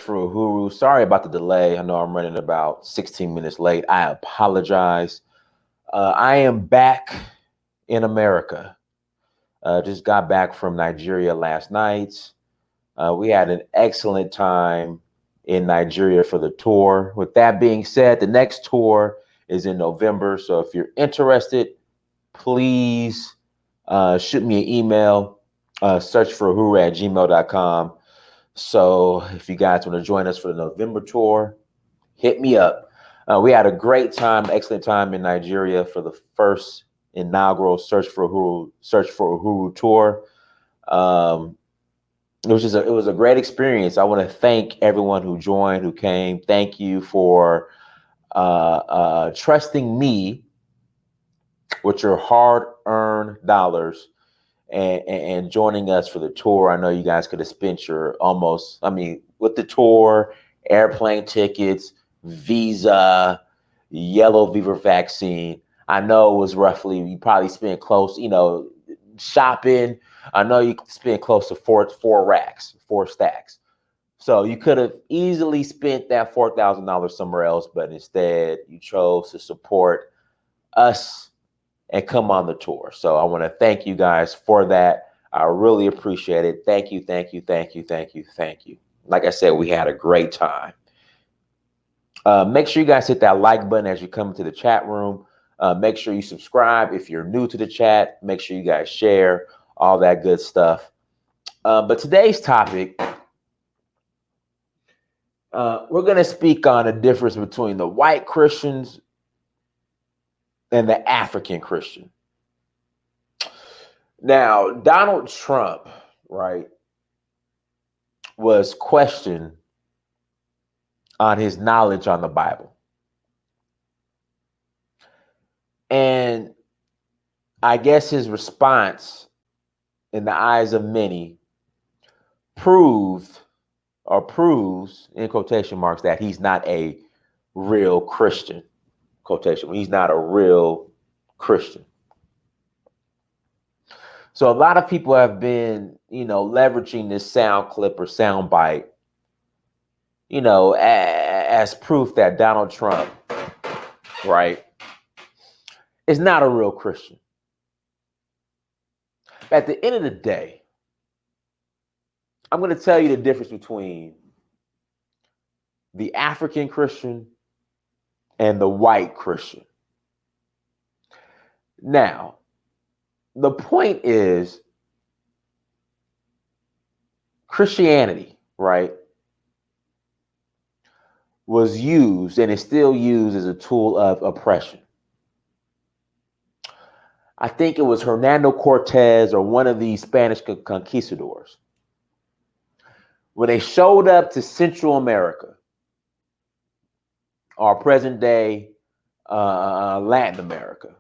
for Uhuru. Sorry about the delay. I know I'm running about 16 minutes late. I apologize. I am back in America. Just got back from Nigeria last night. We had an excellent time in Nigeria for the tour. With that being said, the next tour is in November. So if you're interested, please shoot me an email. Search for uhuru@gmail.com. So if you guys want to join us for the November tour, hit me up. We had a great time, excellent time in Nigeria for the first inaugural Search for Uhuru tour. It was a great experience. I want to thank everyone who joined, who came. Thank you for trusting me with your hard-earned dollars and joining us for the tour. I know you guys could have spent with the tour, airplane tickets, visa, yellow fever vaccine. I know it was you probably spent close, shopping. I know you spent close to four stacks. So you could have easily spent that $4,000 somewhere else, but instead you chose to support us and come on the tour. So I want to thank you guys for that. I really appreciate it. Thank you, thank you, thank you, thank you, thank you. Like I said, we had a great time. Make sure you guys hit that like button as you come into the chat room. Make sure you subscribe if you're new to the chat. Make sure you guys share, all that good stuff. But today's topic, we're going to speak on the difference between the white Christians and the African Christian. Now, Donald Trump, right, was questioned on his knowledge on the Bible. And I guess his response, in the eyes of many, proves, in quotation marks, that he's not a real Christian. Quotation, he's not a real Christian. So a lot of people have been, leveraging this sound clip or sound bite, as proof that Donald Trump, right, is not a real Christian. At the end of the day, I'm going to tell you the difference between the African Christian and the white Christian. Now, the point is Christianity, right, was used and is still used as a tool of oppression. I think it was Hernando Cortez or one of these Spanish conquistadors. When they showed up to Central America, or present day Latin America,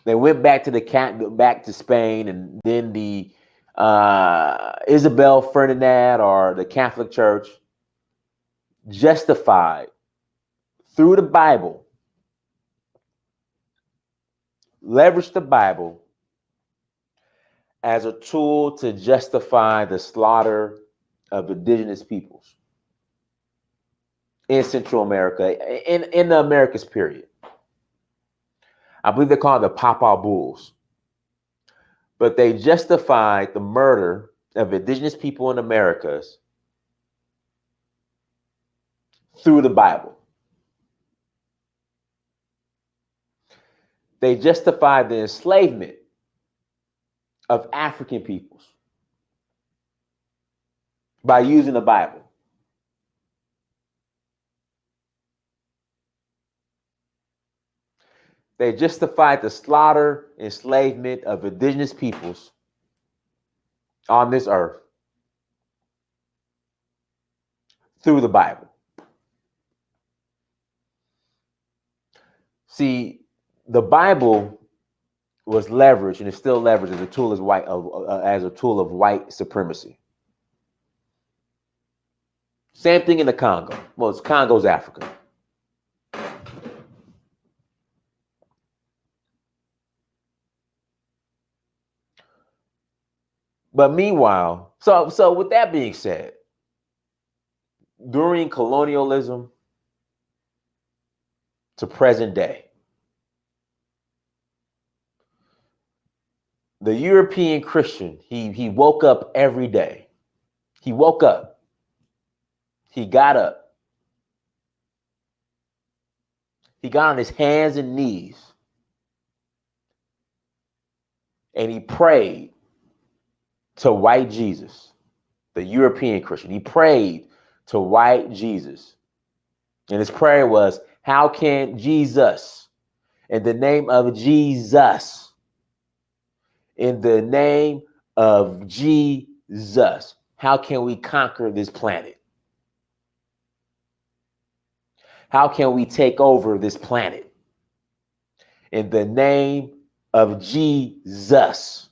they went back to Spain, and then the Isabel Ferdinand or the Catholic Church justified through the Bible, leveraged the Bible as a tool to justify the slaughter of indigenous peoples in Central America, in the Americas period. I believe they call it the Papal Bulls. But they justified the murder of indigenous people in Americas through the Bible. They justified the enslavement of African peoples by using the Bible. They justified the slaughter, enslavement of indigenous peoples on this earth through the Bible. See, the Bible was leveraged, and is still leveraged as a tool of white supremacy. Same thing in the Congo. Well, Congo's Africa. But meanwhile, so with that being said, during colonialism to present day, the European Christian, he woke up every day. He woke up. He got up. He got on his hands and knees and he prayed to white Jesus, the European Christian. He prayed to white Jesus. And his prayer was, how can Jesus, in the name of Jesus, in the name of Jesus, how can we conquer this planet? How can we take over this planet? In the name of Jesus.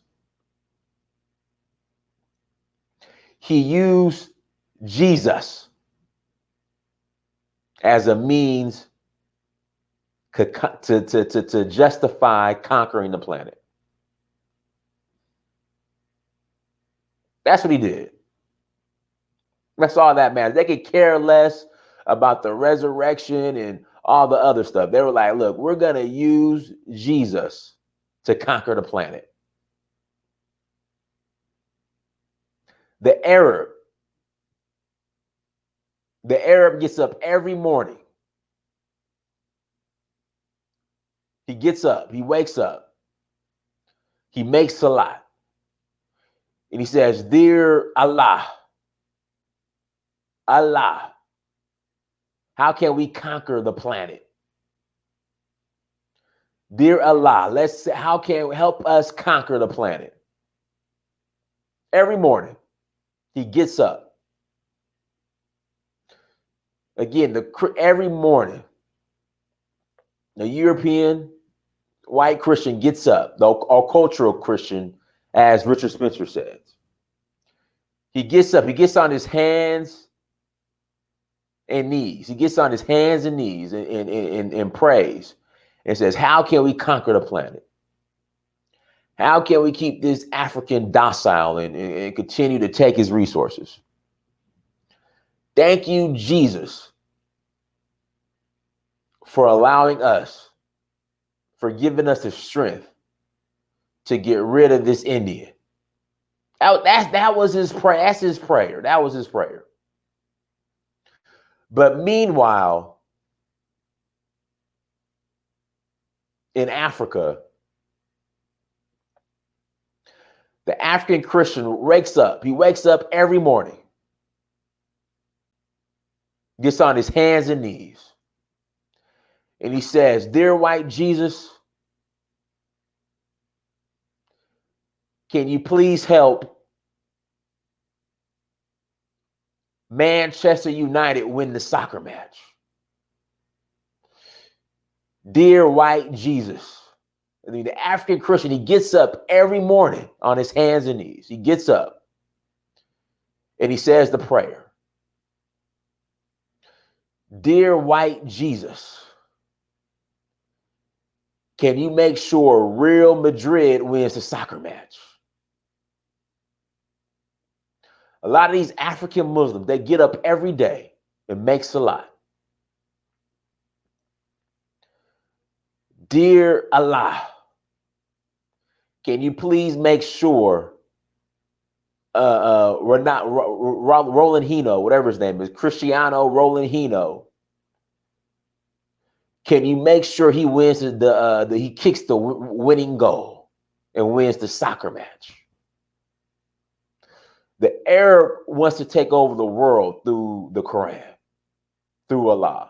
He used Jesus as a means to justify conquering the planet. That's what he did. That's all that matters. They could care less about the resurrection and all the other stuff. They were like, look, we're going to use Jesus to conquer the planet. The Arab gets up every morning. He gets up, he wakes up, he makes salat, and he says, dear Allah, Allah, how can we conquer the planet? Dear Allah, how can you help us conquer the planet? Every morning, he gets up. Again, every morning, the European white Christian gets up, or cultural Christian, as Richard Spencer says. He gets up, he gets on his hands and knees. He gets on his hands and knees and prays and says, how can we conquer the planet? How can we keep this African docile and continue to take his resources? Thank you, Jesus, for allowing us, for giving us the strength to get rid of this Indian. That was his prayer. That's his prayer. That was his prayer. But meanwhile, in Africa, the African Christian wakes up. He wakes up every morning, gets on his hands and knees, and he says, dear white Jesus, can you please help Manchester United win the soccer match? Dear white Jesus. I mean, the African Christian, he gets up every morning on his hands and knees. He gets up and he says the prayer. Dear white Jesus, can you make sure Real Madrid wins the soccer match? A lot of these African Muslims, they get up every day and make salat. Dear Allah, can you please make sure Roland Hino, whatever his name is, Cristiano Roland Hino, can you make sure he wins he kicks the winning goal and wins the soccer match? The Arab wants to take over the world through the Quran, through Allah.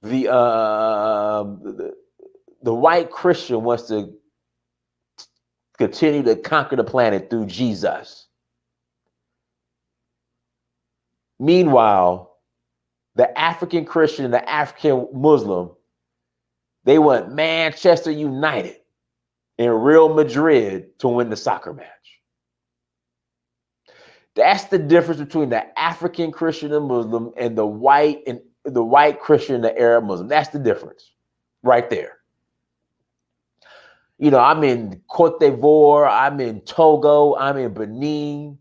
The white Christian wants to continue to conquer the planet through Jesus. Meanwhile, the African Christian and the African Muslim, they want Manchester United and Real Madrid to win the soccer match. That's the difference between the African Christian and Muslim and the white Christian and the Arab Muslim. That's the difference right there. I'm in Cote d'Ivoire, I'm in Togo, I'm in Benin,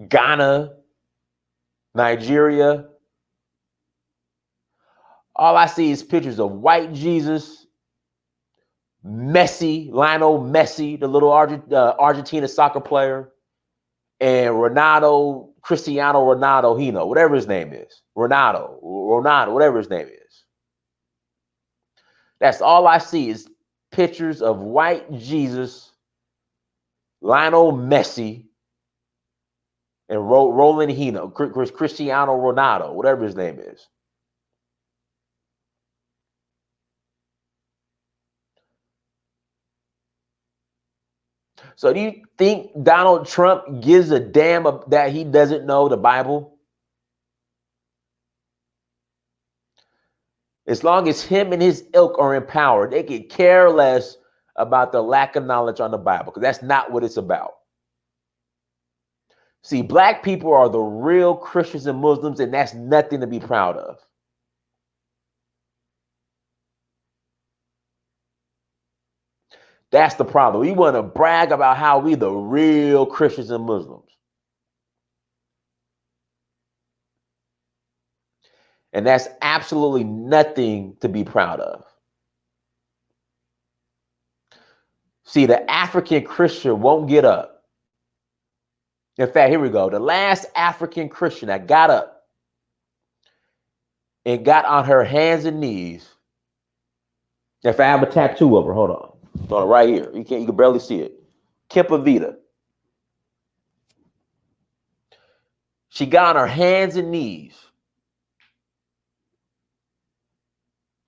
Ghana, Nigeria. All I see is pictures of white Jesus, Messi, Lionel Messi, the little Argentina soccer player, and Ronaldo, Cristiano Ronaldo, whatever his name is. Ronaldo, whatever his name is. That's all I see is pictures of white Jesus, Lionel Messi, and Roland Hino, Cristiano Ronaldo, whatever his name is. So do you think Donald Trump gives a damn that he doesn't know the Bible? As long as him and his ilk are in power, they could care less about the lack of knowledge on the Bible, because that's not what it's about. See, black people are the real Christians and Muslims, and that's nothing to be proud of. That's the problem. We want to brag about how we the real Christians and Muslims. And that's absolutely nothing to be proud of. See, the African Christian won't get up. In fact, here we go. The last African Christian that got up and got on her hands and knees. If I have a tattoo of her, hold on. Hold on, right here. You can barely see it. Kempavita. She got on her hands and knees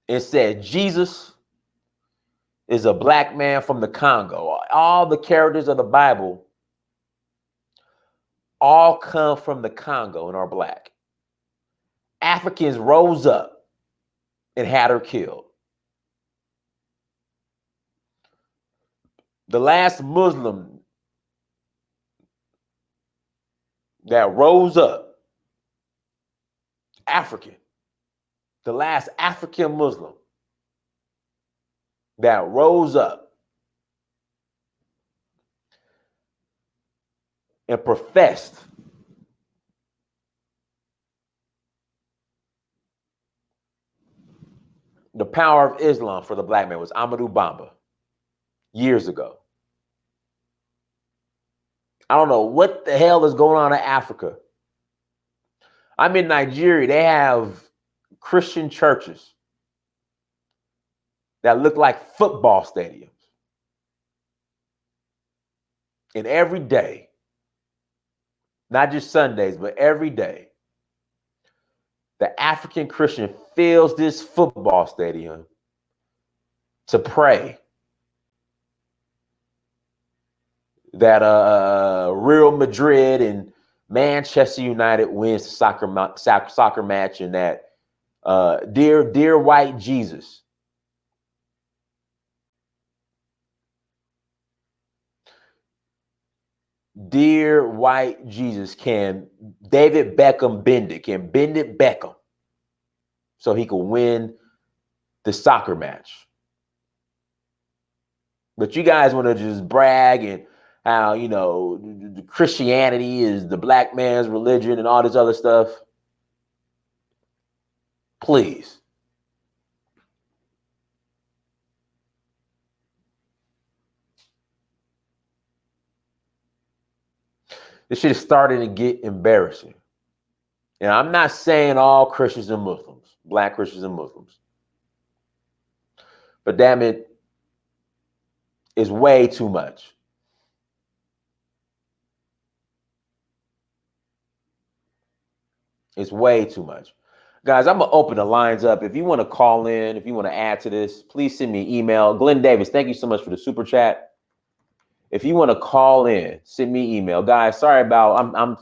and said, Jesus is a black man from the Congo. All the characters of the Bible all come from the Congo and are black. Africans rose up and had her killed. The last Muslim that rose up, African, the last African Muslim that rose up and professed the power of Islam for the black man was Amadou Bamba years ago. I don't know what the hell is going on in Africa. I'm in Nigeria. They have Christian churches that look like football stadiums. And every day, not just Sundays, but every day, the African Christian fills this football stadium to pray that Real Madrid and Manchester United wins the soccer match, and that dear white Jesus Dear white Jesus, can David Beckham bend it? Can bend it Beckham so he can win the soccer match? But you guys want to just brag and how, Christianity is the black man's religion and all this other stuff. Please. This shit is starting to get embarrassing. And I'm not saying all Christians and Muslims, black Christians and Muslims. But damn it, it's way too much. It's way too much. Guys, I'm going to open the lines up. If you want to call in, if you want to add to this, please send me an email. Glenn Davis, thank you so much for the super chat. If you want to call in, send me an email. Guys, sorry about, I'm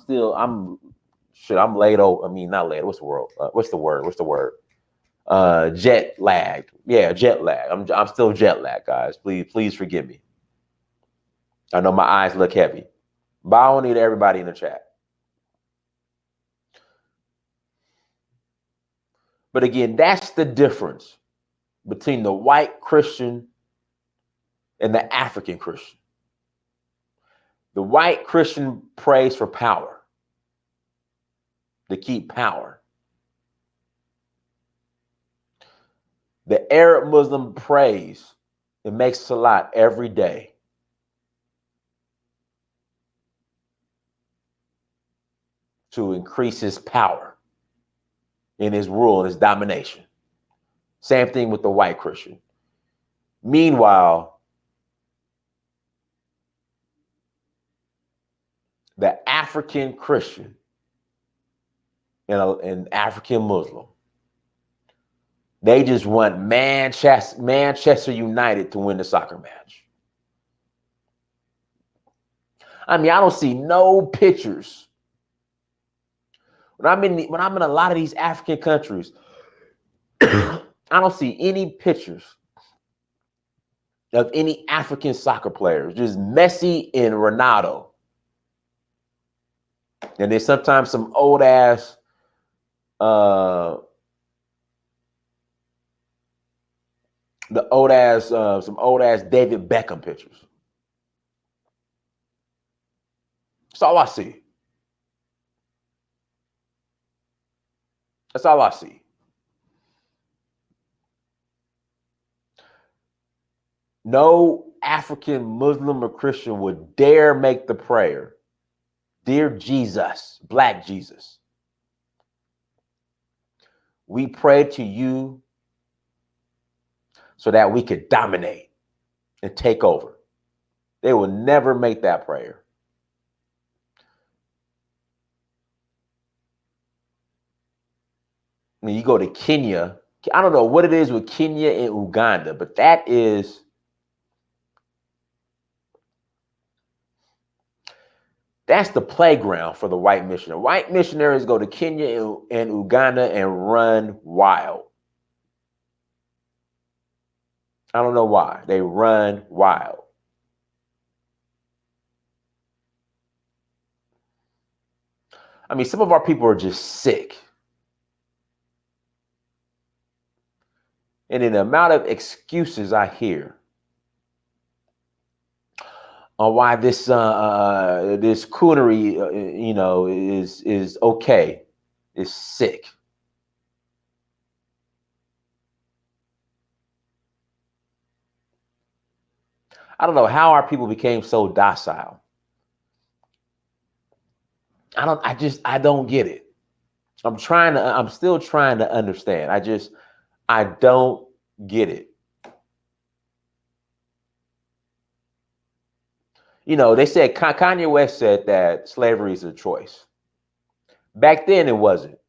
late. I mean, not late. What's the word? Jet lagged. Yeah, jet lag. I'm still jet lagged, guys. Please forgive me. I know my eyes look heavy. Bow to everybody in the chat. But again, that's the difference between the white Christian and the African Christian. The white Christian prays for power, to keep power. The Arab Muslim prays and makes salat every day to increase his power in his rule and his domination. Same thing with the white Christian. Meanwhile, the African Christian and African Muslim, they just want Manchester United to win the soccer match. I mean, I don't see no pictures. When I'm in a lot of these African countries, I don't see any pictures of any African soccer players, just Messi and Ronaldo. And then sometimes some old ass some old ass David Beckham pictures. That's all I see. That's all I see. No African Muslim or Christian would dare make the prayer, "Dear Jesus, Black Jesus, we pray to you so that we could dominate and take over." They will never make that prayer. When you go to Kenya, I don't know what it is with Kenya and Uganda, but that's the playground for the white missionary. White missionaries go to Kenya and Uganda and run wild. I don't know why. They run wild. I mean, some of our people are just sick. And in the amount of excuses I hear on why this coonery, is okay, is sick. I don't know how our people became so docile. I don't get it. I'm still trying to understand. I don't get it. They said, Kanye West said that slavery is a choice. Back then it wasn't.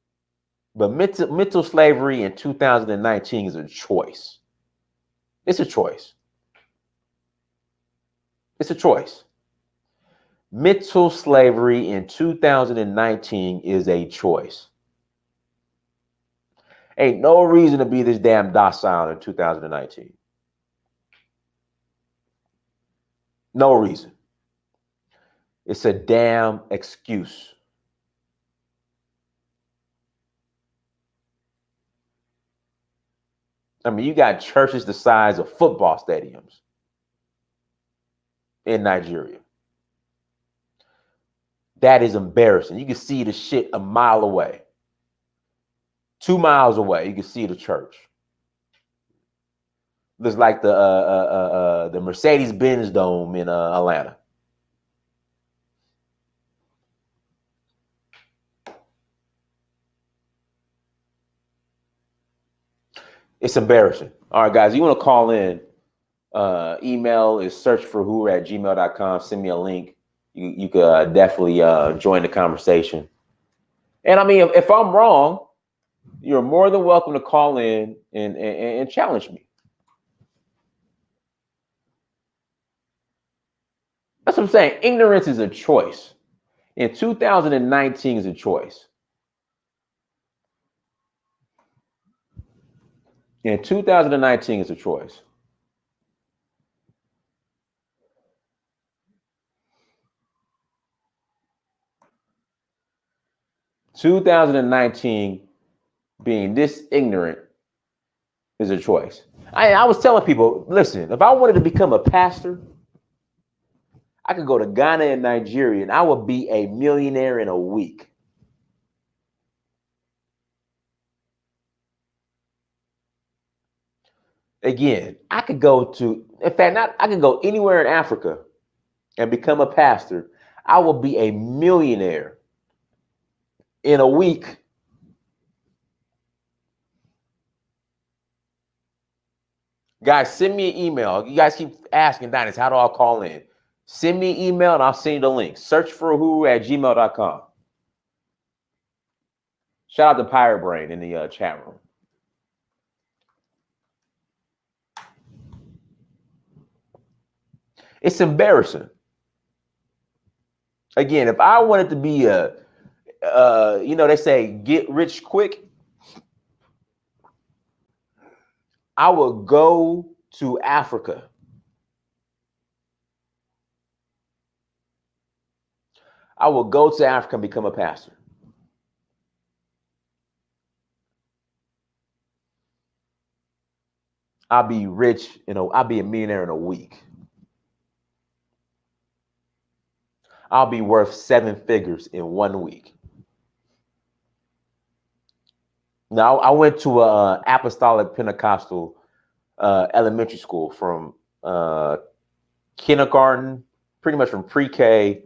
But mental slavery in 2019 is a choice. It's a choice. It's a choice. Mental slavery in 2019 is a choice. Ain't no reason to be this damn docile in 2019. No reason. It's a damn excuse. I mean, you got churches the size of football stadiums in Nigeria. That is embarrassing. You can see the shit a mile away. 2 miles away, you can see the church. Looks like the Mercedes-Benz Dome in Atlanta. It's embarrassing. All right, guys, you want to call in, email is searchforwho@gmail.com. Send me a link. You could definitely join the conversation. And I mean, if I'm wrong, you're more than welcome to call in and challenge me. That's what I'm saying. Ignorance is a choice. In 2019 is a choice. In 2019 is a choice. (2019) being this ignorant is a choice. I was telling people, listen, if I wanted to become a pastor, I could go to Ghana and Nigeria and I would be a millionaire in a week. Again, I could go to, in fact, not, I could go anywhere in Africa and become a pastor. I will be a millionaire in a week. Guys, send me an email. You guys keep asking, Dennis, how do I call in? Send me an email and I'll send you the link. Search for who@gmail.com. Shout out to Pirate Brain in the chat room. It's embarrassing. Again, if I wanted to be they say get rich quick, I would go to Africa. I will go to Africa and become a pastor. I'll be rich, I'll be a millionaire in a week. I'll be worth 7 figures in 1 week. Now, I went to a apostolic Pentecostal elementary school from kindergarten, pretty much from pre-K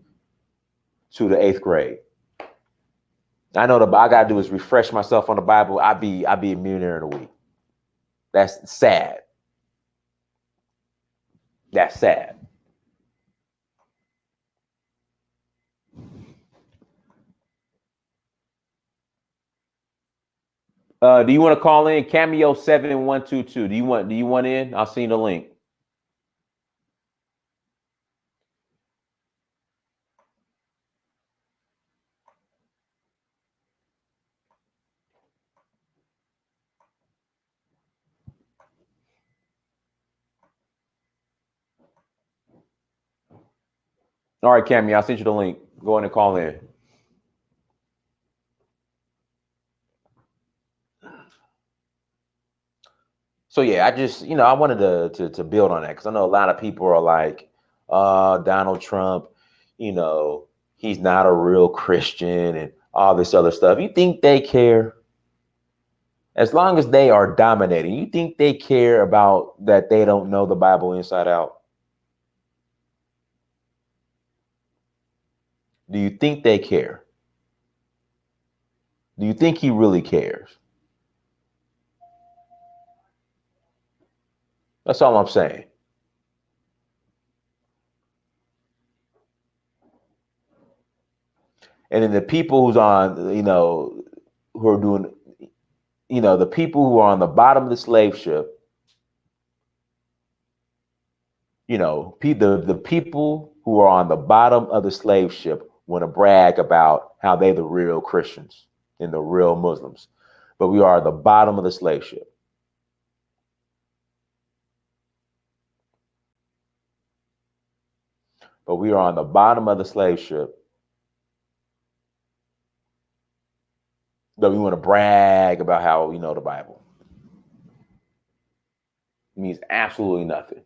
to the 8th grade. I know all I gotta do is refresh myself on the Bible. I'd be a millionaire in a week. That's sad. That's sad. Do you want to call in? Cameo 7122. Do you want in? I'll send you the link. All right, Cameo, I'll send you the link. Go in and call in. So yeah, I just, I wanted to build on that because I know a lot of people are like, Donald Trump, he's not a real Christian and all this other stuff. You think they care? As long as they are dominating, you think they care about that they don't know the Bible inside out? Do you think they care? Do you think he really cares? That's all I'm saying. And then the people who's on, who are doing, the people who are on the bottom of the slave ship, the people who are on the bottom of the slave ship want to brag about how they're the real Christians and the real Muslims, but we are at the bottom of the slave ship. But we are on the bottom of the slave ship. But we want to brag about how we know the Bible. It means absolutely nothing.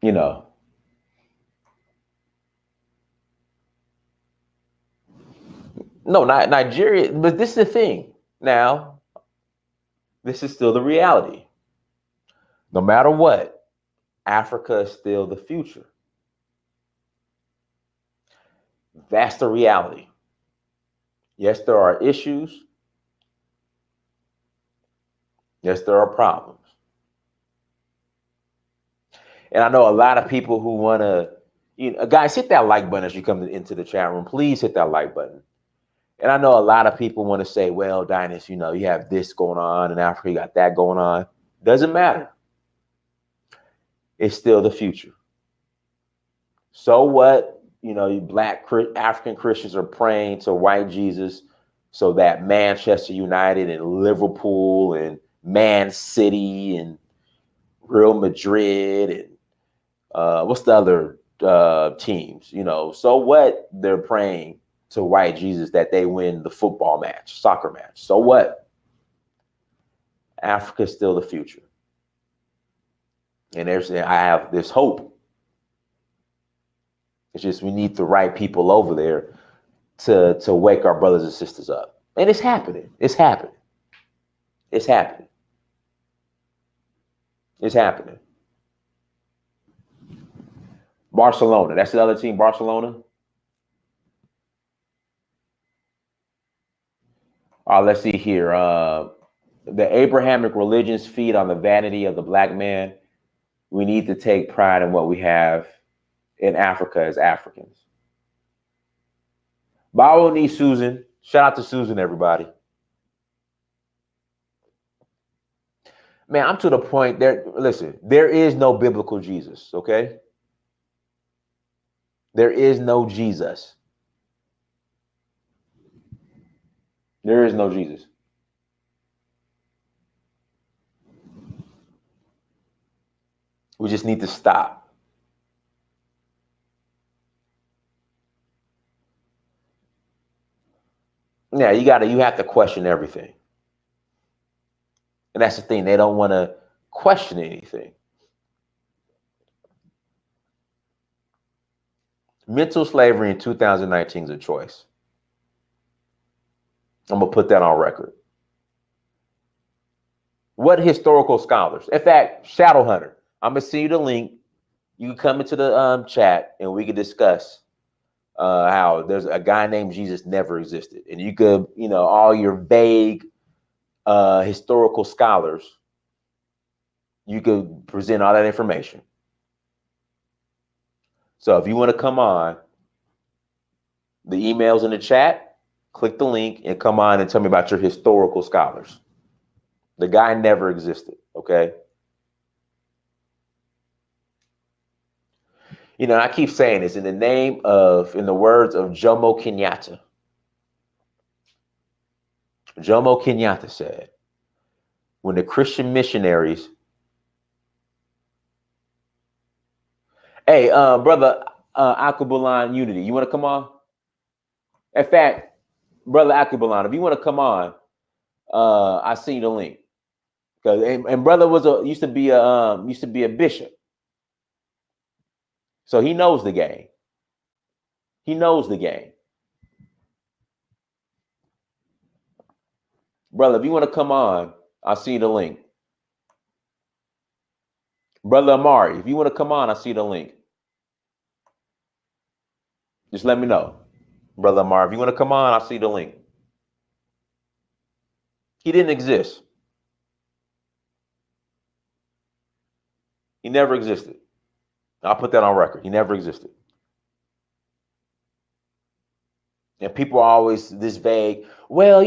No, not Nigeria, but this is the thing. Now, this is still the reality. No matter what, Africa is still the future. That's the reality. Yes, there are issues. Yes, there are problems. And I know a lot of people who want to, guys, hit that like button as you come into the chat room. Please hit that like button. And I know a lot of people want to say, well, Dynas, you have this going on in Africa, you got that going on. Doesn't matter. It's still the future. So what? Black African Christians are praying to white Jesus so that Manchester United and Liverpool and Man City and Real Madrid and what's the other teams? So what? They're praying to white Jesus that they win the football match, soccer match. So what? Africa's still the future. And I have this hope. It's just we need the right people over there to wake our brothers and sisters up. And it's happening. It's happening. It's happening. It's happening. Barcelona. That's the other team, Barcelona. Let's see here. The Abrahamic religions feed on the vanity of the black man. We need to take pride in what we have in Africa as Africans. Bow knee, Susan. Shout out to Susan, everybody. Man, I'm to the point there. Listen, there is no biblical Jesus, okay? There is no Jesus. There is no Jesus. We just need to stop. Yeah, you have to question everything. And that's the thing. They don't want to question anything. Mental slavery in 2019 is a choice. I'm going to put that on record. What historical scholars? In fact, Shadowhunter, I'm going to send you the link. You can come into the chat and we can discuss how there's a guy named Jesus never existed. And you could, all your vague historical scholars, you could present all that information. So if you want to come on, the email's in the chat, click the link and come on and tell me about your historical scholars. The guy never existed, okay? I keep saying this in the words of Jomo Kenyatta. Jomo Kenyatta said, when the Christian missionaries, hey, brother Akubulan Unity, you want to come on? In fact, brother Akubulan, if you want to come on, I see the link. And brother used to be a bishop, so he knows the game. He knows the game, brother. If you want to come on, I see the link. Brother Amari, if you want to come on, I see the link. Just let me know, brother Amari. If you want to come on, I see the link. He didn't exist. He never existed. I'll put that on record. He never existed. And people are always this vague. Well,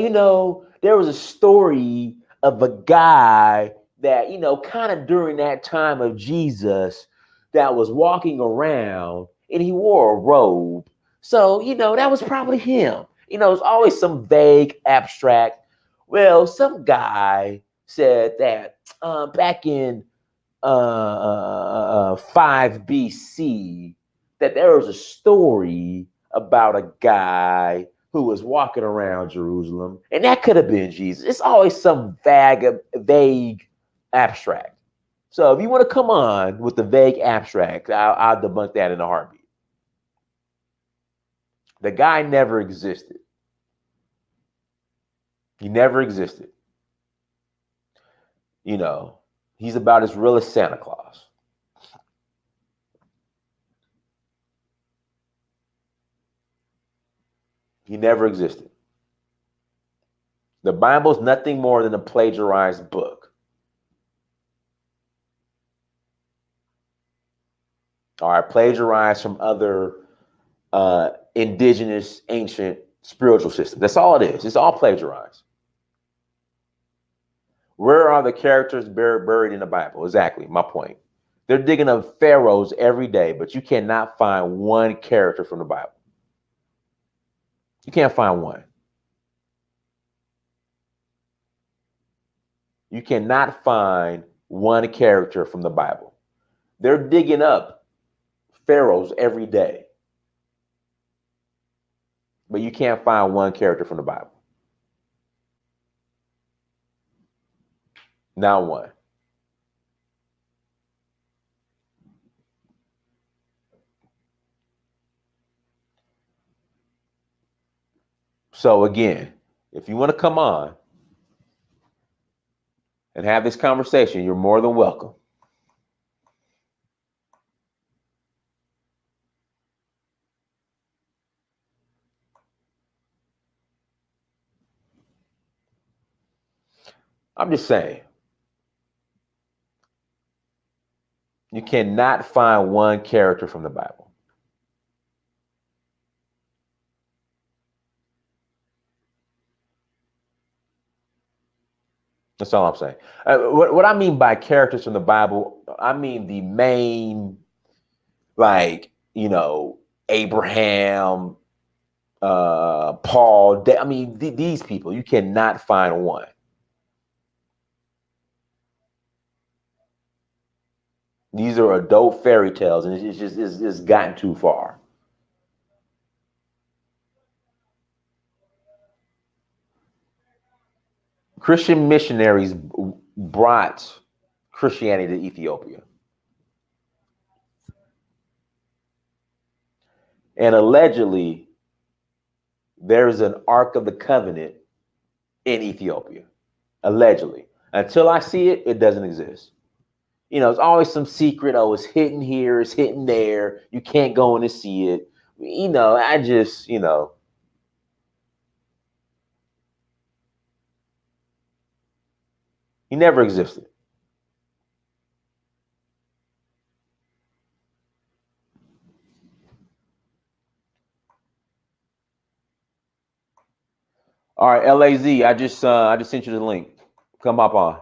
there was a story of a guy that, kind of during that time of Jesus that was walking around and he wore a robe. So, that was probably him. It's always some vague, abstract. Well, some guy said that back in 5 BC, that there was a story about a guy who was walking around Jerusalem, and that could have been Jesus. It's always some vague abstract. So if you want to come on with the vague abstract, I'll debunk that in a heartbeat. The guy never existed. He never existed. He's about as real as Santa Claus. He never existed. The Bible's nothing more than a plagiarized book. All right, plagiarized from other indigenous, ancient spiritual systems. That's all it is. It's all plagiarized. Where are the characters buried in the Bible? Exactly, my point. They're digging up pharaohs every day, but you cannot find one character from the Bible. You can't find one. You cannot find one character from the Bible. They're digging up pharaohs every day. but you can't find one character from the Bible. Not one. So again, if you want to come on and have this conversation, you're more than welcome. I'm just saying, you cannot find one character from the Bible. That's all I'm saying. What I mean by characters from the Bible, I mean the main, like, Abraham, Paul. I mean, these people, you cannot find one. These are adult fairy tales, and it's gotten too far. Christian missionaries brought Christianity to Ethiopia. And allegedly, there's an Ark of the Covenant in Ethiopia. Allegedly. Until I see it, it doesn't exist. It's always some secret. Oh, it's hidden here, it's hidden there. You can't go in and see it. I just, He never existed. All right, LAZ, I just sent you the link. Come up on.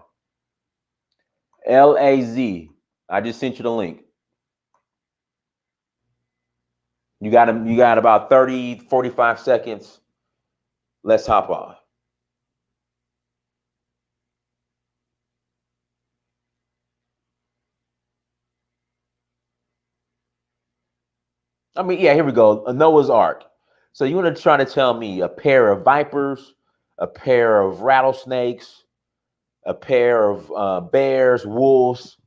LAZ, I just sent you the link. You got about 30, 45 seconds. Let's hop on. I mean, yeah, here we go. A Noah's Ark. So you want to try to tell me a pair of vipers, a pair of rattlesnakes, a pair of bears, wolves,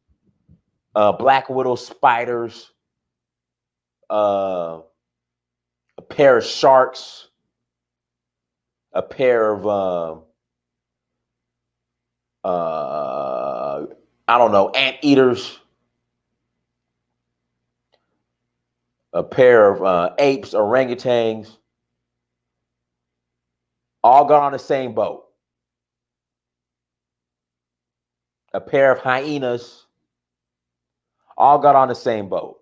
black widow spiders, a pair of sharks, a pair of I don't know, anteaters, a pair of apes, orangutans, all got on the same boat. A pair of hyenas, all got on the same boat.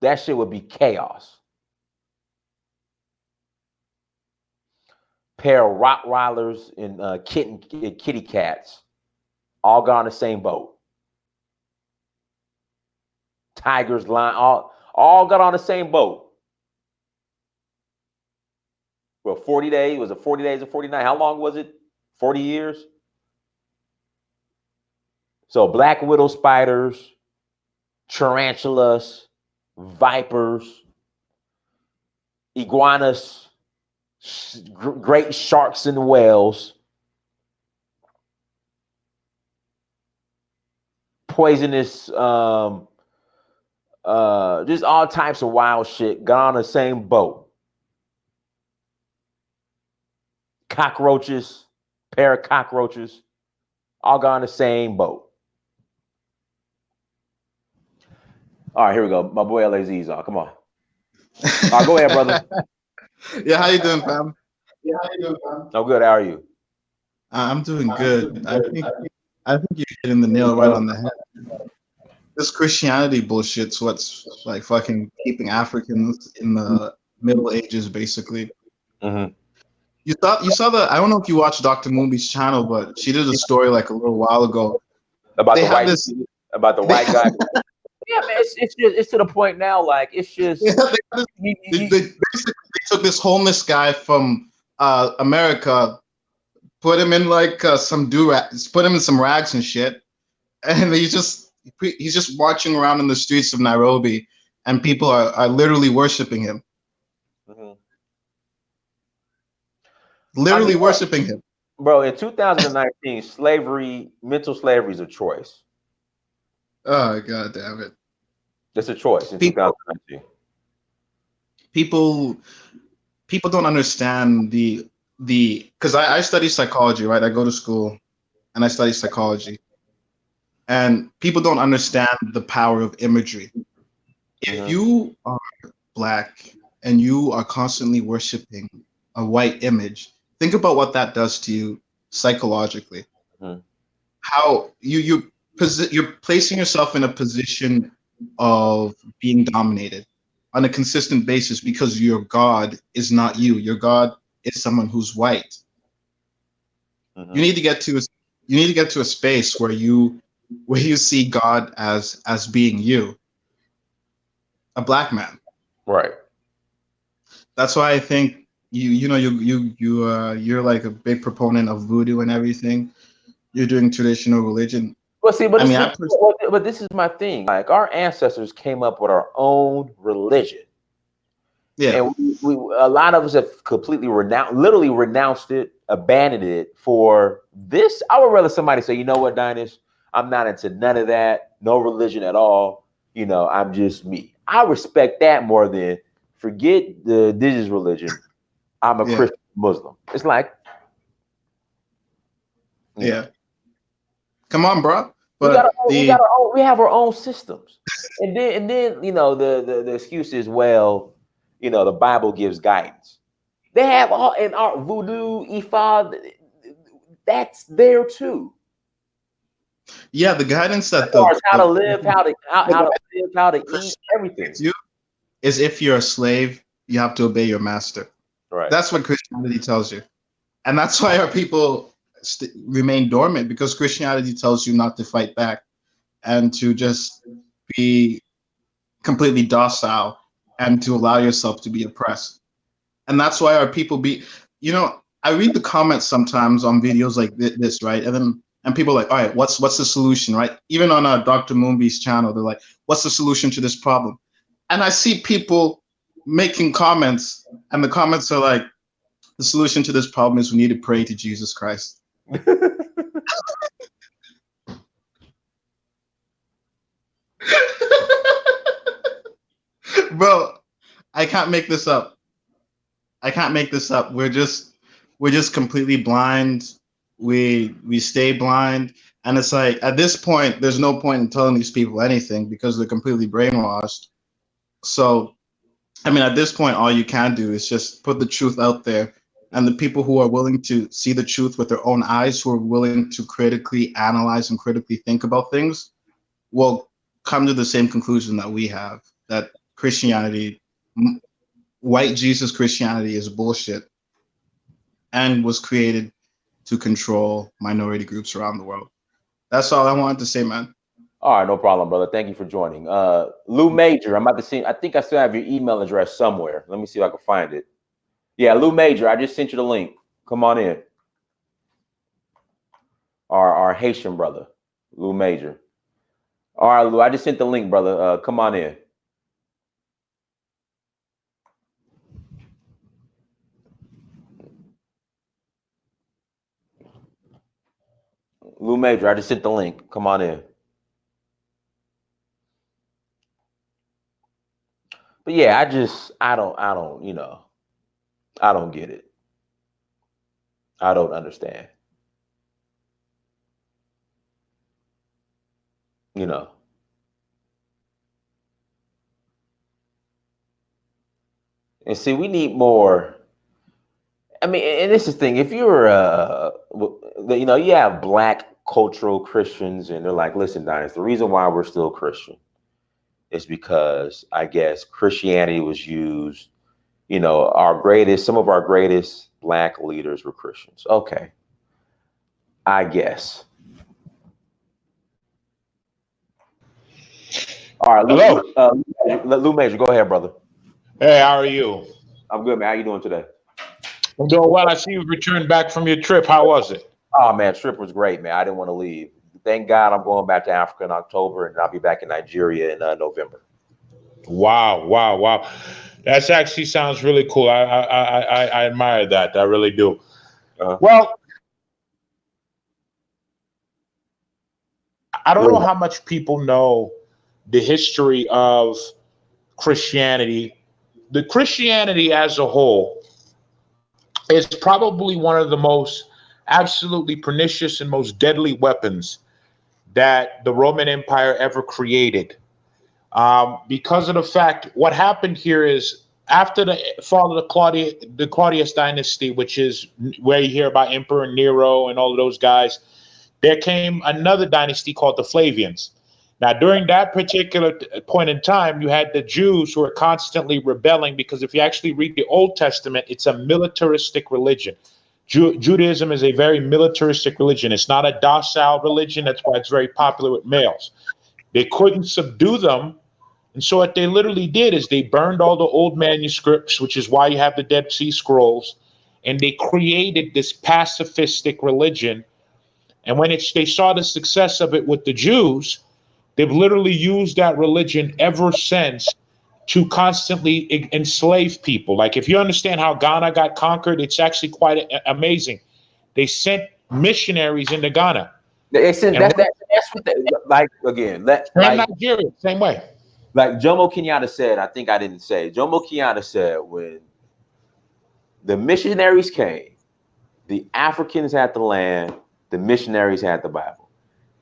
That shit would be chaos. Pair of Rottweilers and kitty cats, all got on the same boat. Tigers, lion, all got on the same boat. Well, 40 days, was it 40 days or 49? How long was it? 40 years? So black widow spiders, tarantulas, vipers, iguanas, great sharks and whales, poisonous, just all types of wild shit got on the same boat. Cockroaches, pair of cockroaches, all got on the same boat. All right, here we go. My boy LAZ's on. Come on. All right, go ahead, brother. Yeah, how you doing, fam? Oh, good. How are you? I'm doing good. I think you're hitting the nail right on the head. This Christianity bullshit's what's like fucking keeping Africans in the Middle Ages, basically. Mm-hmm. You saw the I don't know if you watched Dr. Moonby's channel, but she did a story like a little while ago. About They the have white this. about the white guy. Yeah, man, it's to the point now. Like it's just Yeah, they basically they took this homeless guy from America, put him in like some put him in some rags and shit, and he's just marching around in the streets of Nairobi, and people are literally worshiping him. Mhm. I Literally mean, worshiping him. bro, in 2019, mental slavery is a choice. Oh god damn it. It's a choice in People 2019. people people don't understand the because I study psychology, right? I go to school and I study psychology. And people don't understand the power of imagery. If Mhm. you are black and you are constantly worshiping a white image, think about what that does to you psychologically. Mhm. How you're placing yourself in a position of being dominated on a consistent basis because your God is not you. Your God is someone who's white. You Mhm. need to get to a, you need to get to a space where you see God as being you, a black man. Right. That's why I think you're like a big proponent of voodoo and everything. You're doing traditional religion. Well, see, but I this mean, is but this is my thing. Like our ancestors came up with our own religion, yeah, and we a lot of us have completely literally renounced it, abandoned it for this. I would rather somebody say, you know what, Dinus, I'm not into none of that, no religion at all. You know, I'm just me. I respect that more than forget the indigenous religion. I'm a yeah, Christian Muslim. It's like, you know. yeah. Come on, bro. We got But the we have our own systems. And then you know the excuse is, well, you know, the Bible gives guidance. They have all in our voodoo, Ifa, that's there too. yeah, the guidance As that far as how to the live, how to live, how to eat, Christian everything. gives you is if you're a slave, you have to obey your master. Right. That's what Christianity tells you. And that's why our people remain dormant because Christianity tells you not to fight back and to just be completely docile and to allow yourself to be oppressed. And that's why our people I read the comments sometimes on videos like this, right? And people are like, all right, what's the solution, right? Even on Dr. Moonby's channel, they're like, what's the solution to this problem? And I see people making comments, and the comments are like, the solution to this problem is we need to pray to Jesus Christ. Bro, I can't make this up. I can't make this up. We're just completely blind. We stay blind, and it's like at this point, there's no point in telling these people anything because they're completely brainwashed. So, I mean, at this point, all you can do is just put the truth out there, and the people who are willing to see the truth with their own eyes, who are willing to critically analyze and critically think about things, will come to the same conclusion that we have, that Christianity, white Jesus Christianity, is bullshit and was created to control minority groups around the world. That's all I wanted to say, man. All right, no problem, brother. Thank you for joining. Lou Major, I'm about to see. I think I still have your email address somewhere. Let me see if I can find it. Yeah, Lou Major, I just sent you the link. Come on in. Our Haitian brother, Lou Major. All right, Lou, I just sent the link, brother. Come on in. Lou Major, I just sent the link. Come on in. But yeah, I don't, you know, I don't get it. I don't understand. You know. And see, we need more. I mean, and this is the thing. If you're, you know, you have black cultural Christians, and they're like, listen, Dinas, the reason why we're still Christian is because I guess Christianity was used. You know, some of our greatest black leaders were Christians. Okay, I guess. All right, Hello. Lou Major, go ahead, brother. Hey, how are you? I'm good, man. How you doing today? I'm doing well. I see you returned back from your trip. How was it? Oh man, trip was great, man. I didn't want to leave. Thank God I'm going back to Africa in October, and I'll be back in Nigeria in November. Wow, wow, wow. That's actually sounds really cool. I admire that. I really do. Uh, Well, I don't know yeah. how much people know the history of Christianity. The Christianity as a whole is probably one of the most absolutely pernicious and most deadly weapons that the Roman Empire ever created. Because of the fact, what happened here is after the fall of the Claudius dynasty, which is where you hear about Emperor Nero and all of those guys, there came another dynasty called the Flavians. Now, during that particular point in time, you had the Jews who were constantly rebelling because if you actually read the Old Testament, it's a militaristic religion. Judaism is a very militaristic religion. It's not a docile religion. That's why it's very popular with males. They couldn't subdue them. And so what they literally did is they burned all the old manuscripts, which is why you have the Dead Sea Scrolls, and they created this pacifistic religion. And when they saw the success of it with the Jews, they've literally used that religion ever since to constantly enslave people. Like if you understand how Ghana got conquered, it's actually quite amazing. They sent missionaries into Ghana. That's And what they, like again. and Nigeria, same way. Like Jomo Kenyatta said. I think I didn't say. Jomo Kenyatta said when the missionaries came, the Africans had the land, the missionaries had the Bible.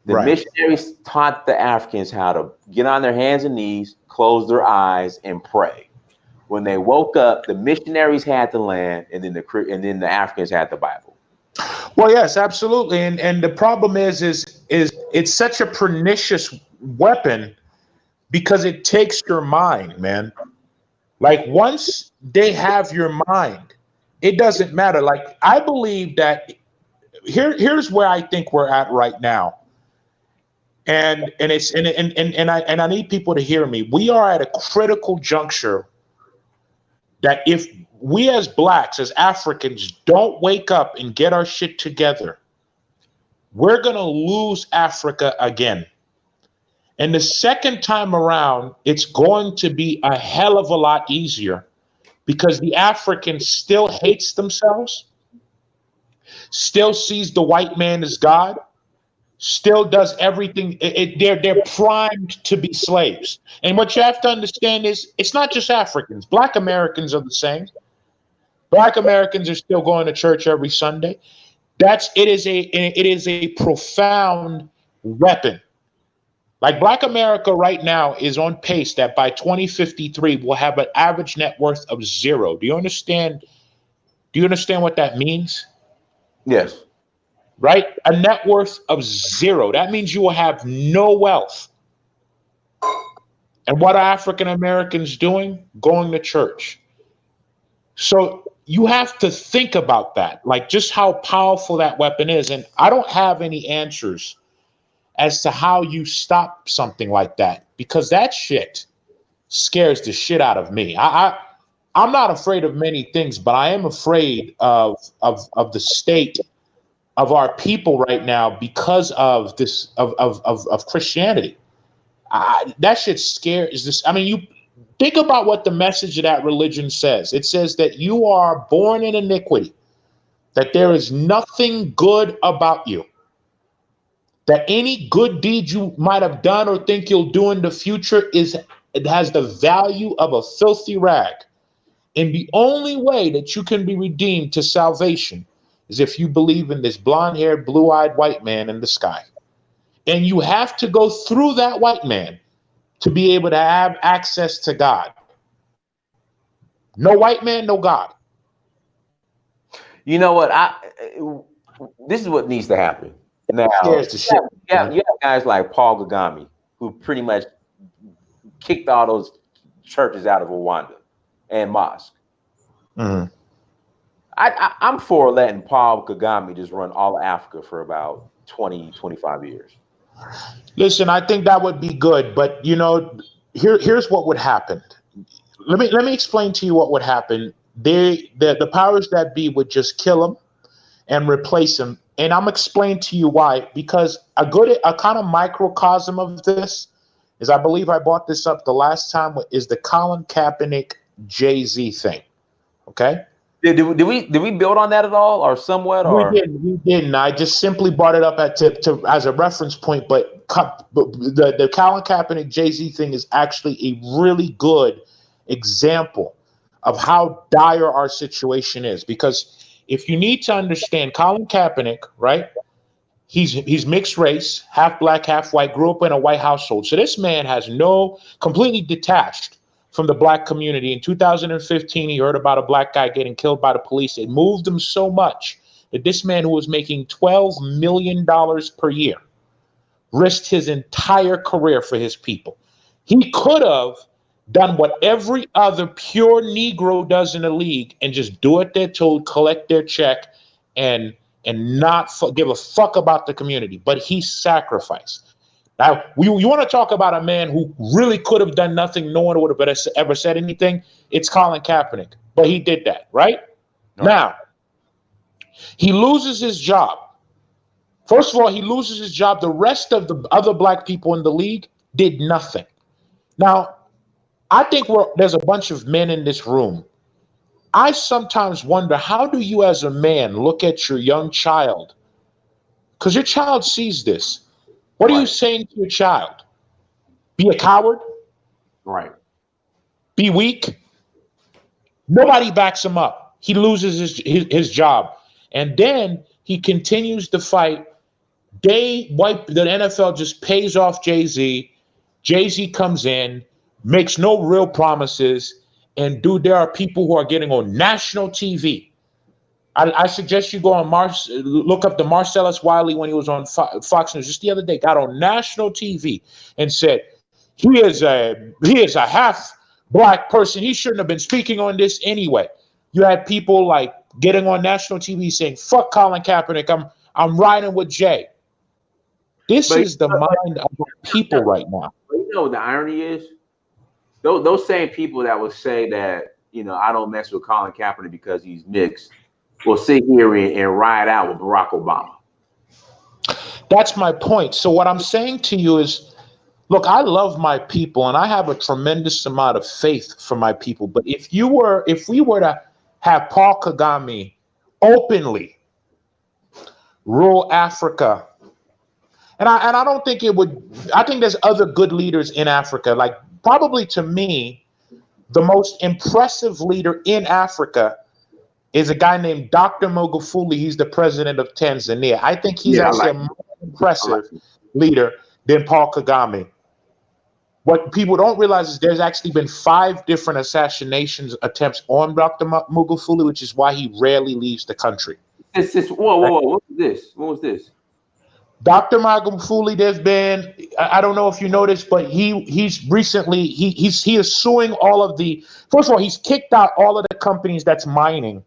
The Right. missionaries taught the Africans how to get on their hands and knees, close their eyes, and pray. When they woke up, the missionaries had the land, and then the Africans had the Bible. Well, yes, absolutely. And the problem is it's such a pernicious weapon because it takes your mind, man. Like once they have your mind, it doesn't matter. Like I believe that here's where I think we're at right now. And I need people to hear me. We are at a critical juncture that if we as blacks, as Africans, don't wake up and get our shit together, we're going to lose Africa again. And the second time around, it's going to be a hell of a lot easier because the African still hates themselves, still sees the white man as God, still does everything. They're primed to be slaves. And what you have to understand is it's not just Africans. Black Americans are the same. Black Americans are still going to church every Sunday. It is a profound weapon. Like Black America right now is on pace that by 2053 will have an average net worth of zero. Do you understand? Do you understand what that means? Yes. Right? A net worth of zero. That means you will have no wealth. And what are African Americans doing? Going to church. So you have to think about that, like just how powerful that weapon is. And I don't have any answers as to how you stop something like that because that shit scares the shit out of me. I'm not afraid of many things, but I am afraid of the state of our people right now because of this of Christianity. That shit scares this. I mean, you think about what the message of that religion says. It says that you are born in iniquity, that there is nothing good about you, that any good deed you might have done or think you'll do in the future it has the value of a filthy rag. And the only way that you can be redeemed to salvation is if you believe in this blonde-haired, blue-eyed white man in the sky. And you have to go through that white man to be able to have access to God. No white man, no God. You know what? This is what needs to happen now. Scares the shit. You have guys like Paul Kagame who pretty much kicked all those churches out of Rwanda and mosque. Mm-hmm. I'm for letting Paul Kagame just run all of Africa for about 20, 25 years. Listen, I think that would be good, but here's what would happen. Let me explain to you what would happen. The powers that be would just kill him and replace him. And I'm explaining to you why, because a kind of microcosm of this is, I believe I brought this up the last time, is the Colin Kaepernick Jay-Z thing. Okay. Did we build on that at all, or somewhat, or We didn't. I just simply brought it up as a reference point. But the Colin Kaepernick Jay-Z thing is actually a really good example of how dire our situation is. Because if you need to understand, Colin Kaepernick, right? He's mixed race, half black, half white, grew up in a white household. So this man has completely detached from the black community. In 2015, he heard about a black guy getting killed by the police. It moved him so much that this man, who was making $12 million per year, risked his entire career for his people. He could have done what every other pure Negro does in the league and just do what they're told, collect their check, and not give a fuck about the community. But he sacrificed. Now, you want to talk about a man who really could have done nothing, no one would have ever said anything? It's Colin Kaepernick. But he did that, right? Now, he loses his job. First of all, he loses his job. The rest of the other black people in the league did nothing. Now, I think there's a bunch of men in this room. I sometimes wonder, how do you as a man look at your young child? Because your child sees this. What are you saying to your child? Be a coward? Right. Be weak? Nobody backs him up. He loses his job. And then he continues to fight. The NFL just pays off Jay-Z. Jay-Z comes in, makes no real promises. And dude, there are people who are getting on national TV. I suggest you go on look up the Marcellus Wiley when he was on Fox News just the other day, got on national TV and said, he is a half black person. He shouldn't have been speaking on this anyway. You had people like getting on national TV saying, fuck Colin Kaepernick. I'm riding with Jay. This is the mind of people right now. You know what the irony is? Those same people that would say that, I don't mess with Colin Kaepernick because he's mixed, will sit here and ride out with Barack Obama. That's my point. So what I'm saying to you is, look, I love my people and I have a tremendous amount of faith for my people. But if we were to have Paul Kagame openly rule Africa, and I don't think it would. I think there's other good leaders in Africa. Like, probably to me, the most impressive leader in Africa is a guy named Dr. Magufuli. He's the president of Tanzania. I think he's actually a more impressive leader than Paul Kagame. What people don't realize is there's actually been 5 different assassination attempts on Dr. Magufuli, which is why he rarely leaves the country. Whoa. What was this? Dr. Magufuli, there's been, I don't know if you noticed, but he's recently, he is suing all of first of all, he's kicked out all of the companies that's mining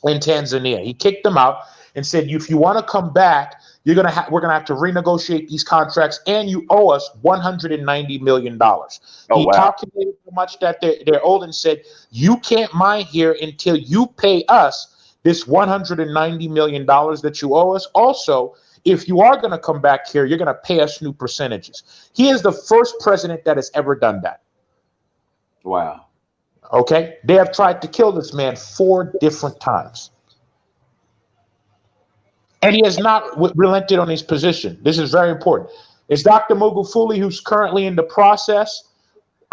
in Tanzania. He kicked them out and said, if you want to come back, we're gonna have to renegotiate these contracts, and you owe us $190 million. He calculated how much that they're owed and said, you can't mine here until you pay us this $190 million that you owe us. Also, if you are going to come back here, you're going to pay us new percentages. He is the first president that has ever done that. Wow. Okay? They have tried to kill this man 4 different times. And he has not relented on his position. This is very important. It's Dr. Magufuli who's currently in the process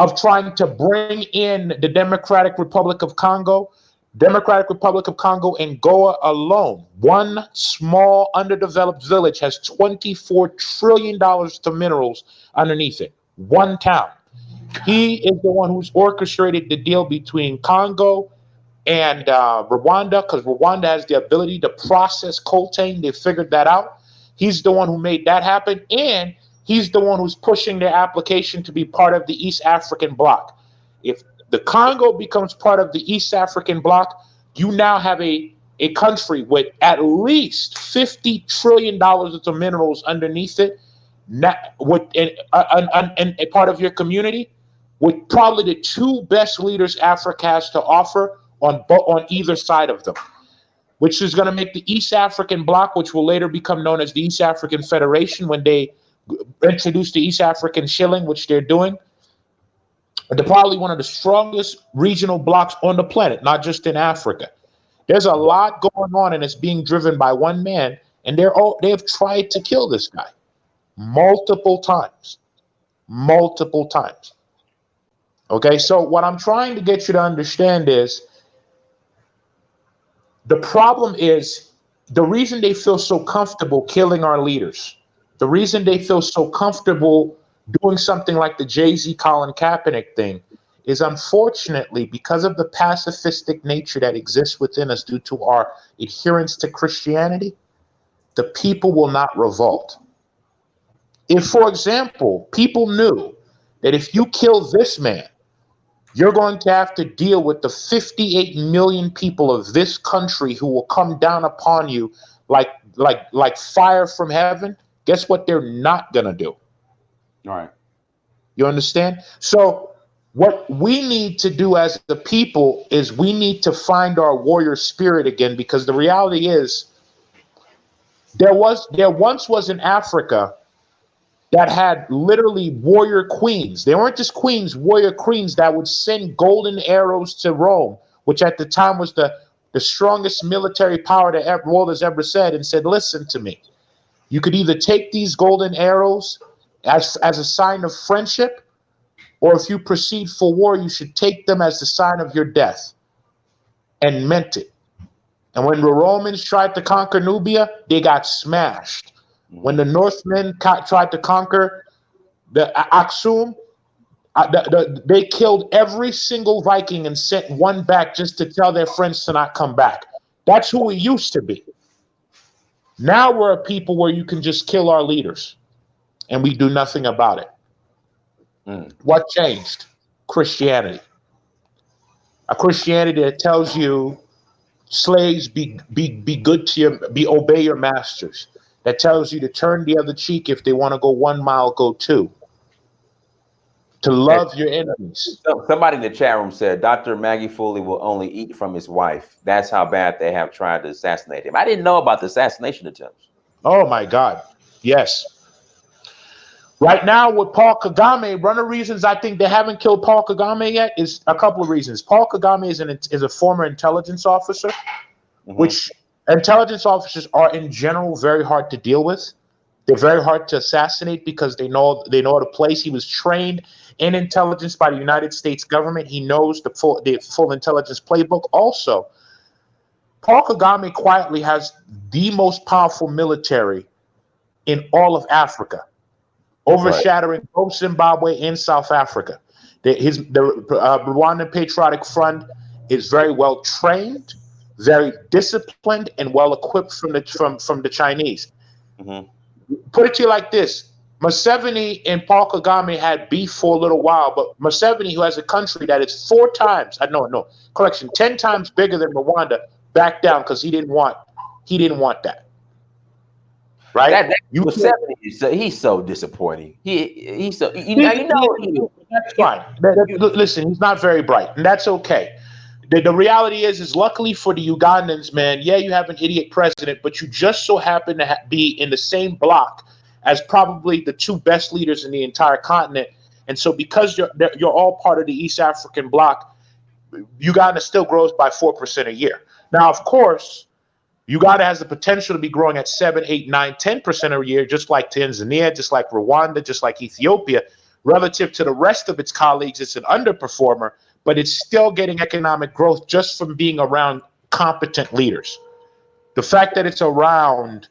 of trying to bring in the Democratic Republic of Congo. Democratic Republic of Congo and Goa alone, one small underdeveloped village, has $24 trillion to minerals underneath it. One town. He is the one who's orchestrated the deal between Congo and Rwanda, because Rwanda has the ability to process coltan. They figured that out. He's the one who made that happen, and he's the one who's pushing their application to be part of the East African bloc. If the Congo becomes part of the East African bloc, you now have a country with at least $50 trillion of minerals underneath it, and a part of your community, with probably the 2 best leaders Africa has to offer on either side of them, which is going to make the East African bloc, which will later become known as the East African Federation when they introduce the East African shilling, which they're doing. They're probably one of the strongest regional blocks on the planet, not just in Africa. There's a lot going on, and it's being driven by one man, and they have tried to kill this guy multiple times. Okay, so what I'm trying to get you to understand is the problem is the reason they feel so comfortable killing our leaders, the reason they feel so comfortable doing something like the Jay-Z Colin Kaepernick thing is unfortunately because of the pacifistic nature that exists within us due to our adherence to Christianity, the people will not revolt. If, for example, people knew that if you kill this man, you're going to have to deal with the 58 million people of this country who will come down upon you like fire from heaven, guess what they're not going to do? All right. You understand? So what we need to do as the people is we need to find our warrior spirit again, because the reality is there once was in Africa that had literally warrior queens. They weren't just queens, warrior queens that would send golden arrows to Rome, which at the time was the strongest military power that the world has ever said, and said, listen to me. You could either take these golden arrows as a sign of friendship, or if you proceed for war, you should take them as the sign of your death, and meant it. And when the Romans tried to conquer Nubia, they got smashed. When the Northmen tried to conquer the Aksum, they killed every single Viking and sent one back just to tell their friends to not come back. That's who we used to be. Now we're a people where you can just kill our leaders, and we do nothing about it. What changed? Christianity. A Christianity that tells you, slaves, be good to obey your masters. That tells you to turn the other cheek. If they want to go 1 mile, go 2. To love your enemies. Somebody in the chat room said Dr. Maggie Foley will only eat from his wife. That's how bad they have tried to assassinate him. I didn't know about the assassination attempts. Oh my God. Yes. Right now with Paul Kagame, one of the reasons I think they haven't killed Paul Kagame yet is a couple of reasons. Paul Kagame is a former intelligence officer, which intelligence officers are in general very hard to deal with. They're very hard to assassinate because they know the place. He was trained in intelligence by the United States government. He knows the full intelligence playbook. Also, Paul Kagame quietly has the most powerful military in all of Africa, overshadowing both Zimbabwe and South Africa. The Rwandan Patriotic Front is very well trained, very disciplined, and well equipped from the Chinese. Put it to you like this: Museveni and Paul Kagame had beef for a little while, but Museveni, who has a country that is 10 times bigger than Rwanda, backed down because he didn't want that. Right? Museveni, he's so disappointing. He's so that's fine. Listen, he's not very bright, and that's okay. The reality is luckily for the Ugandans, man, yeah, you have an idiot president, but you just so happen to be in the same block as probably the two best leaders in the entire continent. And so because you're all part of the East African bloc, Uganda still grows by 4% a year. Now, of course, Uganda has the potential to be growing at 7, 8, 9, 10% a year, just like Tanzania, just like Rwanda, just like Ethiopia. Relative to the rest of its colleagues, it's an underperformer, but it's still getting economic growth just from being around competent leaders. The fact that it's around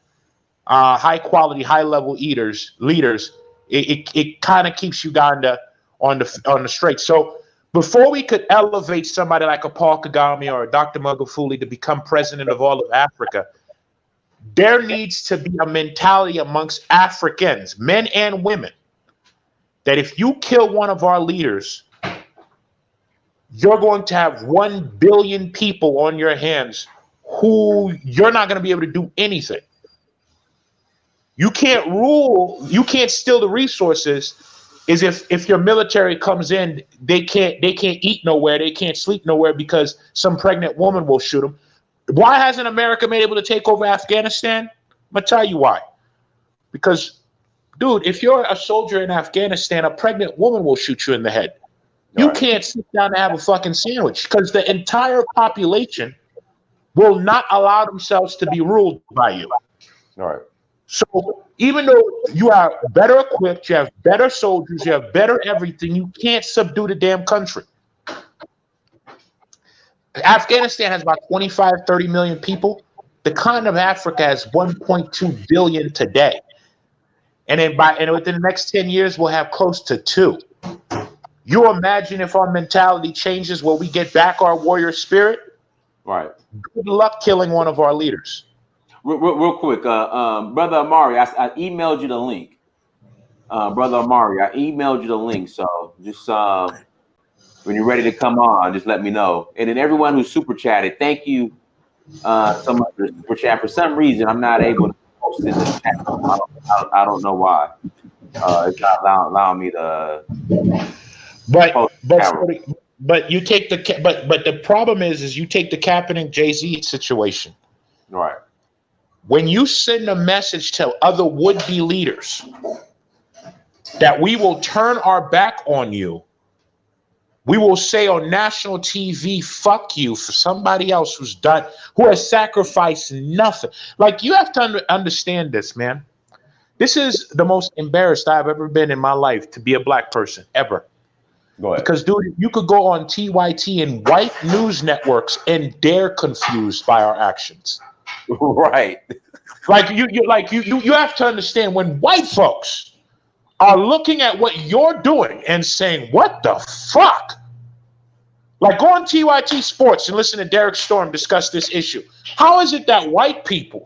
high quality, high level leaders, it kind of keeps Uganda on the straight. So before we could elevate somebody like a Paul Kagame or a Dr. Magufuli to become president of all of Africa, there needs to be a mentality amongst Africans, men and women, that if you kill one of our leaders, you're going to have 1 billion people on your hands who you're not going to be able to do anything. You can't rule, you can't steal the resources. Is if your military comes in, they can't eat nowhere, they can't sleep nowhere because some pregnant woman will shoot them. Why hasn't America been able to take over Afghanistan? I'm gonna tell you why. Because Dude, if you're a soldier in Afghanistan, a pregnant woman will shoot you in the head. You Right. can't sit down and have a fucking sandwich because the entire population will not allow themselves to be ruled by you. All right. So even though you are better equipped, you have better soldiers, you have better everything, you can't subdue the damn country. Afghanistan has about 25, 30 million people. The continent of Africa has 1.2 billion today. And within the next 10 years, we'll have close to 2. You imagine if our mentality changes where we get back our warrior spirit? Right. Good luck killing one of our leaders. Real quick, Brother Amari, I emailed you the link. Brother Amari, I emailed you the link. So just when you're ready to come on, just let me know. And then everyone who super chatted, thank you so much for the super chat. For some reason, I'm not able to post in the chat. I don't know why. It's not allowing me to. But you take the problem is you take the Kaepernick Jay-Z situation. Right. When you send a message to other would-be leaders that we will turn our back on you, we will say on national TV, fuck you, for somebody else who has sacrificed nothing. Like, you have to understand this, man. This is the most embarrassed I've ever been in my life to be a black person, ever. Go ahead. Because, dude, you could go on TYT and white news networks and they're confused by our actions. Right. Like you have to understand, when white folks are looking at what you're doing and saying, what the fuck? Like, go on TYT Sports and listen to Derek Storm discuss this issue. How is it that white people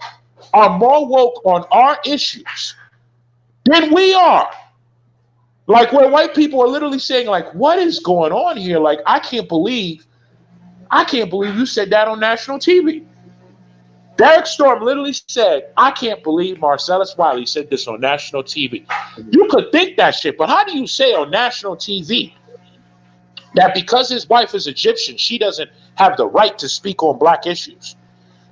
are more woke on our issues than we are? Like, where white people are literally saying, like, what is going on here? Like, I can't believe you said that on national TV. Derek Storm literally said, I can't believe Marcellus Wiley said this on national TV. You could think that shit, but how do you say on national TV that because his wife is Egyptian, she doesn't have the right to speak on black issues?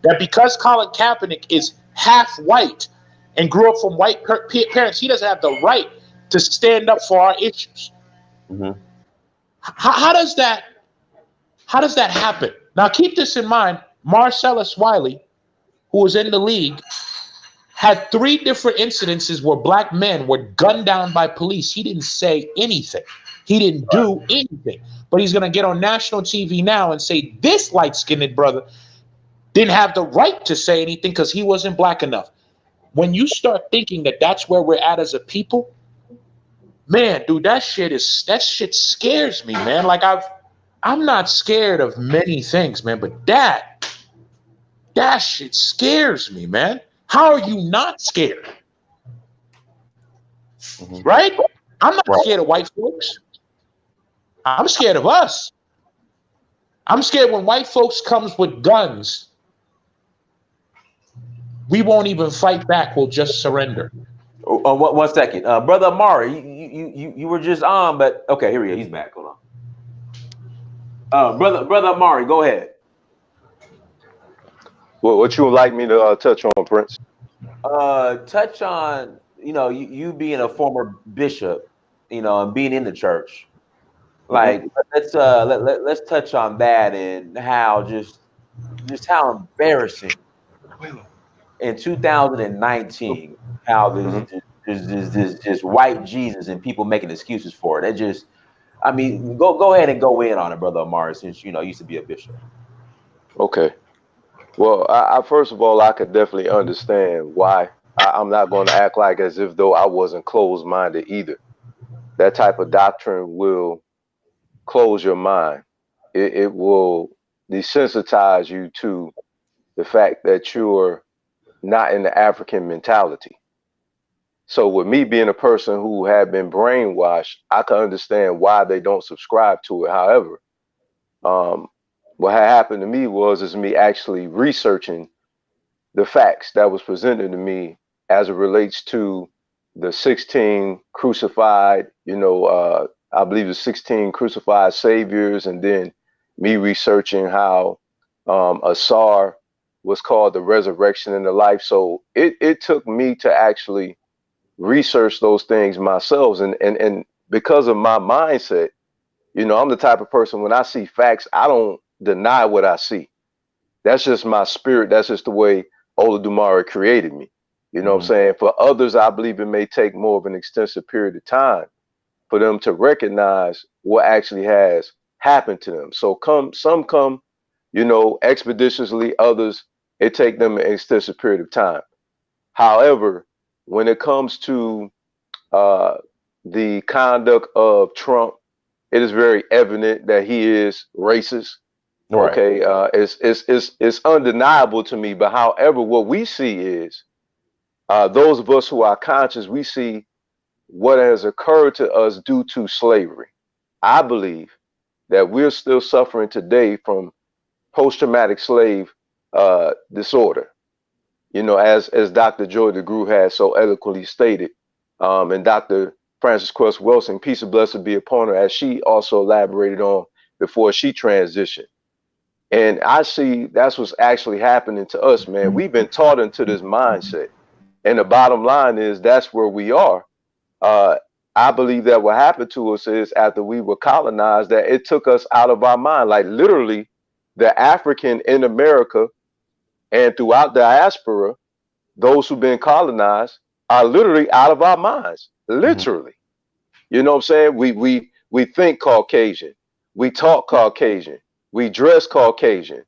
That because Colin Kaepernick is half white and grew up from white parents, he doesn't have the right to stand up for our issues? Mm-hmm. How does that happen? Now, keep this in mind. Marcellus Wiley, who was in the league, had 3 different incidences where black men were gunned down by police. He didn't say anything. He didn't do anything. But he's going to get on national TV now and say this light-skinned brother didn't have the right to say anything because he wasn't black enough. When you start thinking that that's where we're at as a people, man, dude, that shit scares me, man. Like, I'm not scared of many things, man, but that shit scares me, man. How are you not scared? Mm-hmm. Right? I'm not scared of white folks. I'm scared of us. I'm scared when white folks comes with guns, we won't even fight back. We'll just surrender. One second. Brother Amari, you were just on, but okay, here we go. He's back. Hold on. Brother Amari, go ahead. Well, what you would like me to touch on, Prince? Touch on, you being a former bishop, and being in the church. Like, let's touch on that and how just how embarrassing in 2019 how this just white Jesus and people making excuses for it. It just, I mean, go ahead and go in on it, Brother Amari, since used to be a bishop. Okay. Well, I first of all, I could definitely understand why. I'm not going to act like as if though I wasn't closed-minded either. That type of doctrine will close your mind. It will desensitize you to the fact that you're not in the African mentality. So with me being a person who had been brainwashed, I can understand why they don't subscribe to it. However, what had happened to me is me actually researching the facts that was presented to me as it relates to the 16 crucified, I believe the 16 crucified saviors, and then me researching how Asar was called the resurrection and the life. So it took me to actually research those things myself. And because of my mindset, you know, I'm the type of person, when I see facts, I don't deny what I see. That's just my spirit. That's just the way Olodumare created me. You know what I'm saying? For others, I believe it may take more of an extensive period of time for them to recognize what actually has happened to them. So some come, you know, expeditiously, others, it take them an extensive period of time. However, when it comes to uh, the conduct of Trump, it is very evident that he is racist. Right. Okay, it's undeniable to me. But however, what we see is those of us who are conscious, we see what has occurred to us due to slavery. I believe that we're still suffering today from post-traumatic slave disorder. You know, as Dr. Joy DeGruy has so eloquently stated, and Dr. Frances Cress Wilson, peace and blessing be upon her, as she also elaborated on before she transitioned. And I see that's what's actually happening to us, man. We've been taught into this mindset. And the bottom line is that's where we are. Uh, I believe that what happened to us is after we were colonized, that it took us out of our mind. Like literally, the African in America and throughout the diaspora, those who've been colonized are literally out of our minds. Literally. You know what I'm saying? We think Caucasian, we talk Caucasian, we dress Caucasian.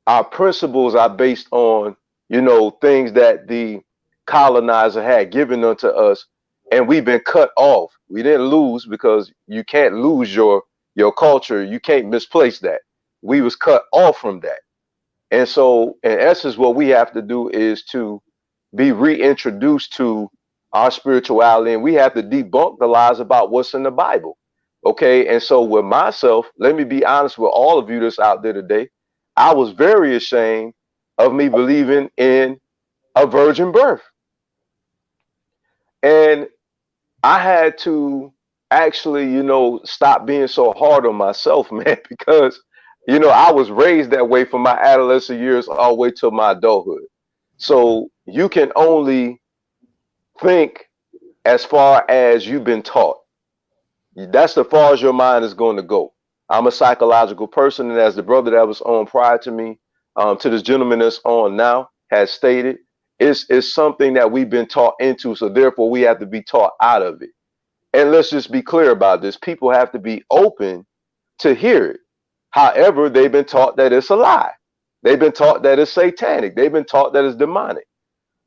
Our principles are based on, you know, things that the colonizer had given unto us, and we've been cut off. We didn't lose, because you can't lose your culture. You can't misplace that. We was cut off from that. And so in essence, what we have to do is to be reintroduced to our spirituality, and we have to debunk the lies about what's in the Bible. Okay. And so with myself, let me be honest with all of you that's out there today. I was very ashamed of me believing in a virgin birth. And I had to actually, you know, stop being so hard on myself, man, because, you know, I was raised that way from my adolescent years all the way to my adulthood. So you can only think as far as you've been taught. That's as far as your mind is going to go. I'm a psychological person, and as the brother that was on prior to me, to this gentleman that's on now, has stated, it's something that we've been taught into, so therefore we have to be taught out of it. And let's just be clear about this. People have to be open to hear it. However, they've been taught that it's a lie. They've been taught that it's satanic. They've been taught that it's demonic.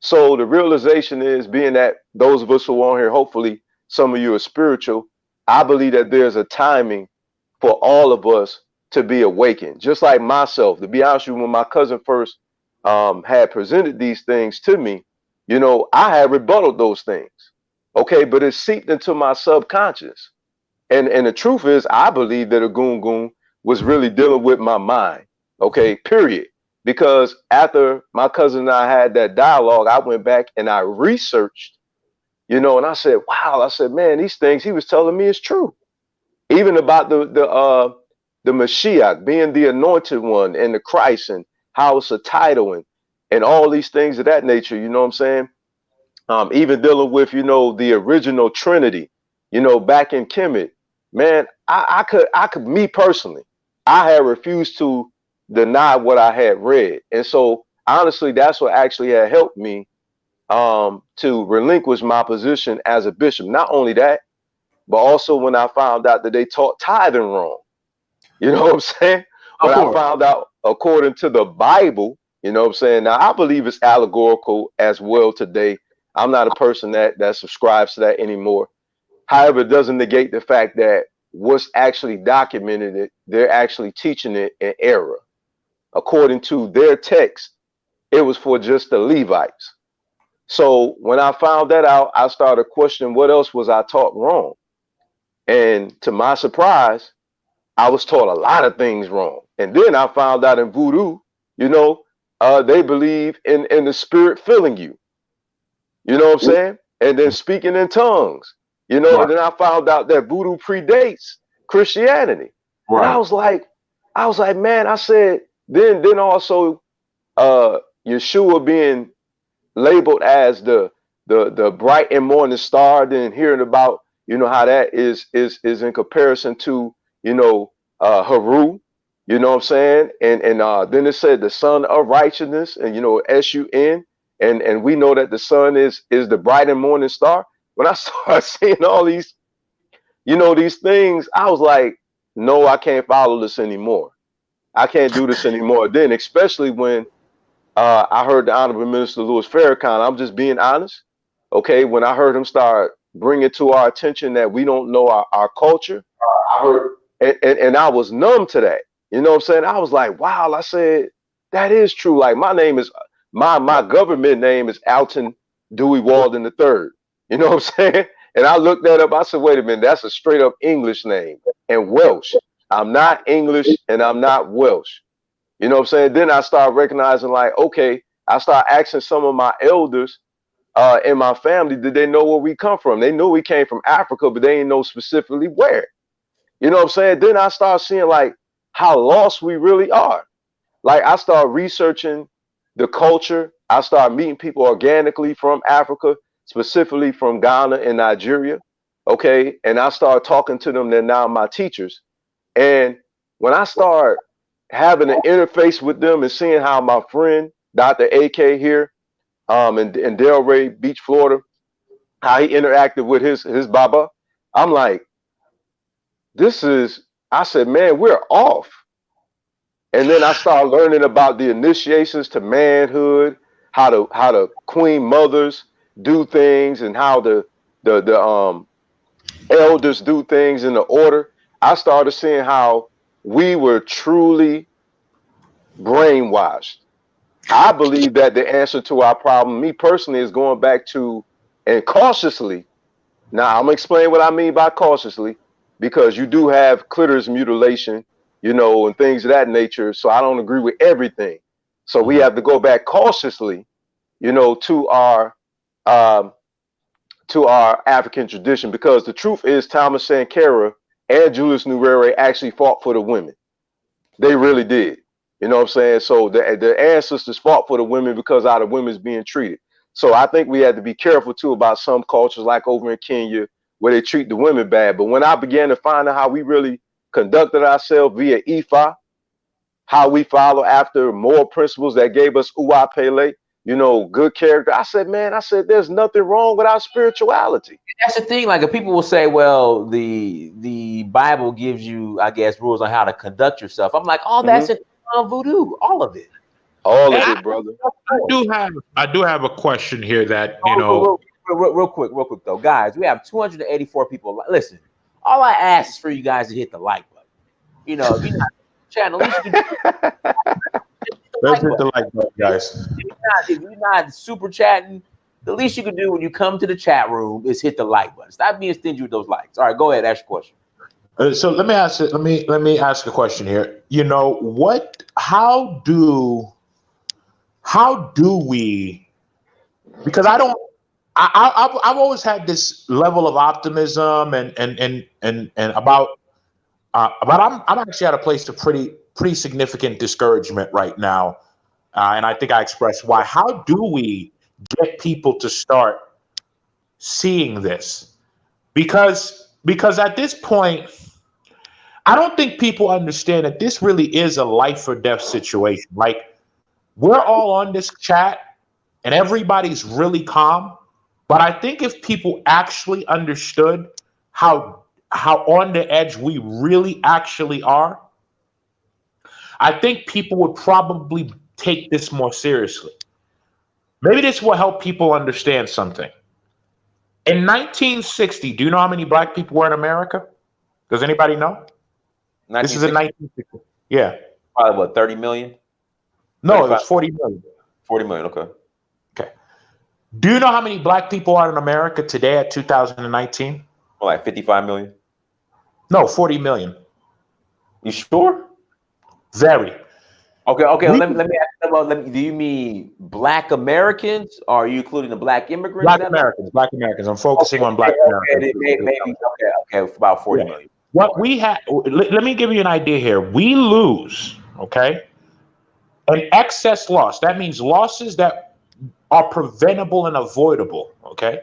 So the realization is, being that those of us who are on here, hopefully some of you are spiritual, I believe that there's a timing for all of us to be awakened. Just like myself, to be honest with you, when my cousin first had presented these things to me, you know, I had rebutted those things. Okay, but it seeped into my subconscious. And the truth is, I believe that a goon was really dealing with my mind. Okay, period. Because after my cousin and I had that dialogue, I went back and I researched, you know, and I said, wow, I said, man, these things he was telling me is true. Even about the Mashiach being the anointed one and the Christ, and how it's a title, and all these things of that nature, you know what I'm saying? Even dealing with, you know, the original Trinity, you know, back in Kemet, man, I could, me personally, I had refused to deny what I had read. And so honestly, that's what actually had helped me to relinquish my position as a bishop. Not only that, but also when I found out that they taught tithing wrong. You know what I'm saying? When I found out, according to the Bible, you know what I'm saying? Now, I believe it's allegorical as well today. I'm not a person that subscribes to that anymore. However, it doesn't negate the fact that what's actually documented, they're actually teaching it in error. According to their text, it was for just the Levites. So when I found that out, I started questioning what else was I taught wrong. And to my surprise, I was taught a lot of things wrong. And then I found out in voodoo, you know, they believe in the spirit filling you. You know what I'm saying? And then speaking in tongues, you know, and then I found out that voodoo predates Christianity. And I was like, man, I said, then also Yeshua being labeled as the the bright and morning star, then hearing about, you know, how that is in comparison to, you know, Haru, you know what I'm saying? And then it said the sun of righteousness, and you know, SUN, and we know that the sun is the bright and morning star. When I started seeing all these, you know, these things, I was like, no, I can't follow this anymore. I can't do this anymore. Then, especially when I heard the Honorable Minister Louis Farrakhan, I'm just being honest. Okay, when I heard him start bringing to our attention that we don't know our culture, I heard, and I was numb to that. You know what I'm saying? I was like, wow. I said, that is true. Like my name is my government name is Alton Dewey Walden III. You know what I'm saying? And I looked that up. I said, wait a minute, that's a straight up English name and Welsh. I'm not English and I'm not Welsh. You know what I'm saying? Then I started recognizing, like, okay, I started asking some of my elders in my family, did they know where we come from? They knew we came from Africa, but they didn't know specifically where. You know what I'm saying? Then I started seeing like how lost we really are. Like I started researching the culture. I started meeting people organically from Africa, specifically from Ghana and Nigeria. Okay. And I started talking to them. They're now my teachers. And when I start having an interface with them and seeing how my friend, Dr. AK here, in Delray Beach, Florida, how he interacted with his Baba, I'm like, I said, man, we're off. And then I started learning about the initiations to manhood, how the queen mothers do things, and how the elders do things in the order. I started seeing how we were truly brainwashed. I believe that the answer to our problem, me personally, is going back to, and cautiously. Now I'm gonna explain what I mean by cautiously, because you do have clitoris mutilation, you know, and things of that nature. So I don't agree with everything. So we have to go back cautiously, you know, to our African tradition, because the truth is Thomas Sankara and Julius Nyerere actually fought for the women. They really did. You know what I'm saying? So the ancestors fought for the women because how the women's being treated. So I think we had to be careful too about some cultures like over in Kenya where they treat the women bad. But when I began to find out how we really conducted ourselves via Ifa, how we follow after moral principles that gave us Uwa Pele, you know, good character, I said, man, there's nothing wrong with our spirituality. That's the thing. Like, if people will say, well, the Bible gives you, I guess, rules on how to conduct yourself. I'm like, oh, that's it. Voodoo, all of it. All of it, brother. I do have a question here that, you know, real quick though, guys. We have 284 people. Listen, all I ask is for you guys to hit the like button. You know, if you're not channel, at least you can let's hit the like button, guys. If you're not super chatting, the least you can do when you come to the chat room is hit the like button. Stop being stingy with those likes. All right, go ahead, ask your question. So let me ask a question here. You know, how do we, because I've always had this level of optimism and about but I'm actually at a place of pretty significant discouragement right now, and I think I expressed why. How do we get people to start seeing this? Because at this point, I don't think people understand that this really is a life or death situation. Like, we're all on this chat and everybody's really calm. But I think if people actually understood how on the edge we really actually are, I think people would probably take this more seriously. Maybe this will help people understand something. In 1960, do you know how many black people were in America? Does anybody know? This is in 1960. Yeah. Probably what, 30 million? No, it was 40 million. 40 million, okay. Okay. Do you know how many black people are in America today at 2019? Well, like 55 million? No, 40 million. You sure? Very. Okay. Let me ask about. Do you mean Black Americans, or are you including the Black immigrants? Black Americans. I'm focusing on Black Americans. Okay, about 40 million. What we have, let me give you an idea here. We lose, okay, an excess loss. That means losses that are preventable and avoidable, okay,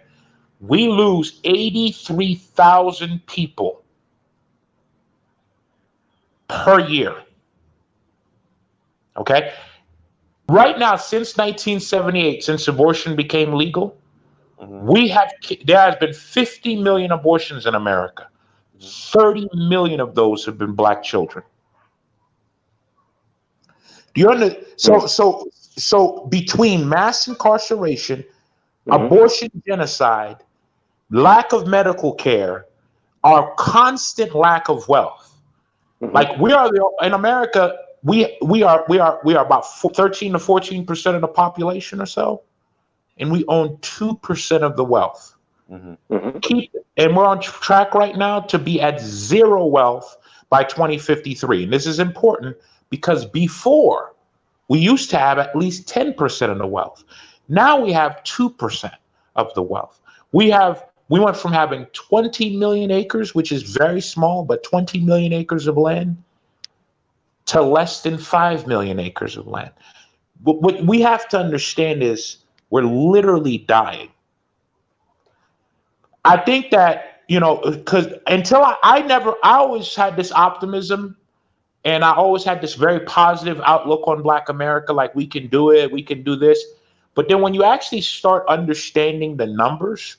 we lose 83,000 people per year. Okay? Right now, since 1978, since abortion became legal, there has been 50 million abortions in America. 30 million of those have been black children. Do you understand? So between mass incarceration, abortion, genocide, lack of medical care, our constant lack of wealth. Like we are in America, we are about 13 to 14% of the population or so, and we own 2% of the wealth. And we're on track right now to be at zero wealth by 2053. And this is important because before we used to have at least 10% of the wealth. Now we have 2% of the wealth. We went from having 20 million acres, which is very small, but 20 million acres of land, to less than 5 million acres of land. But what we have to understand is we're literally dying. I think that, because until I always had this optimism, and I always had this very positive outlook on Black America, like we can do it, we can do this. But then when you actually start understanding the numbers,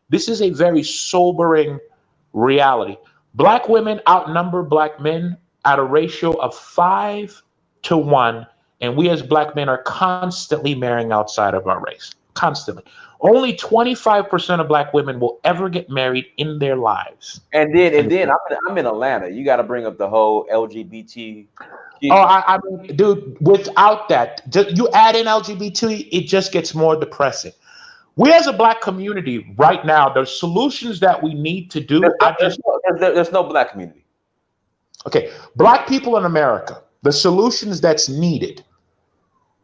this is a very sobering reality. Black women outnumber Black men at a ratio of 5 to 1, and we as Black men are constantly marrying outside of our race. Constantly. Only 25% of Black women will ever get married in their lives. And then I'm in Atlanta. You got to bring up the whole LGBT. Oh, I mean, dude, without that, you add in LGBT, it just gets more depressing. We as a Black community right now, the solutions that we need to do, there's no Black community. Okay, Black people in America, the solutions that's needed.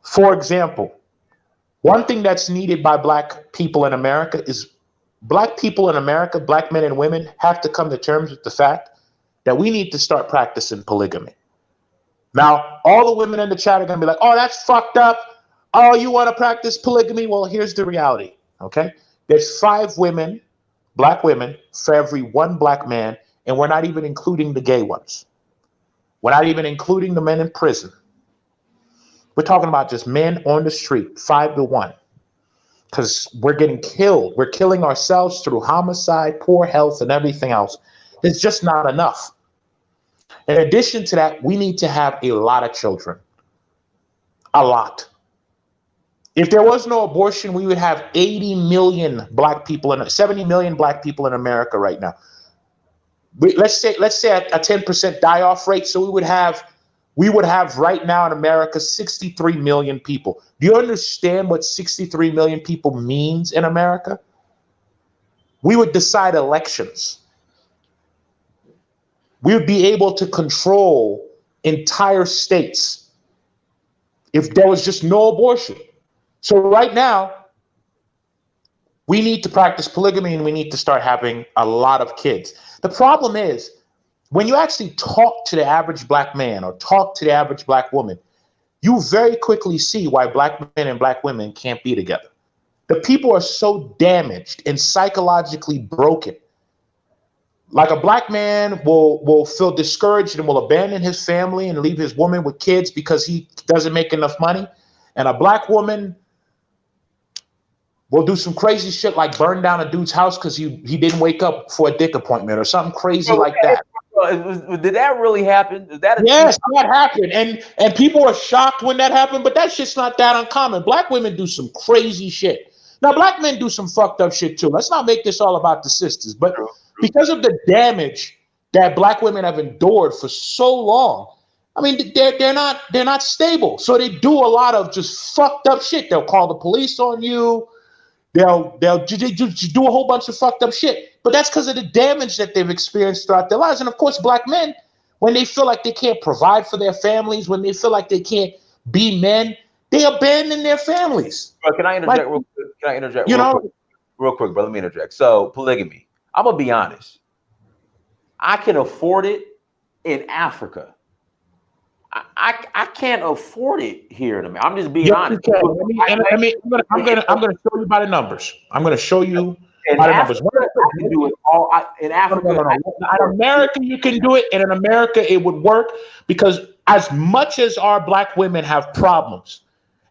For example, one thing that's needed by Black people in America is Black people in America, Black men and women, have to come to terms with the fact that we need to start practicing polygamy. Now, all the women in the chat are going to be like, oh, that's fucked up. Oh, you want to practice polygamy? Well, here's the reality, okay? There's 5 women, Black women, for every 1 Black man, and we're not even including the gay ones. We're not even including the men in prison. We're talking about just men on the street, 5 to 1. Because we're getting killed. We're killing ourselves through homicide, poor health, and everything else. It's just not enough. In addition to that, we need to have a lot of children. A lot. If there was no abortion, we would have 80 million Black people and 70 million Black people in America right now. Let's say a 10% die-off rate, so we would have right now in America 63 million people. Do you understand what 63 million people means in America? We would decide elections. We would be able to control entire states if there was just no abortion. So right now, we need to practice polygamy and we need to start having a lot of kids. The problem is, when you actually talk to the average Black man or talk to the average Black woman, you very quickly see why Black men and Black women can't be together. The people are so damaged and psychologically broken. Like a Black man will feel discouraged and will abandon his family and leave his woman with kids because he doesn't make enough money. And a Black woman will do some crazy shit like burn down a dude's house because he didn't wake up for a dick appointment or something crazy like that. Did that really happen? Yes, that happened. And people are shocked when that happened, but that shit's not that uncommon. Black women do some crazy shit. Now, Black men do some fucked up shit too. Let's not make this all about the sisters, but because of the damage that Black women have endured for so long, I mean, they're not stable. So they do a lot of just fucked up shit. They'll call the police on you. They'll just do a whole bunch of fucked up shit. But that's because of the damage that they've experienced throughout their lives. And of course, Black men, when they feel like they can't provide for their families, when they feel like they can't be men, they abandon their families. Bro, can I interject real quick? Can I interject real quick, bro? Let me interject. So polygamy. I'm gonna be honest. I can afford it in Africa. I can't afford it here in America. I'm just being Yes, you honest. can. I'm gonna show you by the numbers. I'm gonna show you In by the numbers. Africa, I can do it all. In Africa, I In America, you can do it, and in America, it would work because as much as our black women have problems,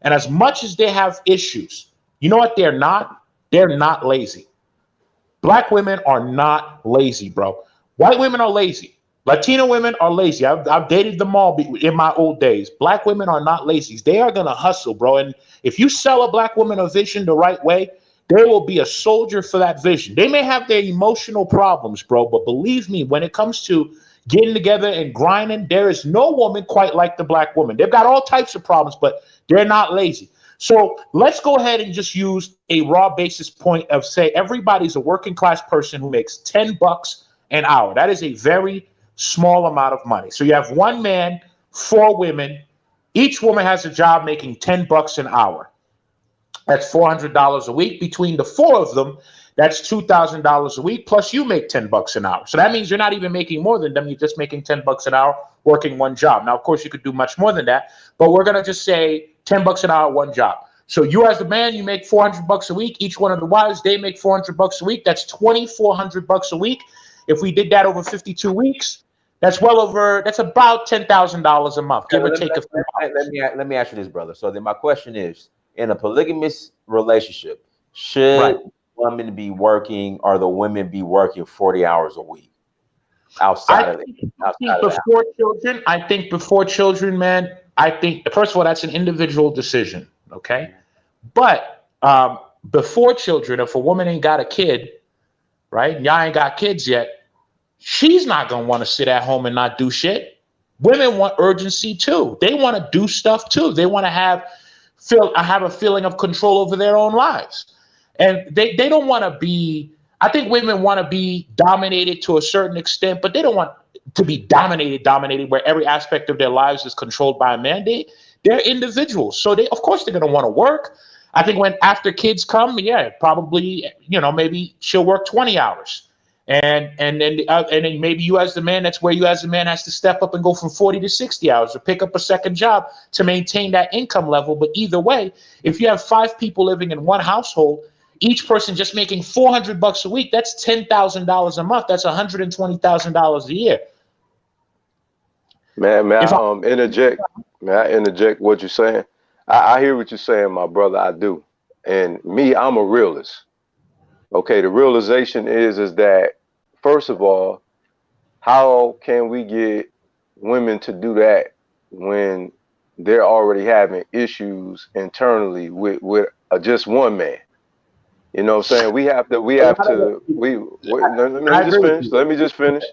and as much as they have issues, you know what they're not? They're not lazy. Black women are not lazy, bro. White women are lazy. Latino women are lazy. I've dated them all in my old days. Black women are not lazy. They are going to hustle, bro. And if you sell a black woman a vision the right way, they will be a soldier for that vision. They may have their emotional problems, bro, but believe me, when it comes to getting together and grinding, there is no woman quite like the black woman. They've got all types of problems, but they're not lazy. So let's go ahead and just use a raw basis point of say everybody's a working class person who makes $10 an hour. That is a very small amount of money. So you have one man, four women. Each woman has a job making $10 an hour. That's $400 a week. Between the four of them, that's $2,000 a week. Plus, you make $10 an hour. So that means you're not even making more than them. You're just making $10 an hour working one job. Now, of course, you could do much more than that, but we're gonna just say $10 an hour, one job. So you, as the man, you make $400 a week. Each one of the wives, they make $400 a week. That's $2,400 a week. If we did that over 52 weeks, that's well over. That's about $10,000 a month, give or take a few. Let me ask you this, brother. So then my question is: in a polygamous relationship, should women be working or the women be working 40 hours a week outside of it? Before children, I think before children, man, I think first of all, that's an individual decision. Okay. But before children, if a woman ain't got a kid, right? Y'all ain't got kids yet, she's not gonna want to sit at home and not do shit. Women want urgency too. They want to do stuff too. They want to have a feeling of control over their own lives. And they don't want to be, I think women want to be dominated to a certain extent, but they don't want to be dominated where every aspect of their lives is controlled by a man. They're individuals. So of course they're going to want to work. I think when after kids come, yeah, probably, maybe she'll work 20 hours. And then maybe you as the man, that's where you as the man has to step up and go from 40 to 60 hours or pick up a second job to maintain that income level. But either way, if you have 5 people living in one household, each person just making $400 a week, that's $10,000 a month. That's $120,000 a year. Man, may I interject? May I interject what you're saying? I hear what you're saying, my brother. I do. And me, I'm a realist. Okay, the realization is that first of all, how can we get women to do that when they're already having issues internally with just one man? You know what I'm saying? Let me just finish.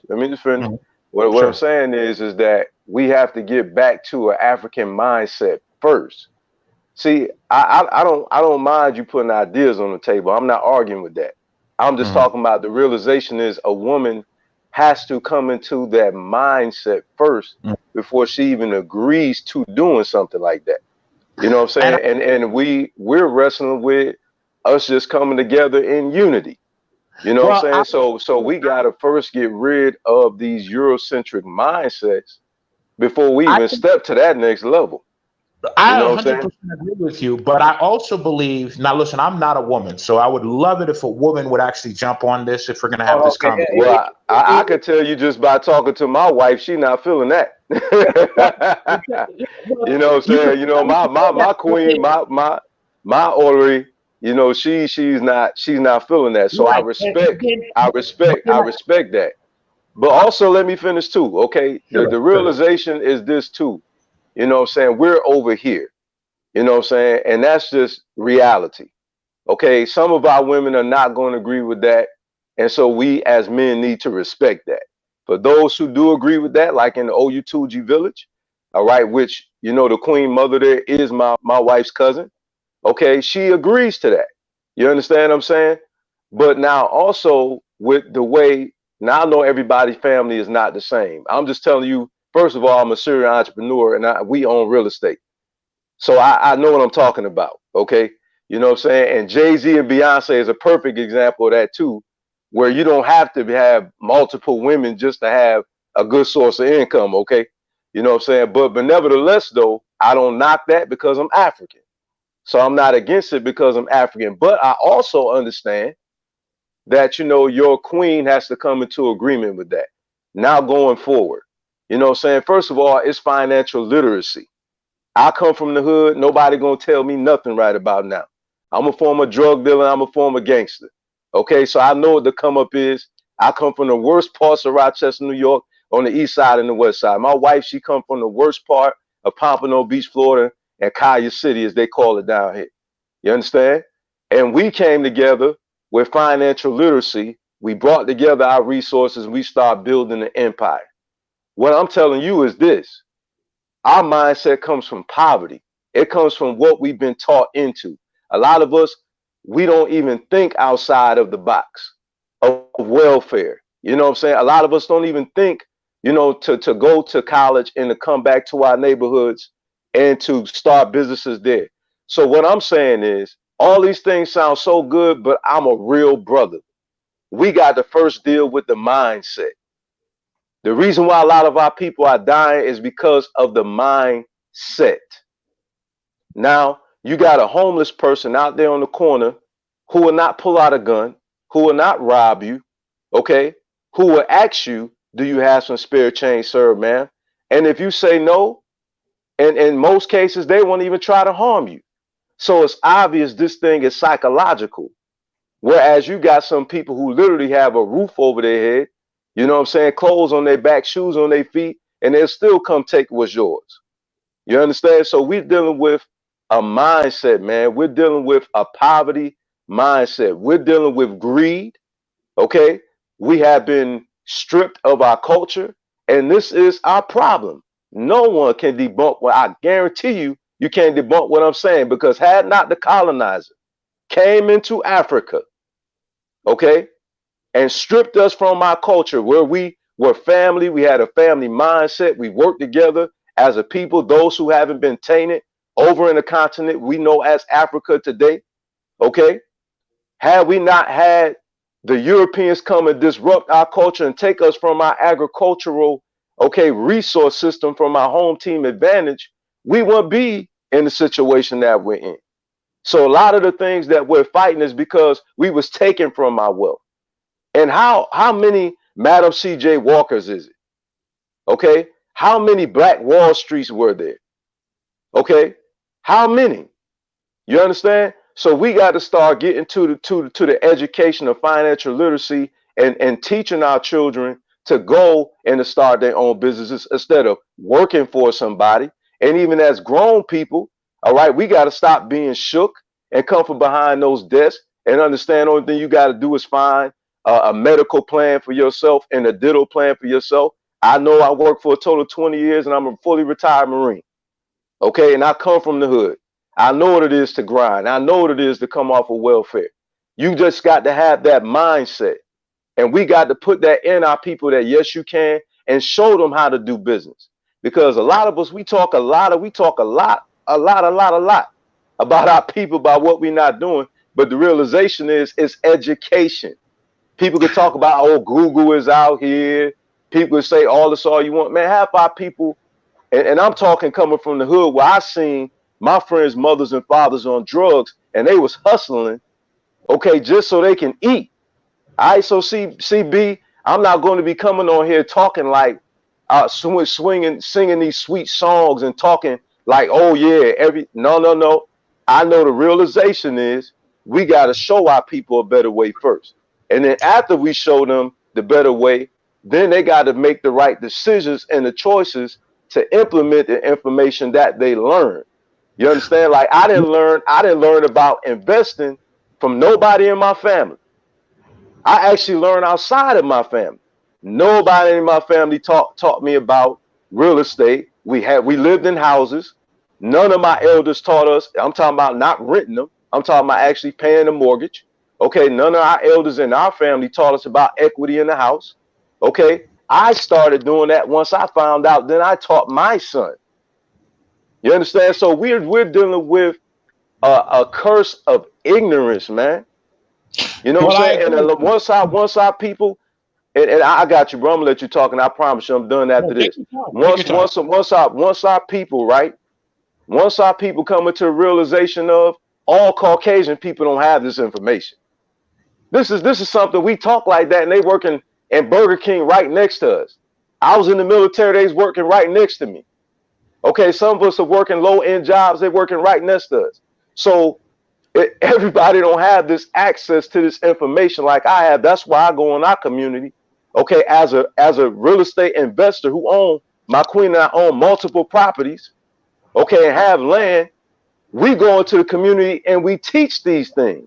What I'm saying is that we have to get back to an African mindset first. See, I don't mind you putting ideas on the table. I'm not arguing with that. I'm just talking about the realization is a woman has to come into that mindset first before she even agrees to doing something like that. You know what I'm saying? And we're wrestling with us just coming together in unity. You know what I'm saying? So we gotta first get rid of these Eurocentric mindsets before we even step to that next level. I 100% agree with you, but I also believe, now listen, I'm not a woman, so I would love it if a woman would actually jump on this if we're going to have this conversation. Well, I could tell you just by talking to my wife, she's not feeling that. You know what I'm saying? You know, my queen, my orrery, you know, she's not feeling that. So I respect that. But also let me finish too, okay? The realization is this too. You know what I'm saying? We're over here. You know what I'm saying? And that's just reality. Okay. Some of our women are not going to agree with that. And so we as men need to respect that. For those who do agree with that, like in the Oyutuji village, all right, which, you know, the queen mother there is my wife's cousin. Okay. She agrees to that. You understand what I'm saying? But now also with the way, now I know everybody's family is not the same. I'm just telling you, first of all, I'm a serial entrepreneur and we own real estate. So I know what I'm talking about. Okay. You know what I'm saying? And Jay-Z and Beyonce is a perfect example of that too, where you don't have to have multiple women just to have a good source of income. Okay. You know what I'm saying? But nevertheless, though, I don't knock that because I'm African. So I'm not against it because I'm African. But I also understand that, you know, your queen has to come into agreement with that. Now going forward, you know what I'm saying? First of all, it's financial literacy. I come from the hood. Nobody gonna tell me nothing right about now. I'm a former drug dealer. I'm a former gangster. Okay, so I know what the come up is. I come from the worst parts of Rochester, New York, on the east side and the west side. My wife, she come from the worst part of Pompano Beach, Florida, and Collier City, as they call it down here. You understand? And we came together with financial literacy. We brought together our resources. We start building an empire. What I'm telling you is this. Our mindset comes from poverty. It comes from what we've been taught into. A lot of us, we don't even think outside of the box of welfare. You know what I'm saying? A lot of us don't even think, you know, to go to college and to come back to our neighborhoods and to start businesses there. So what I'm saying is, all these things sound so good, but I'm a real brother. We got to first deal with the mindset. The reason why a lot of our people are dying is because of the mindset. Now, you got a homeless person out there on the corner who will not pull out a gun, who will not rob you, okay? Who will ask you, do you have some spare change, sir, man? And if you say no, and in most cases, they won't even try to harm you. So it's obvious this thing is psychological. Whereas you got some people who literally have a roof over their head, you know what I'm saying, clothes on their back, shoes on their feet, and they'll still come take what's yours. You understand? So we're dealing with a mindset, man. We're dealing with a poverty mindset. We're dealing with greed, okay? We have been stripped of our culture, and this is our problem. No one can debunk what I guarantee you, you can't debunk what I'm saying, because had not the colonizer came into Africa, okay, and stripped us from our culture where we were family, we had a family mindset, we worked together as a people, those who haven't been tainted over in the continent we know as Africa today, okay? Had we not had the Europeans come and disrupt our culture and take us from our agricultural, okay, resource system, from our home team advantage, we wouldn't be in the situation that we're in. So a lot of the things that we're fighting is because we was taken from our wealth. And how many Madam C.J. Walkers is it? Okay, how many Black Wall Streets were there? Okay, how many? You understand? So we got to start getting to the education of financial literacy and teaching our children to go and to start their own businesses instead of working for somebody. And even as grown people, all right, we got to stop being shook and come from behind those desks and understand the only thing you got to do is find a medical plan for yourself and a dental plan for yourself. I know I worked for a total of 20 years and I'm a fully retired Marine. Okay, and I come from the hood. I know what it is to grind. I know what it is to come off of welfare. You just got to have that mindset. And we got to put that in our people that yes, you can, and show them how to do business. Because a lot of us, we talk a lot about our people, about what we're not doing. But the realization is it's education. People could talk about, oh, Google is out here. People could say all this, all you want. Man, half our people, and I'm talking coming from the hood where I seen my friends' mothers and fathers on drugs, and they was hustling, okay, just so they can eat. All right, so CB, I'm not going to be coming on here talking like swinging, singing these sweet songs and talking like, oh yeah, no. I know the realization is we got to show our people a better way first. And then after we show them the better way, then they got to make the right decisions and the choices to implement the information that they learn. You understand? Like I didn't learn about investing from nobody in my family. I actually learned outside of my family. Nobody in my family taught me about real estate. We lived in houses. None of my elders taught us. I'm talking about not renting them. I'm talking about actually paying the mortgage. Okay, none of our elders in our family taught us about equity in the house. Okay, I started doing that once I found out. Then I taught my son. You understand? So we're dealing with a curse of ignorance, man. You know what I'm saying? And once our people, and I got you, bro. I'm gonna let you talk, and I promise you, I'm done after this. Once our people, right? Once our people come into the realization of all Caucasian people don't have this information. This is something we talk like that, and they working in Burger King right next to us. I was in the military; they's working right next to me. Okay, some of us are working low-end jobs; they're working right next to us. So everybody don't have this access to this information like I have. That's why I go in our community. Okay, as a real estate investor who own my queen and I own multiple properties. Okay, and have land. We go into the community and we teach these things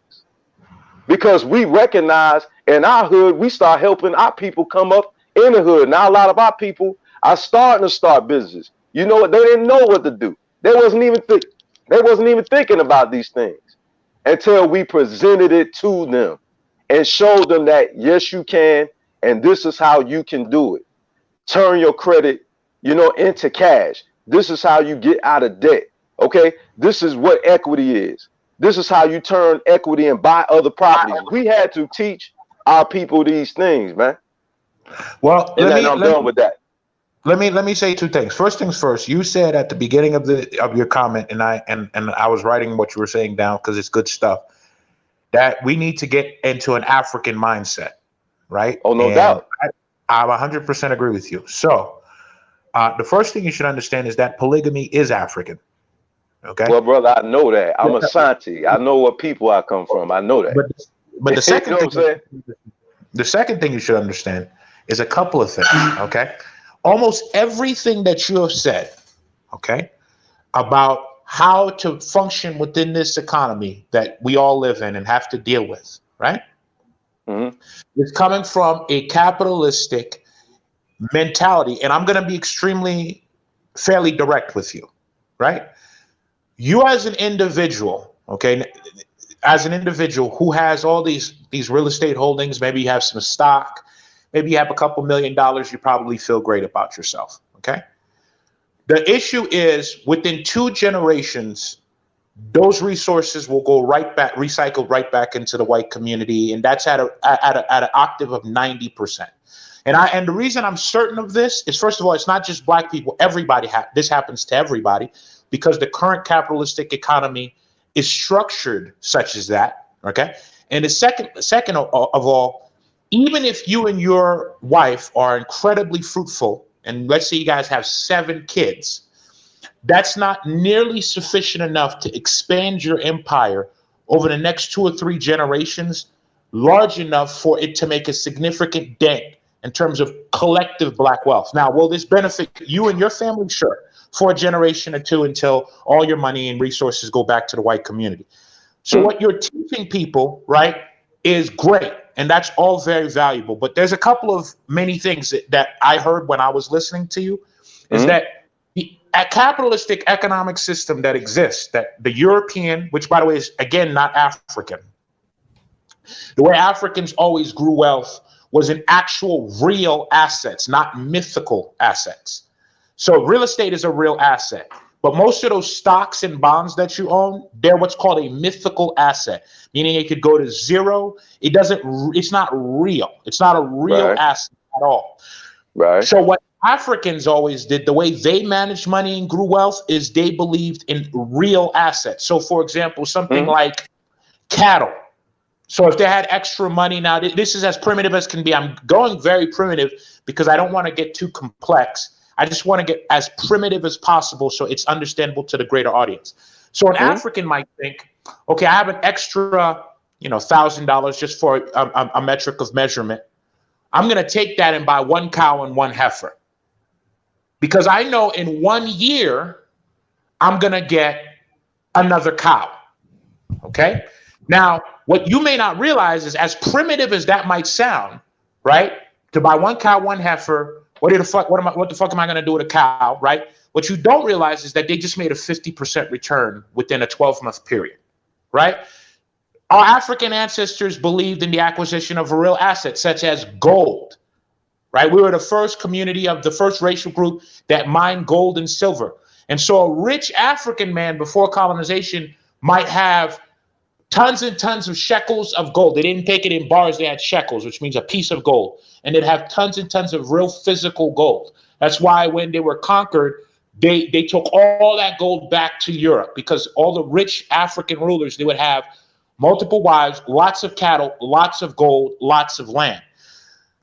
because we recognize in our hood, we start helping our people come up in the hood. Now, a lot of our people are starting to start business. You know what? They didn't know what to do. They wasn't even thinking about these things until we presented it to them and showed them that, yes, you can. And this is how you can do it. Turn your credit, into cash. This is how you get out of debt. Okay. This is what equity is. This is how you turn equity and buy other properties. We had to teach our people these things, man. Well, I'm done with that. Let me say two things. First things first, you said at the beginning of your comment, and I was writing what you were saying down because it's good stuff, that we need to get into an African mindset, right? Oh, no doubt. I 100% agree with you. So the first thing you should understand is that polygamy is African. Okay. Well, brother, I know that. I'm a Santi. I know what people I come from. I know that. But the second the second thing you should understand is a couple of things. Okay. Almost everything that you have said, okay, about how to function within this economy that we all live in and have to deal with, right? Mm-hmm. It's coming from a capitalistic mentality. And I'm going to be fairly direct with you, right? You as an individual, okay, as an individual who has all these real estate holdings, maybe you have some stock, maybe you have a couple $1 million, you probably feel great about yourself, okay? The issue is within 2 generations, those resources will go recycled right back into the white community, and that's at an octave of 90%. And the reason I'm certain of this is, first of all, it's not just black people. Everybody this happens to everybody because the current capitalistic economy is structured such as that. Okay, and the second of all, even if you and your wife are incredibly fruitful, and let's say you guys have 7 kids, that's not nearly sufficient enough to expand your empire over the next 2 or 3 generations, large enough for it to make a significant dent in terms of collective black wealth. Now, will this benefit you and your family? Sure. For a generation or 2 until all your money and resources go back to the white community. So what you're teaching people, right, is great. And that's all very valuable. But there's a couple of many things that I heard when I was listening to you, is that a capitalistic economic system that exists, that the European, which by the way is again not African, the way Africans always grew wealth was in actual real assets, not mythical assets. So real estate is a real asset, but most of those stocks and bonds that you own, they're what's called a mythical asset, meaning it could go to zero. It's not real. It's not a real asset at all. Right. So what Africans always did, the way they managed money and grew wealth, is they believed in real assets. So for example, something like cattle. So if they had extra money, now this is as primitive as can be. I'm going very primitive because I don't want to get too complex. I just want to get as primitive as possible so it's understandable to the greater audience. So an African might think, okay, I have an extra, $1,000 just for a metric of measurement. I'm going to take that and buy 1 cow and 1 heifer. Because I know in 1 year, I'm going to get another cow. Okay? Now, what you may not realize is, as primitive as that might sound, right? To buy 1 cow, 1 heifer, what the fuck am I going to do with a cow, right? What you don't realize is that they just made a 50% return within a 12-month period, right? Our African ancestors believed in the acquisition of a real asset, such as gold, right? We were the first community of the first racial group that mined gold and silver. And so a rich African man before colonization might have tons and tons of shekels of gold. They didn't take it in bars, they had shekels, which means a piece of gold. And they'd have tons and tons of real physical gold. That's why when they were conquered, they took all that gold back to Europe, because all the rich African rulers, they would have multiple wives, lots of cattle, lots of gold, lots of land.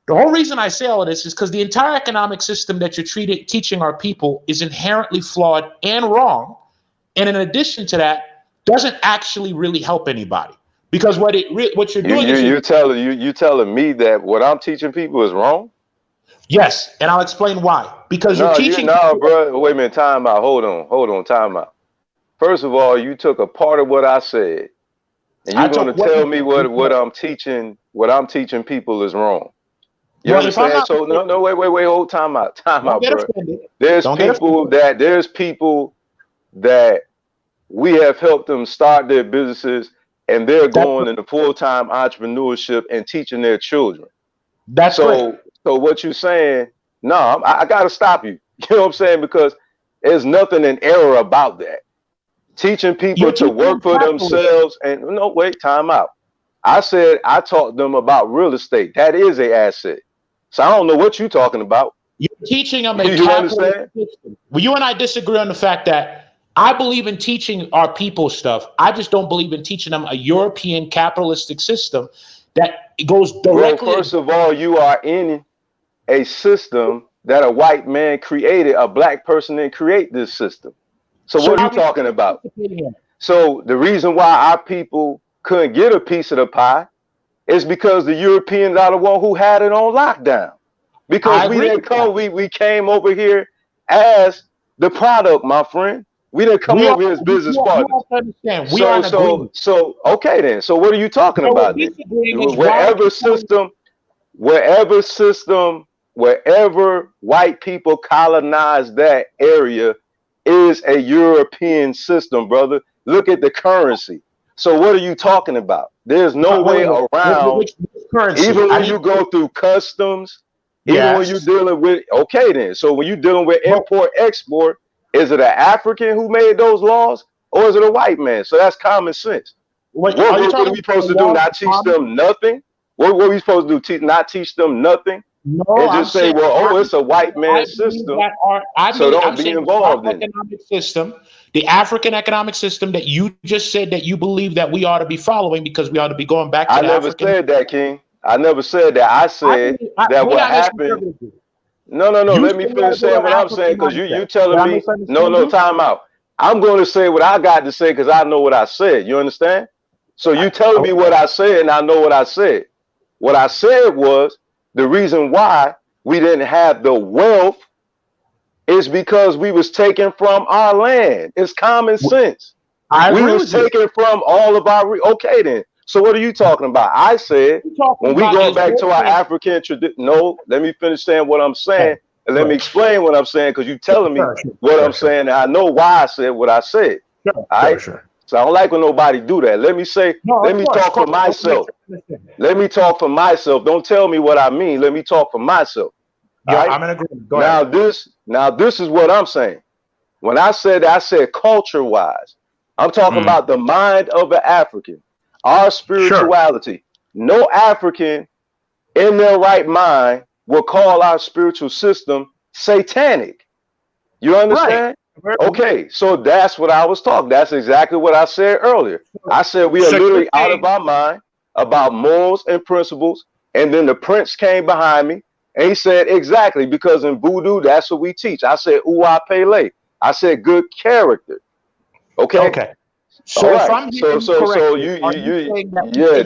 The whole reason I say all of this is because the entire economic system that you're teaching our people is inherently flawed and wrong. And in addition to that, doesn't actually really help anybody. Because what you're doing is you telling me that what I'm teaching people is wrong? Yes, and I'll explain why. Because you're teaching. No, bro. Wait a minute. Time out. Hold on. Time out. First of all, you took a part of what I said, and you're going to tell me what I'm teaching. What I'm teaching people is wrong. You understand? So no. Wait. Hold. Time out, bro. There's people that we have helped them start their businesses, and they're going into full-time entrepreneurship and teaching their children. That's so. So what you're saying? No, I got to stop you. You know what I'm saying? Because there's nothing in error about that. Teaching people to work for themselves, and no, wait, time out. I said I taught them about real estate. That is an asset. So I don't know what you're talking about. You're teaching them a capitalist system. Well, you and I disagree on the fact that I believe in teaching our people stuff. I just don't believe in teaching them a European capitalistic system that goes directly. Well, first of all, you are in a system that a white man created. A black person didn't create this system. So what are you talking about? So the reason why our people couldn't get a piece of the pie is because the Europeans are the one who had it on lockdown. Because we didn't come, we came over here as the product, my friend. We didn't come over here as business partners. So okay then. So what are you talking about then? Wherever white people colonize that area is a European system, brother. Look at the currency. So what are you talking about? There's no way around. Even when you go through customs, even when you're dealing with, okay then. So when you're dealing with import, export, is it an African who made those laws, or is it a white man? So that's common sense. What are we supposed to do? Not teach them nothing? What are we supposed to do? Not teach them nothing? No, and just say, well, it's a white man's system. So don't be involved in it. The African economic system that you just said that you believe that we ought to be following, because we ought to be going back to I never said that, King. I never said that. I said that what happened. No. Let me finish saying what I'm saying, because you telling me, no, time out. I'm going to say what I got to say because I know what I said. You understand? So you telling me what I said, and I know what I said. What I said was, the reason why we didn't have the wealth is because we was taken from our land. It's common sense. We was taken from all of our, okay then. So what are you talking about? I said, when we go back to our African tradition, no, let me finish saying what I'm saying, and let me explain what I'm saying, because you telling me what I'm saying, and I know why I said what I said. All right? So I don't like when nobody do that. Let me say, let me talk for myself. Let me talk for myself. Don't tell me what I mean. Let me talk for myself. Yeah, right? I'm in agreement. Go ahead. Now this is what I'm saying. When I said culture-wise, I'm talking about the mind of an African, our spirituality. No African in their right mind will call our spiritual system satanic. You understand? Right. Okay, so that's what I was talking. That's exactly what I said earlier. I said we are literally out of our mind about morals and principles, and then the prince came behind me and he said, exactly, because in voodoo, that's what we teach. I said, Ua Pele. I said, good character. Okay. So right. If I'm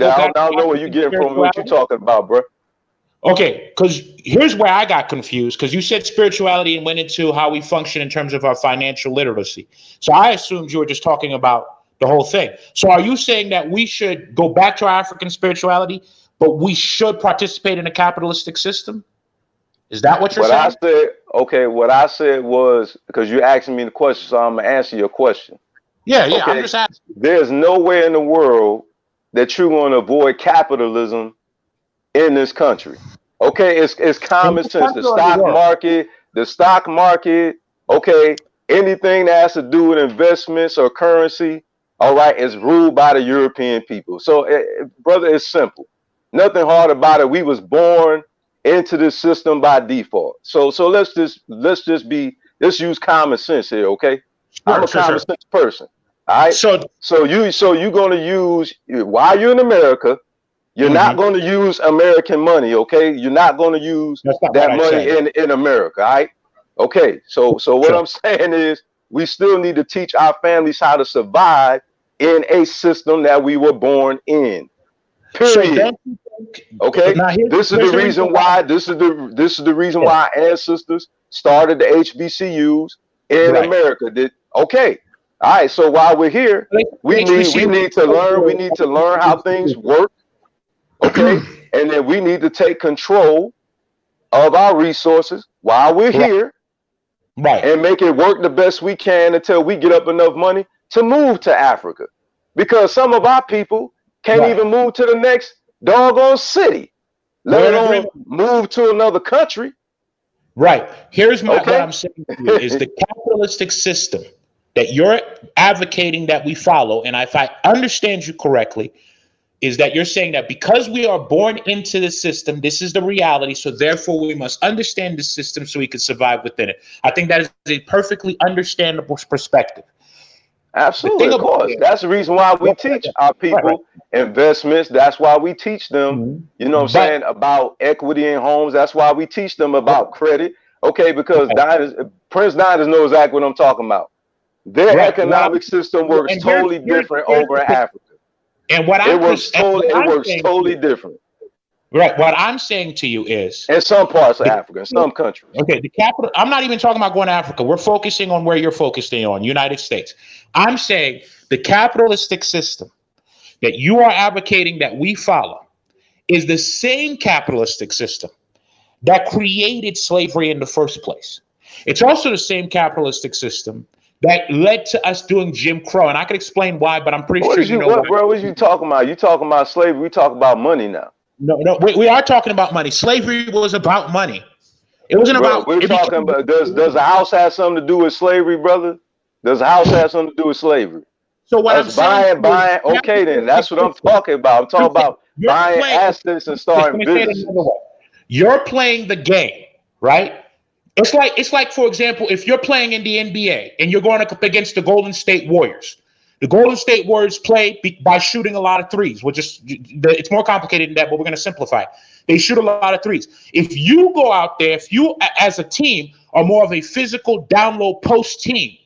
I don't know where you're getting from what you're talking about, bro. Okay, because here's where I got confused, because you said spirituality and went into how we function in terms of our financial literacy. So I assumed you were just talking about the whole thing. So are you saying that we should go back to our African spirituality, but we should participate in a capitalistic system? Is that what you're saying? What I said was, because you asked me the question, so I'm going to answer your question. Yeah, okay. I'm just asking. There's nowhere in the world that you're going to avoid capitalism in this country. Okay, it's common sense. The stock market, okay, anything that has to do with investments or currency, all right, is ruled by the European people. So, brother, it's simple. Nothing hard about it. We was born into this system by default. So let's use common sense here, okay? I'm a common sense person. All right. So you're gonna use, while you're in America, you're not going to use American money, okay? You're not going to use that money in America, all right? Okay, so what I'm saying is we still need to teach our families how to survive in a system that we were born in. Period. Okay, this is the reason why. This is the reason why our ancestors started the HBCUs in America. Okay, all right. So while we're here, we need to learn. We need to learn how things work. Okay, and then we need to take control of our resources while we're here, and make it work the best we can until we get up enough money to move to Africa, because some of our people can't even move to the next doggone city, let alone move to another country. Right. Here's what I'm saying to you is the capitalistic system that you're advocating that we follow, and if I understand you correctly, is that you're saying that because we are born into the system, this is the reality, so therefore we must understand the system so we can survive within it. I think that is a perfectly understandable perspective. Absolutely, of course. That's the reason why we teach our people investments. That's why we teach them, you know what I'm saying, about equity in homes. That's why we teach them about credit. Okay, because Prince Diners knows exactly what I'm talking about. Their economic system works totally different over in Africa. And what it works totally different. Right. What I'm saying to you is, in some parts of Africa, in some countries. Okay, the capital. I'm not even talking about going to Africa. We're focusing on where you're focusing on, United States. I'm saying the capitalistic system that you are advocating that we follow is the same capitalistic system that created slavery in the first place. It's also the same capitalistic system that led to us doing Jim Crow, and I can explain why, but I'm pretty sure you know what, bro. What you talking about? You talking about slavery? We talk about money now. No, we are talking about money. Slavery was about money. It wasn't about. We're talking about. Does a house have something to do with slavery, brother? Does a house have something to do with slavery? So what I'm saying, buying. Okay, then that's what I'm talking about. I'm talking about buying assets and starting businesses. You're playing the game, right? It's like, for example, if you're playing in the NBA and you're going up against the Golden State Warriors. The Golden State Warriors play by shooting a lot of threes. It's more complicated than that, but we're going to simplify it. They shoot a lot of threes. If you go out there, if you as a team are more of a physical down low post team,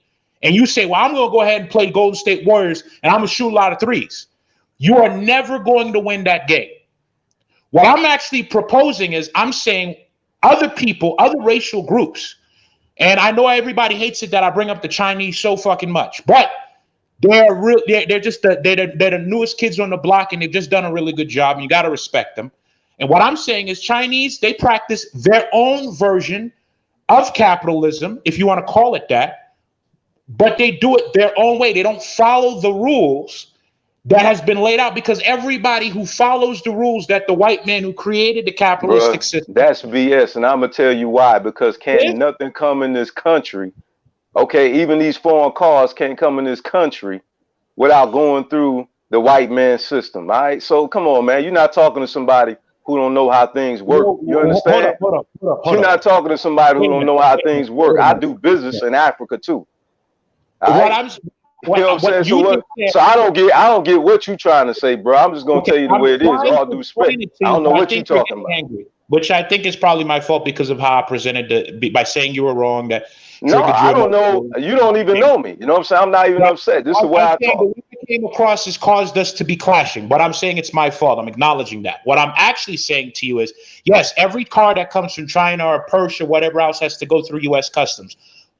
and you say, well, I'm going to go ahead and play Golden State Warriors and I'm going to shoot a lot of threes, you are never going to win that game. What I'm actually proposing is I'm saying other people, other racial groups, and I know everybody hates it that I bring up the Chinese so fucking much, but they're the newest kids on the block, and they've just done a really good job, and you got to respect them. And what I'm saying is Chinese, they practice their own version of capitalism, if you want to call it that, but they do it their own way. They don't follow the rules that has been laid out, because everybody who follows the rules that the white man who created the capitalistic system. That's BS, and I'm going to tell you why, because nothing come in this country. Okay, even these foreign cars can't come in this country without going through the white man's system. All right, so come on, man. You're not talking to somebody who don't know how things work. You understand? Hold up. You're not talking to somebody who don't know how things work. I do business in Africa too. You know what I'm saying? So I don't get what you're trying to say, bro. I'm just gonna tell you the way it is. All due respect. I don't know what you're talking about. Angry, which I think is probably my fault because of how I presented by saying you were wrong. No, I don't know. You don't even know me. You know what I'm saying? I'm not even upset. This is the way I talk. What we came across has caused us to be clashing, but I'm saying it's my fault. I'm acknowledging that. What I'm actually saying to you is, yes, every car that comes from China or Persia or whatever else has to go through U.S. Customs.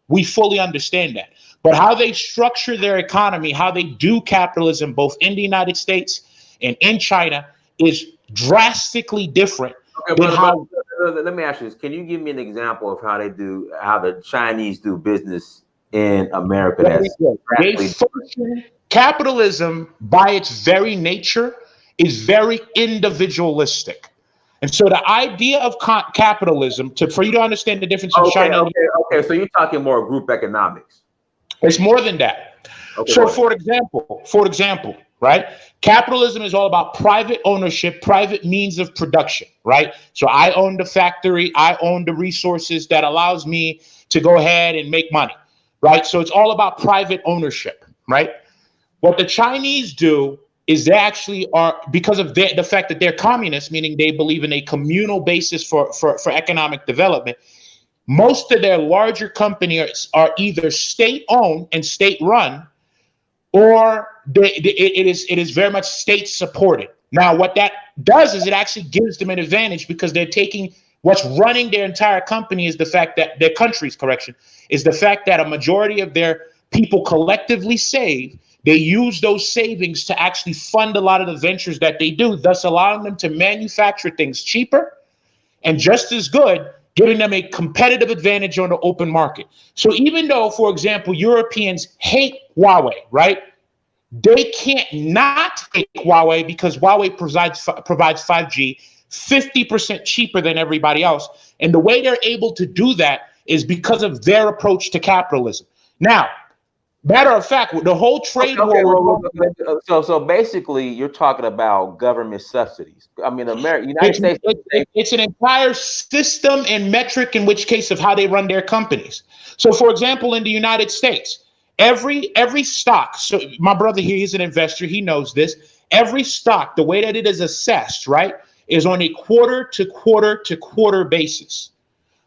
We fully understand that. But how they structure their economy, how they do capitalism, both in the United States and in China, is drastically different. Okay, let me ask you this. Can you give me an example of how the Chinese do business in America? Capitalism, by its very nature, is very individualistic. And so the idea of capitalism, for you to understand the difference in China. Okay. So you're talking more group economics. It's more than that. Okay, So for example, right? Capitalism is all about private ownership, private means of production, right? So I own the factory, I own the resources that allows me to go ahead and make money, right? So it's all about private ownership, right? What the Chinese do is they actually are, because of the fact that they're communists, meaning they believe in a communal basis for economic development. Most of their larger companies are either state-owned and state-run, or it is very much state-supported. Now, what that does is it actually gives them an advantage because they're taking what's running their entire company is the fact that their country's correction is the fact that a majority of their people collectively save. They use those savings to actually fund a lot of the ventures that they do, thus allowing them to manufacture things cheaper and just as good, giving them a competitive advantage on the open market. So even though, for example, Europeans hate Huawei, right? They can't not hate Huawei because Huawei provides 5G 50% cheaper than everybody else. And the way they're able to do that is because of their approach to capitalism. Now, matter of fact, the whole trade war. So basically, you're talking about government subsidies. I mean, United States. It's an entire system and metric, in which case of how they run their companies. So, for example, in the United States, every stock. So, my brother here, he's an investor. He knows this. Every stock, the way that it is assessed, right, is on a quarter to quarter to quarter basis,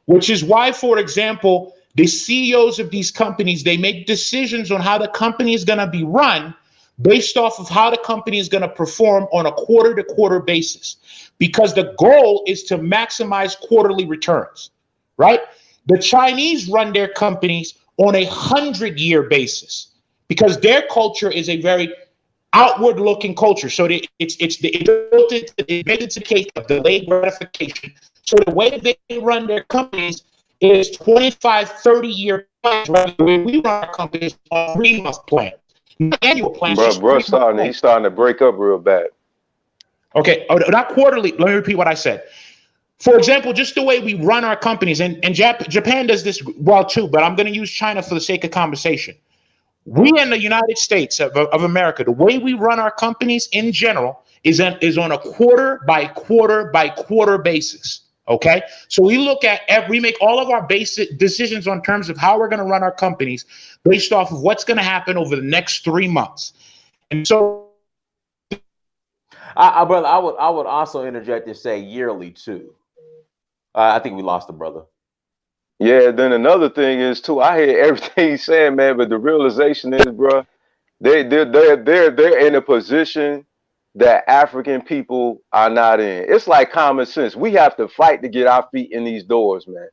which is why, for example, the CEOs of these companies, they make decisions on how the company is going to be run based off of how the company is going to perform on a quarter to quarter basis, because the goal is to maximize quarterly returns, right? The Chinese run their companies on a 100-year basis because their culture is a very outward looking culture. So it's built into the case of delayed gratification. So the way they run their companies is 25, 30-year plans, rather than we run our companies on 3-month plans. Not annual plans. Bro, he's starting to break up real bad. Okay, not quarterly. Let me repeat what I said. For example, just the way we run our companies, and Japan does this well too, but I'm going to use China for the sake of conversation. We in the United States of America, the way we run our companies in general is on a quarter by quarter by quarter basis. Okay, so we make all of our basic decisions on terms of how we're going to run our companies based off of what's going to happen over the next 3 months. And so, brother, I would also interject and say yearly too. I think we lost the brother. Yeah, then another thing is too, I hear everything he's saying, man, but the realization is, bro, they're in a position that African people are not in. It's like common sense. We have to fight to get our feet in these doors, man.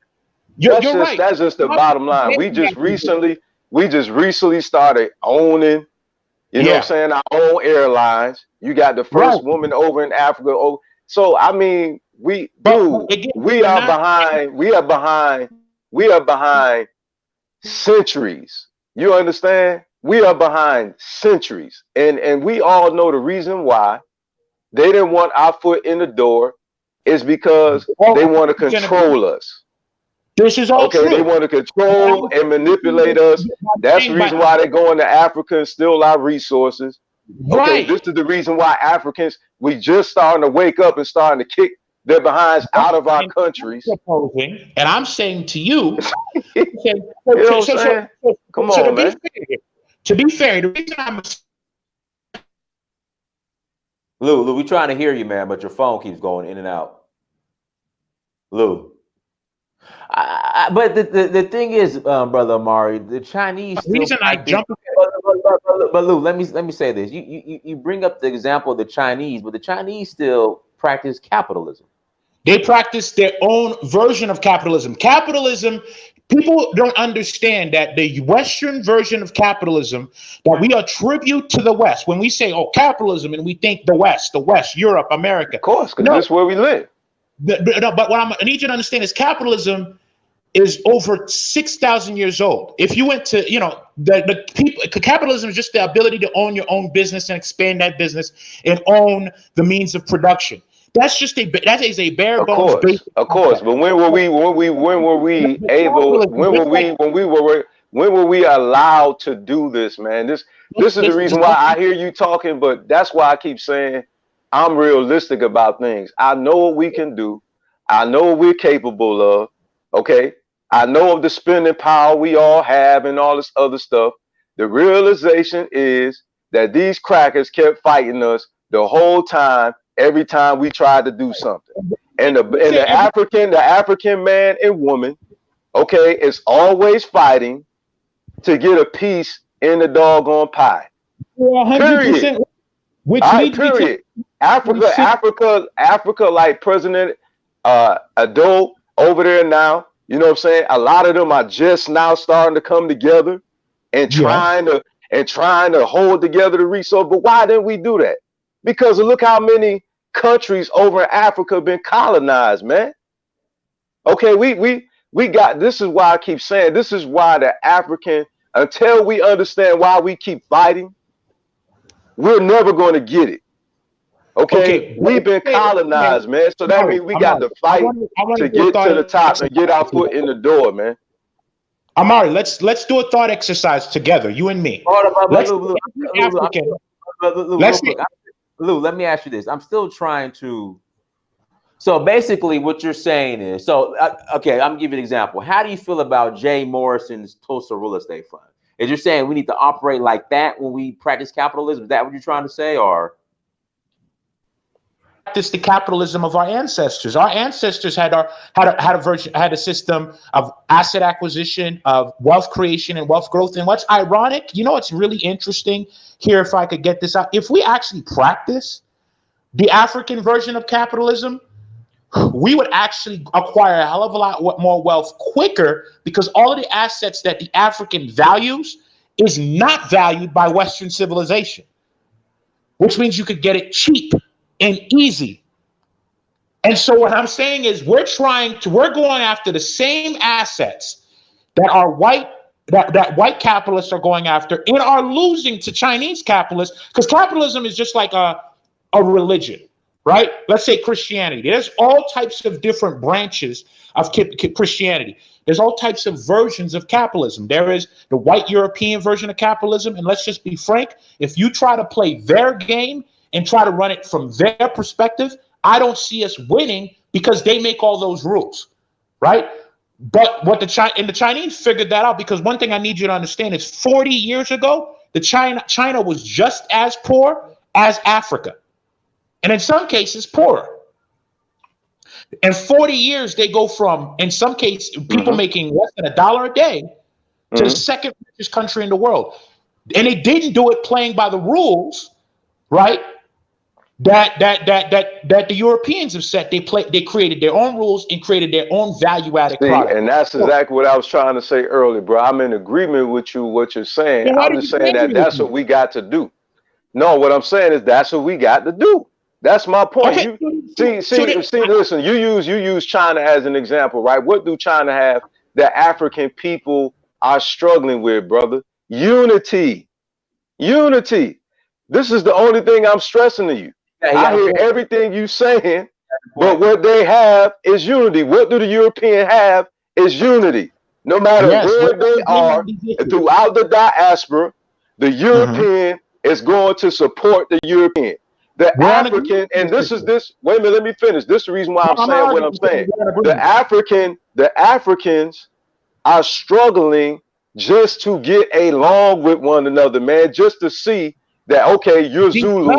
You're right. That's just the bottom line. We just recently started owning, you know what I'm saying, our own airlines. You got the first woman over in Africa. Oh, so I mean, we are behind centuries. You understand? We are behind centuries. And we all know the reason why they didn't want our foot in the door is because they want to control us. This is all true. They want to control and manipulate us. That's the reason why they're going to Africa and steal our resources. Okay, this is the reason why Africans, we just starting to wake up and starting to kick their behinds out of our countries. And I'm saying to you, come on, man. To be fair, the reason I'm Lou, we trying to hear you, man, but your phone keeps going in and out. Lou. But the thing is, brother Amari, the Chinese. The reason I jump. But Lou, let me say this. You bring up the example of the Chinese, but the Chinese still practice capitalism. They practice their own version of capitalism. Capitalism, people don't understand that the Western version of capitalism that we attribute to the West, when we say, oh, capitalism, and we think the West, Europe, America. Of course, because that's where we live. But what I need you to understand is capitalism is over 6,000 years old. If you went to, the people, capitalism is just the ability to own your own business and expand that business and own the means of production. That is a bare bones. Of course. But when were we When were we allowed to do this, man? This is the reason why I hear you talking, but that's why I keep saying I'm realistic about things. I know what we can do. I know what we're capable of. Okay. I know of the spending power we all have and all this other stuff. The realization is that these crackers kept fighting us the whole time, every time we tried to do something. And the African man and woman, okay, is always fighting to get a piece in the doggone pie. 100%. Which period. Africa, like President Ado over there now. You know what I'm saying? A lot of them are just now starting to come together and trying to hold together the resource. But why didn't we do that? Because look how many countries over in Africa have been colonized, man. Okay, we got, this is why I keep saying, this is why the African, until we understand why we keep fighting, we're never going to get it. Okay, we've been colonized, man. So that means we got to fight to get to the top and get our foot in the door, man. Amari, let's do a thought exercise together, you and me. Lou, let me ask you this. I'm still trying to. So basically, what you're saying is, okay, I'm gonna give you an example. How do you feel about Jay Morrison's Tulsa real estate fund? Is you're saying we need to operate like that when we practice capitalism? Is that what you're trying to say, or? Practice the capitalism of our ancestors. Our ancestors had a system of asset acquisition, of wealth creation and wealth growth. And what's ironic, you know, what's really interesting here, if I could get this out, if we actually practice the African version of capitalism, we would actually acquire a hell of a lot more wealth quicker, because all of the assets that the African values is not valued by Western civilization, which means you could get it cheap and easy. And so what I'm saying is we're going after the same assets that our white capitalists are going after, and are losing to Chinese capitalists, because capitalism is just like a religion, right? Let's say Christianity. There's all types of different branches of Christianity. There's all types of versions of capitalism. There is the white European version of capitalism, and let's just be frank, if you try to play their game and try to run it from their perspective, I don't see us winning, because they make all those rules, right? But what the Chinese figured that out, because one thing I need you to understand is 40 years ago, China was just as poor as Africa, and in some cases poorer. In 40 years, they go from, in some cases, people making less than $1 a day to the second richest country in the world. And they didn't do it playing by the rules, right? That the Europeans have set. They created their own rules and created their own value-added product. And that's exactly what I was trying to say earlier, bro. I'm in agreement with you, what you're saying. Yeah, I'm just saying that's what we got to do. No, what I'm saying is that's what we got to do. That's my point. Okay. Listen, you use China as an example, right? What do China have that African people are struggling with, brother? Unity. This is the only thing I'm stressing to you. I hear everything you saying, but what they have is unity. What do the European have is unity. No matter where they are throughout the diaspora, the European is going to support the European. The African, and wait a minute, let me finish. This is the reason why I'm saying what I'm saying. The Africans are struggling just to get along with one another, man, just to see that, okay, you're Zulu,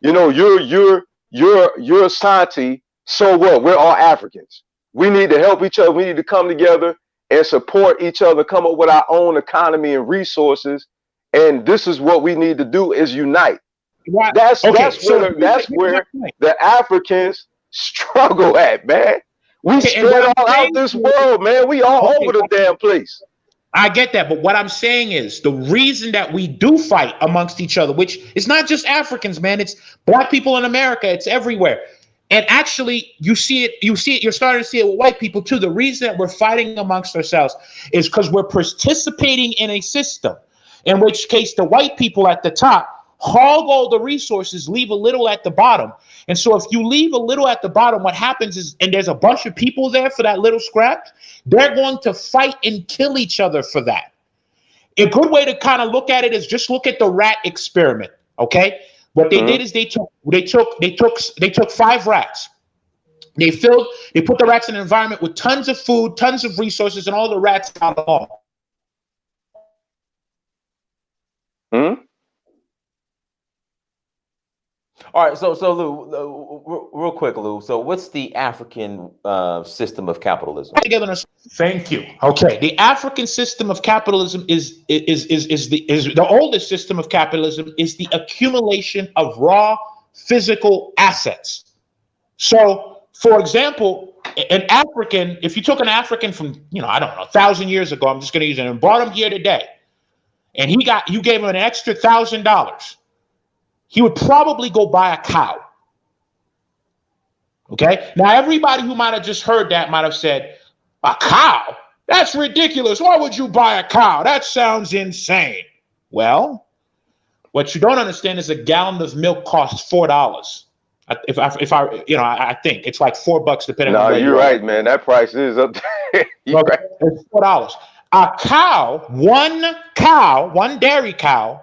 you know, you're Santi, so what? We're all Africans. We need to help each other. We need to come together and support each other, come up with our own economy and resources. And this is what we need to do, is unite. That's where the Africans struggle at, man. We spread all out this world, man. We all over the damn place. I get that, but what I'm saying is the reason that we do fight amongst each other, which is not just Africans, man, it's black people in America, it's everywhere. And actually, you're starting to see it with white people too. The reason that we're fighting amongst ourselves is because we're participating in a system, in which case the white people at the top hog all the resources, leave a little at the bottom. And so if you leave a little at the bottom, what happens is, and there's a bunch of people there for that little scrap, they're going to fight and kill each other for that. a good way to kind of look at it is just look at the rat experiment. Okay, what they did is they took 5 rats. They put the rats in an environment with tons of food, tons of resources, and all the rats got along. All right, so Lou, real quick, Lou. So, what's the African system of capitalism? Thank you. Okay, the African system of capitalism is the oldest system of capitalism. Is the accumulation of raw physical assets. So, for example, an African, if you took an African from, I don't know, 1,000 years ago, I'm just going to use it, and brought him here today, and you gave him an extra $1,000. He would probably go buy a cow. Okay? Now, everybody who might have just heard that might have said, a cow? That's ridiculous. Why would you buy a cow? That sounds insane. Well, what you don't understand is a gallon of milk costs $4. I think it's like $4 depending on where you're right, man. That price is up there. Right. It's $4. A cow, one dairy cow,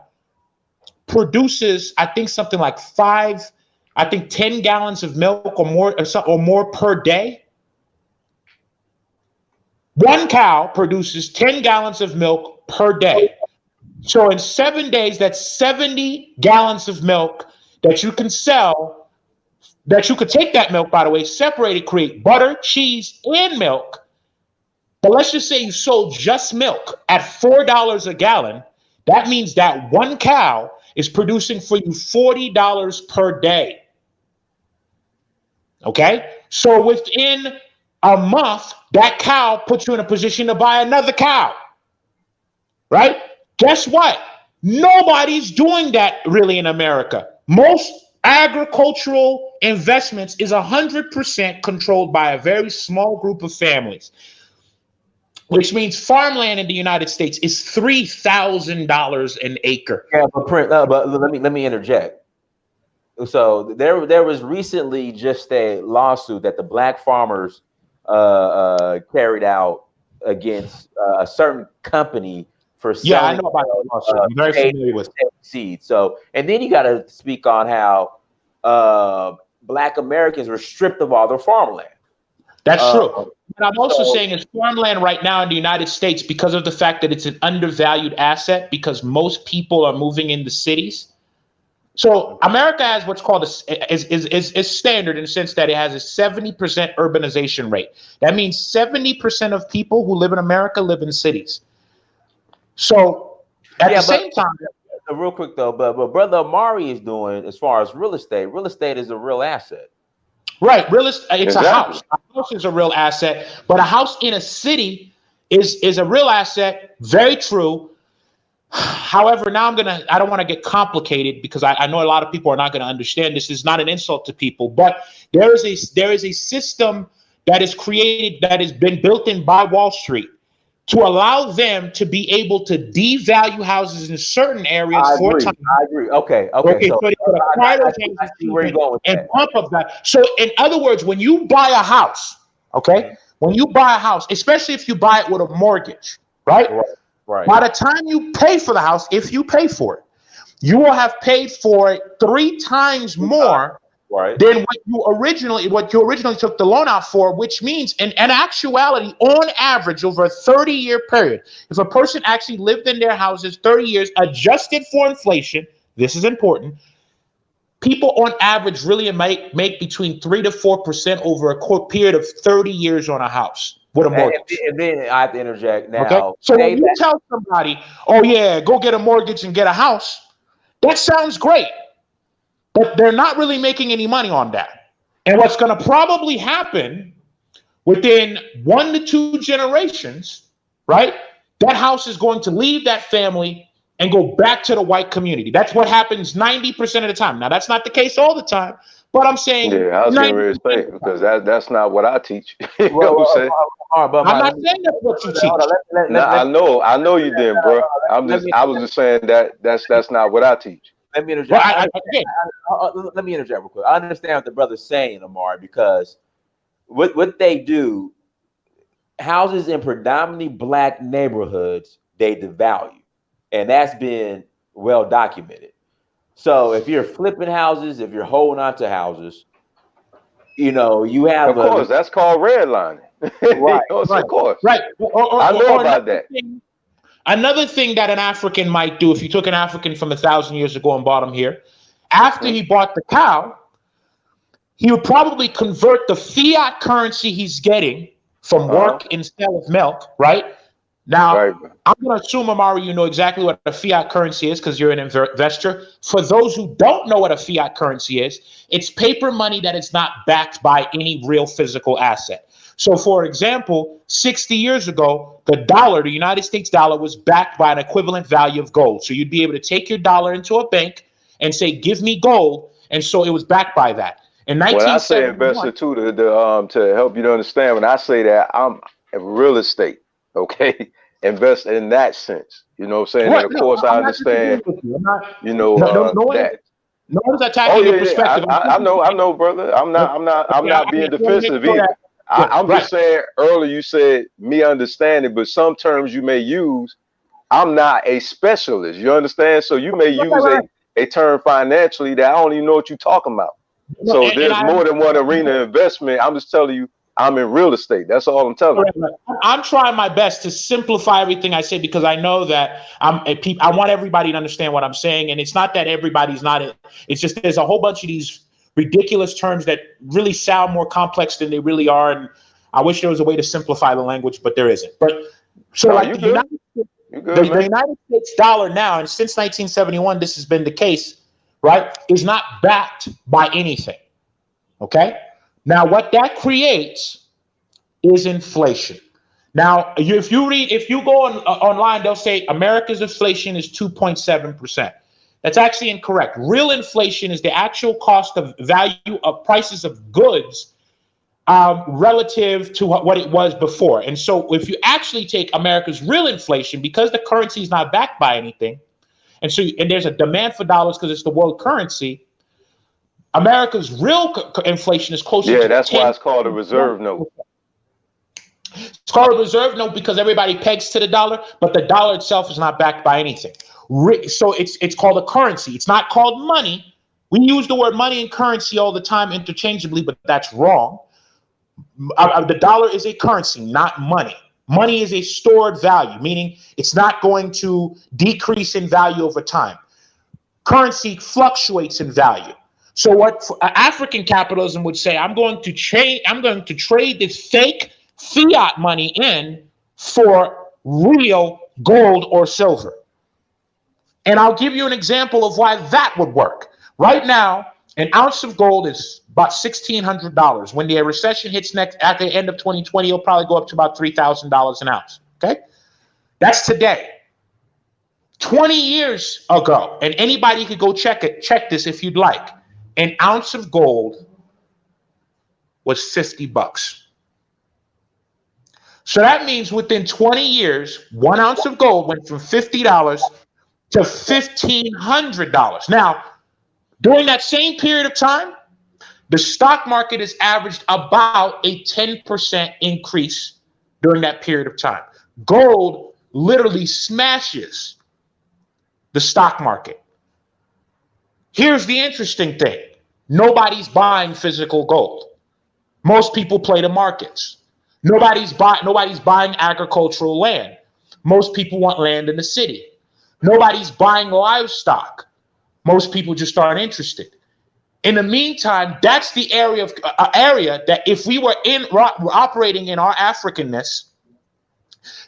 produces, I think, something like 10 gallons of milk or more per day. One cow produces 10 gallons of milk per day. So in 7 days, that's 70 gallons of milk that you can sell, that you could take that milk, by the way, separate it, create butter, cheese, and milk. But let's just say you sold just milk at $4 a gallon. That means that one cow is producing for you $40 per day. Okay? So within a month, that cow puts you in a position to buy another cow. Right? Guess what? Nobody's doing that really in America. Most agricultural investments is 100% controlled by a very small group of families, which means farmland in the United States is $3,000 an acre. Yeah, but let me interject. So there was recently just a lawsuit that the black farmers carried out against a certain company for selling. Yeah, I know about that lawsuit. I'm very familiar with seeds. So, and then you got to speak on how Black Americans were stripped of all their farmland. That's true. What I'm also saying is farmland right now in the United States, because of the fact that it's an undervalued asset, because most people are moving into cities. So America has what's called is standard in the sense that it has a 70% urbanization rate. That means 70% of people who live in America live in cities. So at the same time, real quick though, but Brother Amari is doing as far as real estate. Real estate is a real asset. Right, real estate. It's a house. A house is a real asset, but a house in a city is a real asset. Very true. However, now I don't want to get complicated because I know a lot of people are not going to understand. This is not an insult to people, but there is a system that is created, that has been built in by Wall Street to allow them to be able to devalue houses in certain areas for time. I agree. Okay. So I see where you're going with and that. pump up that. So in other words, when you buy a house, when you buy a house, especially if you buy it with a mortgage, right? Right. By the time you pay for the house, if you pay for it, you will have paid for it 3 times more than what you originally took the loan out for, which means in actuality, on average, over a 30-year period, if a person actually lived in their houses 30 years, adjusted for inflation, this is important, people on average really make between 3 to 4% over a period of 30 years on a house. With a mortgage. And then I have to interject now. Okay? So when you tell somebody, oh yeah, go get a mortgage and get a house, that sounds great. But they're not really making any money on that. And what's going to probably happen within 1 to 2 generations, right? That house is going to leave that family and go back to the white community. That's what happens 90% of the time. Now, that's not the case all the time. But I'm saying, yeah, I was getting ready to say because that's not what I teach. You know what I'm saying? I'm not saying that's what you teach. I know you didn't, bro. I was just saying that's not what I teach. Let me interject. Let me interject real quick. I understand what the brother's saying, Amari, because what they do, houses in predominantly black neighborhoods, they devalue. And that's been well documented. So if you're flipping houses, if you're holding on to houses, you have Of course, that's called redlining. right, Right, Of course. right. I know about that. Another thing that an African might do, if you took an African from 1,000 years ago and bought him here, after he bought the cow, he would probably convert the fiat currency he's getting from work and sale of milk, right? Now, Right. I'm going to assume, Amari, you know exactly what a fiat currency is because you're an investor. For those who don't know what a fiat currency is, it's paper money that is not backed by any real physical asset. So, for example, 60 years ago, the dollar, the United States dollar, was backed by an equivalent value of gold. So you'd be able to take your dollar into a bank and say, give me gold. And so it was backed by that. In When I say 1971, investor too, to help you to understand, when I say that, I'm in real estate, okay? Invest in that sense. You know what I'm saying? Right, And of course, I understand, that. no one's Oh attacking your yeah, yeah. perspective. I know, brother. I'm not being defensive either. I'm Right. just saying earlier you said me understanding, but some terms you may use, I'm not a specialist. You understand? So you may use a term financially that I don't even know what you're talking about. No, So and there's more than one arena of investment. I'm just telling you, I'm in real estate. That's all I'm telling you. I'm trying my best to simplify everything I say because I know that I want everybody to understand what I'm saying, and it's not that everybody's not. It's just there's a whole bunch of these ridiculous terms that really sound more complex than they really are, and I wish there was a way to simplify the language, but there isn't. But so, No, like you the good. the United States dollar now, and since 1971, this has been the case, right? Is not backed by anything. Okay. Now, what that creates is inflation. Now, if you go online, they'll say America's inflation is 2.7%. That's actually incorrect. Real inflation is the actual cost of value of prices of goods relative to what it was before. And so if you actually take America's real inflation, because the currency is not backed by anything, and there's a demand for dollars because it's the world currency, America's real inflation is closer to that's why it's called a reserve note. It's called a reserve note because everybody pegs to the dollar, but the dollar itself is not backed by anything. So it's called a currency. It's not called money. We use the word money and currency all the time interchangeably, but that's wrong. The dollar is a currency, not money. Money is a stored value, meaning it's not going to decrease in value over time. Currency fluctuates in value. So what African capitalism would say, I'm going to trade this fake fiat money in for real gold or silver. And I'll give you an example of why that would work. Right now, an ounce of gold is about $1,600. When the recession hits at the end of 2020, it'll probably go up to about $3,000 an ounce. Okay, that's today. 20 years ago, and anybody could go check this if you'd like. An ounce of gold was $50. So that means within 20 years, 1 ounce of gold went from $50 to $1,500. Now, during that same period of time, the stock market has averaged about a 10% increase during that period of time. Gold literally smashes the stock market. Here's the interesting thing. Nobody's buying physical gold. Most people play the markets. Nobody's buying agricultural land. Most people want land in the city. Nobody's buying livestock. Most people just aren't interested. In the meantime, that's the area that if we were operating in our Africanness,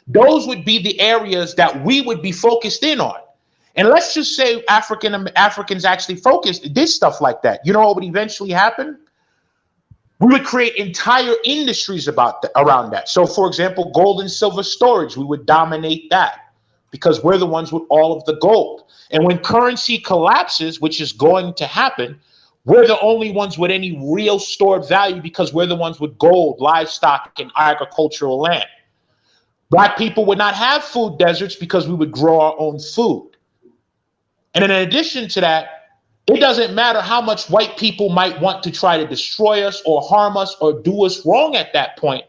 those would be the areas that we would be focused in on. And let's just say Africans actually did stuff like that. You know what would eventually happen? We would create entire industries around that. So, for example, gold and silver storage, we would dominate that because we're the ones with all of the gold. And when currency collapses, which is going to happen, we're the only ones with any real stored value because we're the ones with gold, livestock, and agricultural land. Black people would not have food deserts because we would grow our own food. And in addition to that, it doesn't matter how much white people might want to try to destroy us or harm us or do us wrong at that point,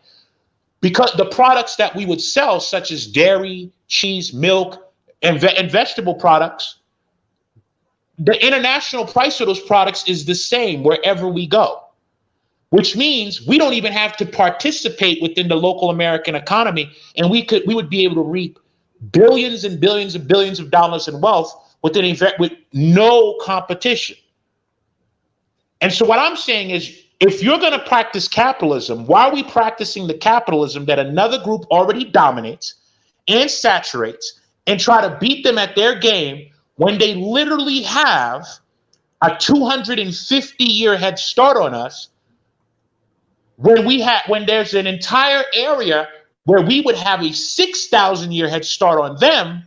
because the products that we would sell, such as dairy, cheese, milk, and vegetable products, the international price of those products is the same wherever we go, which means we don't even have to participate within the local American economy, and we would be able to reap billions and billions and billions of dollars in wealth with no competition. And so what I'm saying is, if you're going to practice capitalism, why are we practicing the capitalism that another group already dominates and saturates and try to beat them at their game when they literally have a 250-year head start on us, when there's an entire area where we would have a 6,000-year head start on them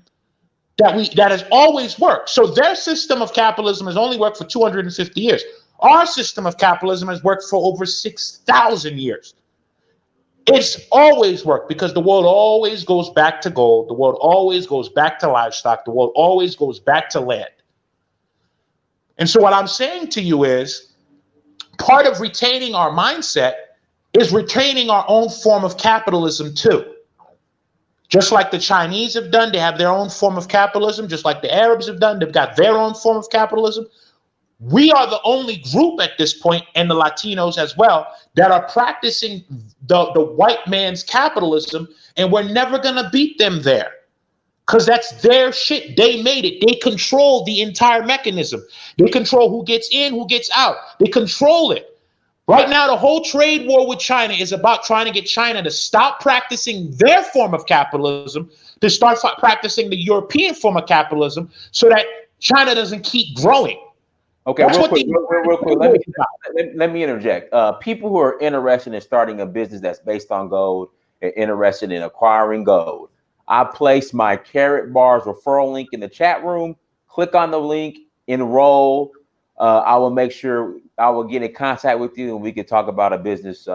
that has always worked. So their system of capitalism has only worked for 250 years. Our system of capitalism has worked for over 6,000 years. It's always worked because the world always goes back to gold. The world always goes back to livestock. The world always goes back to land. And so what I'm saying to you is, part of retaining our mindset is retaining our own form of capitalism too. Just like the Chinese have done, they have their own form of capitalism. Just like the Arabs have done, they've got their own form of capitalism. We are the only group at this point, and the Latinos as well, that are practicing the white man's capitalism, and we're never going to beat them there because that's their shit. They made it. They control the entire mechanism. They control who gets in, who gets out. They control it. Right now, the whole trade war with China is about trying to get China to stop practicing their form of capitalism, to start practicing the European form of capitalism so that China doesn't keep growing. Okay, real quick. Let me interject. People who are interested in starting a business that's based on gold and interested in acquiring gold, I placed my Carrot Bars referral link in the chat room. Click on the link, enroll. I will make sure I will get in contact with you, and we can talk about a business.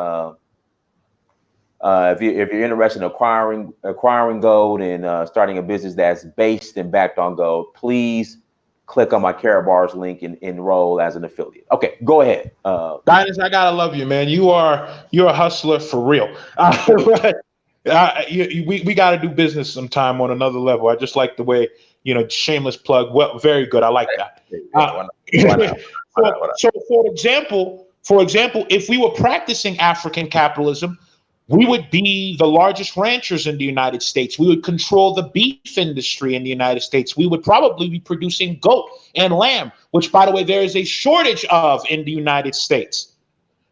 If you're interested in acquiring gold and starting a business that's based and backed on gold, please click on my Carrot Bars link and enroll as an affiliate. Okay, go ahead. Dinus, I gotta love you, man. You're a hustler for real. We got to do business sometime on another level. I just like the way, shameless plug. Well, very good. I like that. So for example, if we were practicing African capitalism, we would be the largest ranchers in the United States. We would control the beef industry in the United States. We would probably be producing goat and lamb, which, by the way, there is a shortage of in the United States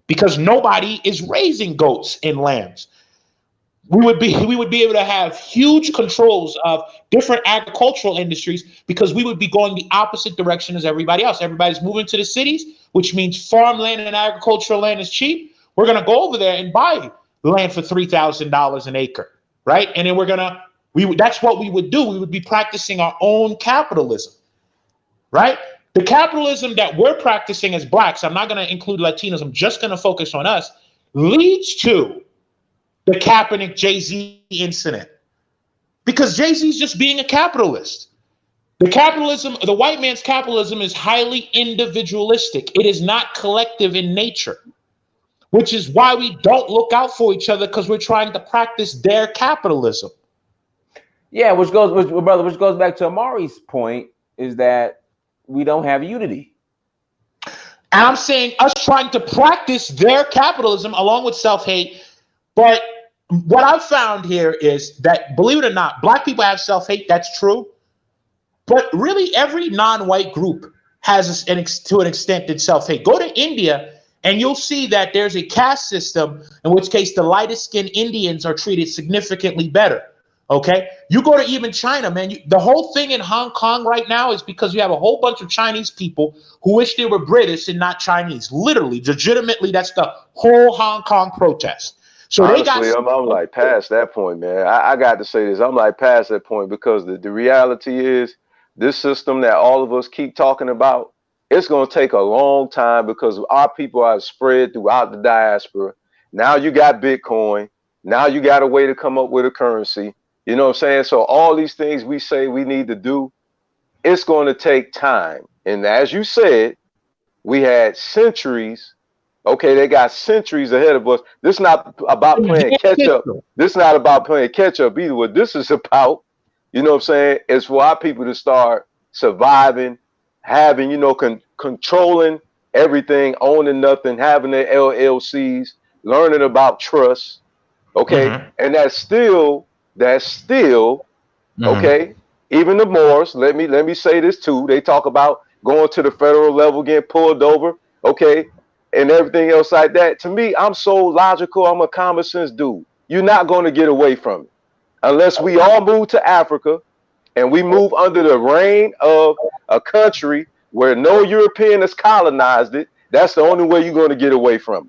because nobody is raising goats and lambs. We would be able to have huge controls of different agricultural industries because we would be going the opposite direction as everybody else. Everybody's moving to the cities, which means farmland and agricultural land is cheap. We're going to go over there and buy land for $3,000 an acre, right? And then that's what we would do. We would be practicing our own capitalism, right? The capitalism that we're practicing as blacks, I'm not going to include Latinos, I'm just going to focus on us, leads to the Kaepernick Jay-Z incident. Because Jay-Z's just being a capitalist. The white man's capitalism is highly individualistic. It is not collective in nature, which is why we don't look out for each other, because we're trying to practice their capitalism. Yeah, which goes back to Amari's point, is that we don't have unity. And I'm saying us trying to practice their capitalism along with self-hate. But what I've found here is that, believe it or not, black people have self-hate. That's true. But really, every non-white group has, to an extent, that self-hate. Go to India, and you'll see that there's a caste system, in which case the lightest skinned Indians are treated significantly better. Okay? You go to even China, man. The whole thing in Hong Kong right now is because you have a whole bunch of Chinese people who wish they were British and not Chinese. Literally, legitimately, that's the whole Hong Kong protest. So honestly, I'm like past that point, man. I got to say this. I'm like past that point because the reality is this system that all of us keep talking about, it's going to take a long time because our people are spread throughout the diaspora. Now you got Bitcoin. Now you got a way to come up with a currency. You know what I'm saying? So all these things we say we need to do, it's going to take time. And as you said, we had centuries. Okay, they got centuries ahead of us. This is not about playing catch up. This is not about playing catch up either. What this is about You know what I'm saying? It's for our people to start surviving, having, controlling everything, owning nothing, having their LLCs, learning about trust. Okay. Mm-hmm. And that's still, Mm-hmm. okay. Even the Moors, let me say this too. They talk about going to the federal level, getting pulled over, okay, and everything else like that. To me, I'm so logical. I'm a common sense dude. You're not going to get away from it unless we all move to Africa and we move under the reign of a country where no European has colonized it. That's the only way you're going to get away from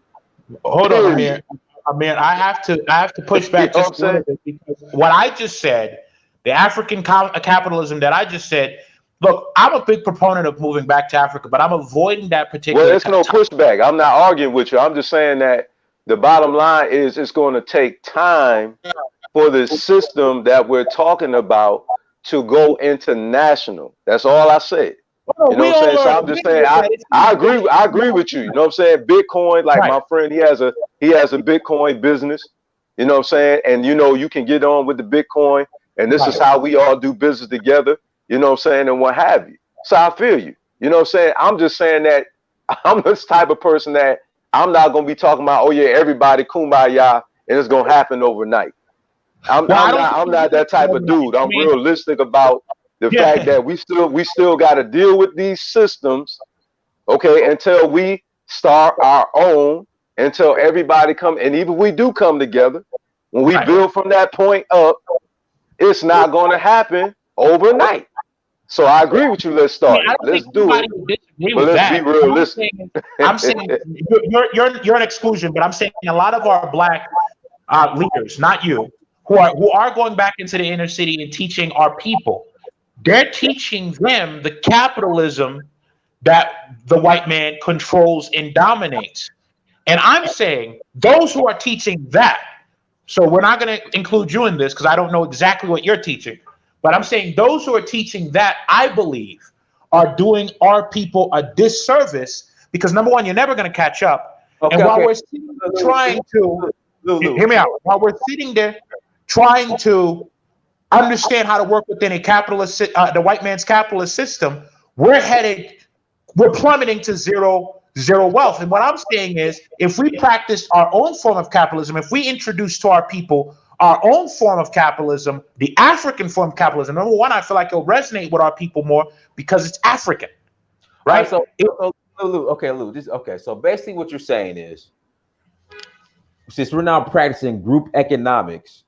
it. Hold on, Amir. Period. Amir, I have to push You back know what I'm just a little saying? bit because what I just said, the African capitalism that I just said. Look, I'm a big proponent of moving back to Africa, but I'm avoiding that Well, particular it's no pushback. I'm not arguing with you. I'm just saying that the bottom line is it's going to take time for the system that we're talking about to go international. That's all I said. You know We what I'm saying? all So are I'm just saying agreeing with that. I agree with you. You know what I'm saying? Bitcoin, like Right. my friend, he has a Bitcoin business. You know what I'm saying? And you can get on with the Bitcoin, and this is Right. how we all do business together. You know what I'm saying? And what have you. So I feel you. You know what I'm saying? I'm just saying that I'm this type of person that I'm not gonna be talking about, oh yeah, everybody kumbaya, and it's gonna happen overnight. I'm Well, I I'm don't not think I'm not that type of dude. I I'm mean, realistic about the fact yeah. that we still got to deal with these systems, okay, until we start our own, until everybody come, and even we do come together, when we Right. build from that point up, it's not going to happen overnight. So I agree with you. Let's I mean, start I it. don't Let's think do anybody it, would disagree but with let's be that. What I'm realistic. saying is, you're an exclusion, but I'm saying a lot of our black leaders, not you, who are going back into the inner city and teaching our people. They're teaching them the capitalism that the white man controls and dominates. And I'm saying those who are teaching that, so we're not going to include you in this because I don't know exactly what you're teaching, but I'm saying those who are teaching that, I believe, are doing our people a disservice because number one, you're never going to catch up. And Okay, while okay. we're sitting trying to, Lulu. hear me out, while we're sitting there trying to understand how to work within a capitalist, the white man's capitalist system, we're plummeting to zero wealth. And what I'm saying is, if we practice our own form of capitalism, if we introduce to our people our own form of capitalism, the African form of capitalism, number one, I feel like it'll resonate with our people more because it's African, All right? right, so Lulu, okay, Lulu, this okay. So basically, what you're saying is, since we're now practicing group economics,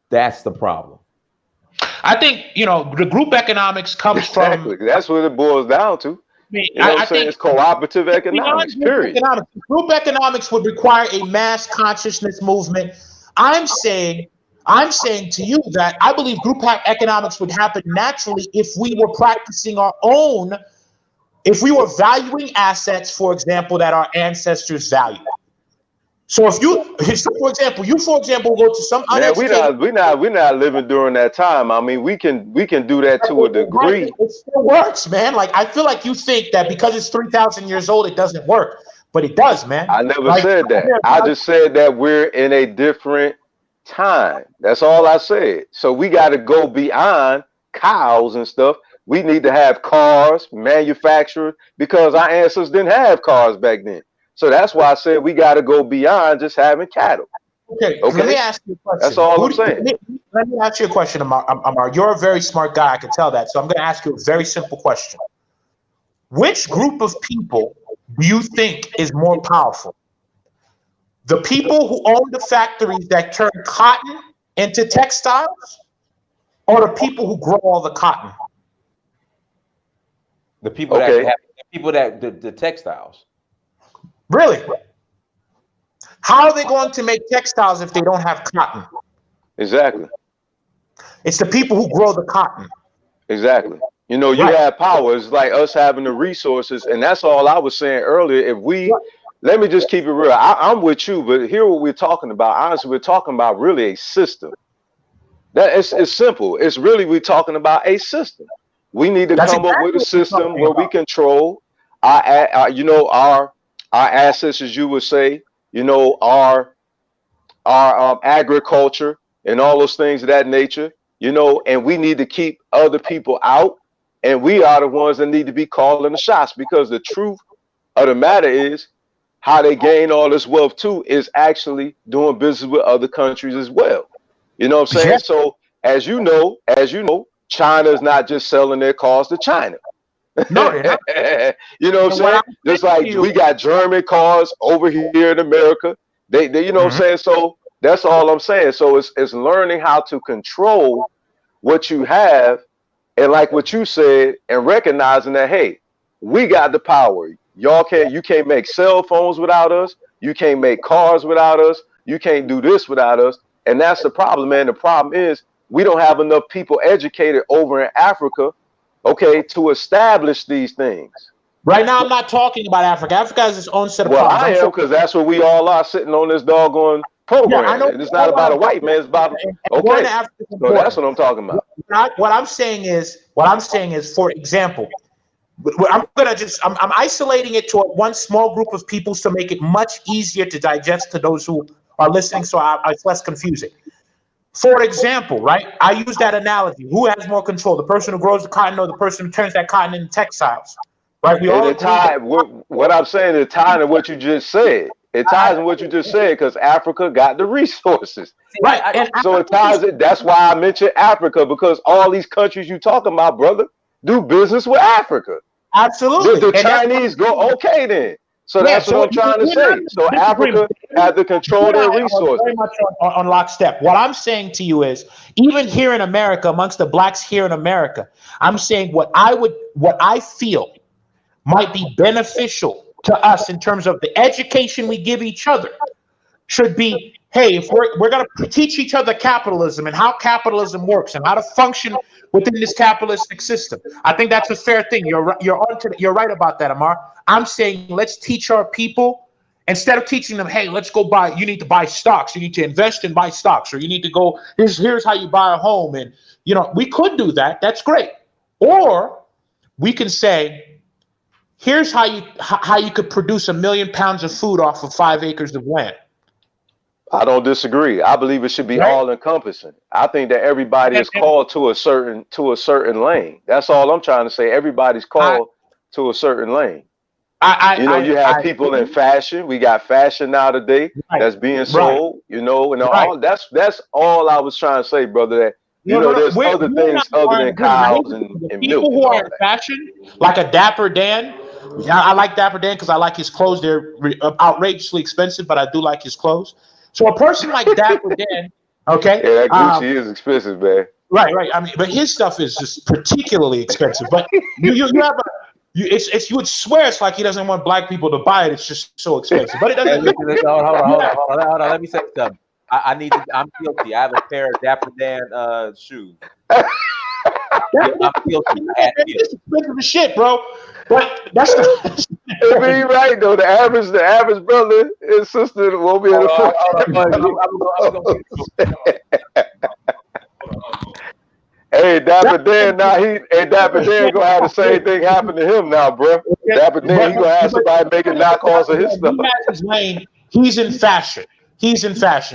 that's the problem. I think the group economics comes from. Exactly. That's what it boils down to. You know what I I'm saying? think It's cooperative beyond economics, period. group economics would require a mass consciousness movement. I'm saying, I'm saying to you that I believe economics would happen naturally if we were practicing our own, if we were valuing assets, for example, that our ancestors valued. So for example, go to some Man, we uneducated. not we not we not living during that time. I mean, we can do that to a degree. It still works, man. Like I feel like you think that because it's 3,000 years old, it doesn't work, but it does, man. I never Like said that. I just said that we're in a different time. That's all I said. So we got to go beyond cows and stuff. We need to have cars manufactured because our ancestors didn't have cars back then. So that's why I said we got to go beyond just having cattle. okay, let me Okay, ask you a that's question. all I'm saying. Let me ask you a question, Amar. Amar, you're a very smart guy. I can tell that. So I'm going to ask you a very simple question. Which group of people do you think is more powerful? The people who own the factories that turn cotton into textiles, or the people who grow all the cotton? The people that Okay, have the people that the textiles. Really? How are they going to make textiles if they don't have cotton? exactly. It's the people who grow the cotton. Exactly. You Right. have power. It's like us having the resources, and that's all I was saying earlier. Let me just keep it real. I'm with you, but here what we're talking about. Honestly, we're talking about really a system. That it's simple. It's really we're talking about a system. We need to That's come up exactly with a what we're system talking where we about. control our assets, as you would say. Our agriculture and all those things of that nature. you know, and we need to keep other people out, and we are the ones that need to be calling the shots, because the truth of the matter is how they gain all this wealth too is actually doing business with other countries as well. You know what I'm saying? Yeah. So as you know, China is not just selling their cars to China. No, they're not. You know what I'm saying? Just like we got German cars over here in America. They you know what I'm saying? So that's all I'm saying. So it's learning how to control what you have, and like what you said, and recognizing that, hey, we got the power. You can't make cell phones without us. You can't make cars without us. You can't do this without us. And that's the problem, man. The problem is we don't have enough people educated over in Africa, okay, to establish these things. Right now, I'm not talking about Africa. Africa has its own set of Well, problems. I am, because that's what we all are, sitting on this doggone program. Yeah, I know. And it's not about a white man. It's about, okay. So that's what I'm talking about. What I'm saying is, for example, I'm isolating it to one small group of people to make it much easier to digest to those who are listening, so it's less confusing. For example, right? I use that analogy. Who has more control? The person who grows the cotton or the person who turns that cotton into textiles? Right? We all what I'm saying is tied to what you just said. It ties in what you just said, because Africa got the resources. Right. And so it ties it. That's why I mentioned Africa, because all these countries you talking about, brother, do business with Africa. Absolutely. The Chinese go, okay then. So that's what I'm trying to say. So Africa has to control their resources. Very much on lockstep. What I'm saying to you is, even here in America, amongst the blacks here in America, I'm saying what I feel might be beneficial to us in terms of the education we give each other should be, hey, if we're going to teach each other capitalism and how capitalism works and how to function within this capitalistic system. I think that's a fair thing. You're right about that, Amar. I'm saying let's teach our people, instead of teaching them, hey, let's go buy, you need to buy stocks, you need to invest and buy stocks, or you need to go, here's how you buy a home. And, you know, we could do that. That's great. Or we can say, here's how you could produce 1 million pounds of food off of 5 acres of land. I don't disagree. I believe it should be all encompassing. I think that everybody is called to a certain lane. That's all I'm trying to say. Everybody's called to a certain lane. You have people in fashion. We got fashion now today that's being sold. You know, and all that's all I was trying to say, brother. That there's other things other than cows and milk. People who are in fashion, like a Dapper Dan. I like Dapper Dan because I like his clothes. They're outrageously expensive, but I do like his clothes. So a person like Dapper Dan, okay? Yeah, that Gucci is expensive, man. Right. I mean, but his stuff is just particularly expensive. But you have you would swear it's like he doesn't want black people to buy it. It's just so expensive. But it doesn't. Hold on. Let me say something. I'm guilty. I have a pair of Dapper Dan shoes. I'm guilty. It's expensive as shit, bro. But that's the. I mean, you're right though. The average brother and sister won't be able to. Hey, Dapper Dan, Dapper Dan gonna have the same thing happen to him now, bro. Dapper Dan, he gonna have somebody making knockoffs of his stuff. He has his lane. He's in fashion.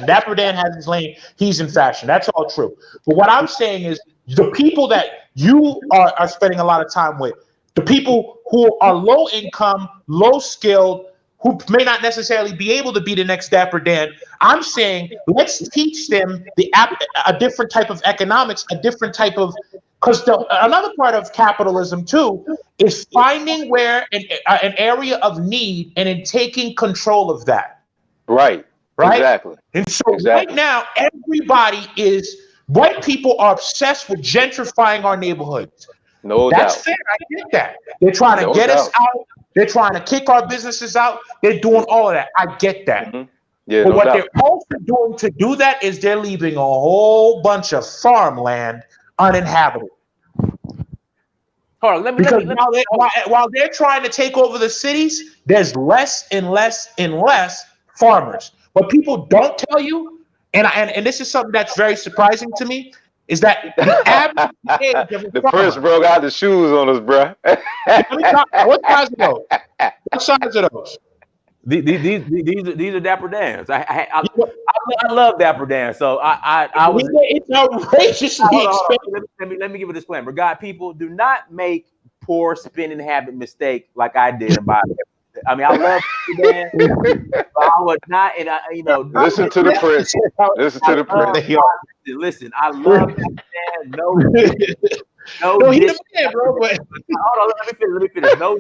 Dapper Dan has his lane. He's in fashion. That's all true. But what I'm saying is, the people that you are spending a lot of time with, the people who are low income, low skilled, who may not necessarily be able to be the next Dapper Dan, I'm saying let's teach them a different type of economics, a different type of, because another part of capitalism too is finding where an area of need and in taking control of that. Right. Exactly. And so right now, white people are obsessed with gentrifying our neighborhoods. No That's doubt. fair. I get that. They're trying to get us out. They're trying to kick our businesses out. They're doing all of that. I get that. Mm-hmm. Yeah, but what they're also doing to do that is they're leaving a whole bunch of farmland uninhabited. Hold on, because while they're trying to take over the cities, there's less and less and less farmers. What people don't tell you, and this is something that's very surprising to me, is that the average age of a the farmer, Prince bro got the shoes on us, bro. what size are those? What size are those? These are Dapper Dans. I love Dapper Dan. So I was. It's outrageously expensive. Let me give a disclaimer. God, people, do not make poor spending habit mistake like I did and buy. I mean, I love Dan, but I was not, and listen to the prince. Listen to the prince. Listen, I love Dan. No, he the man, bro. But hold on, let me finish. No,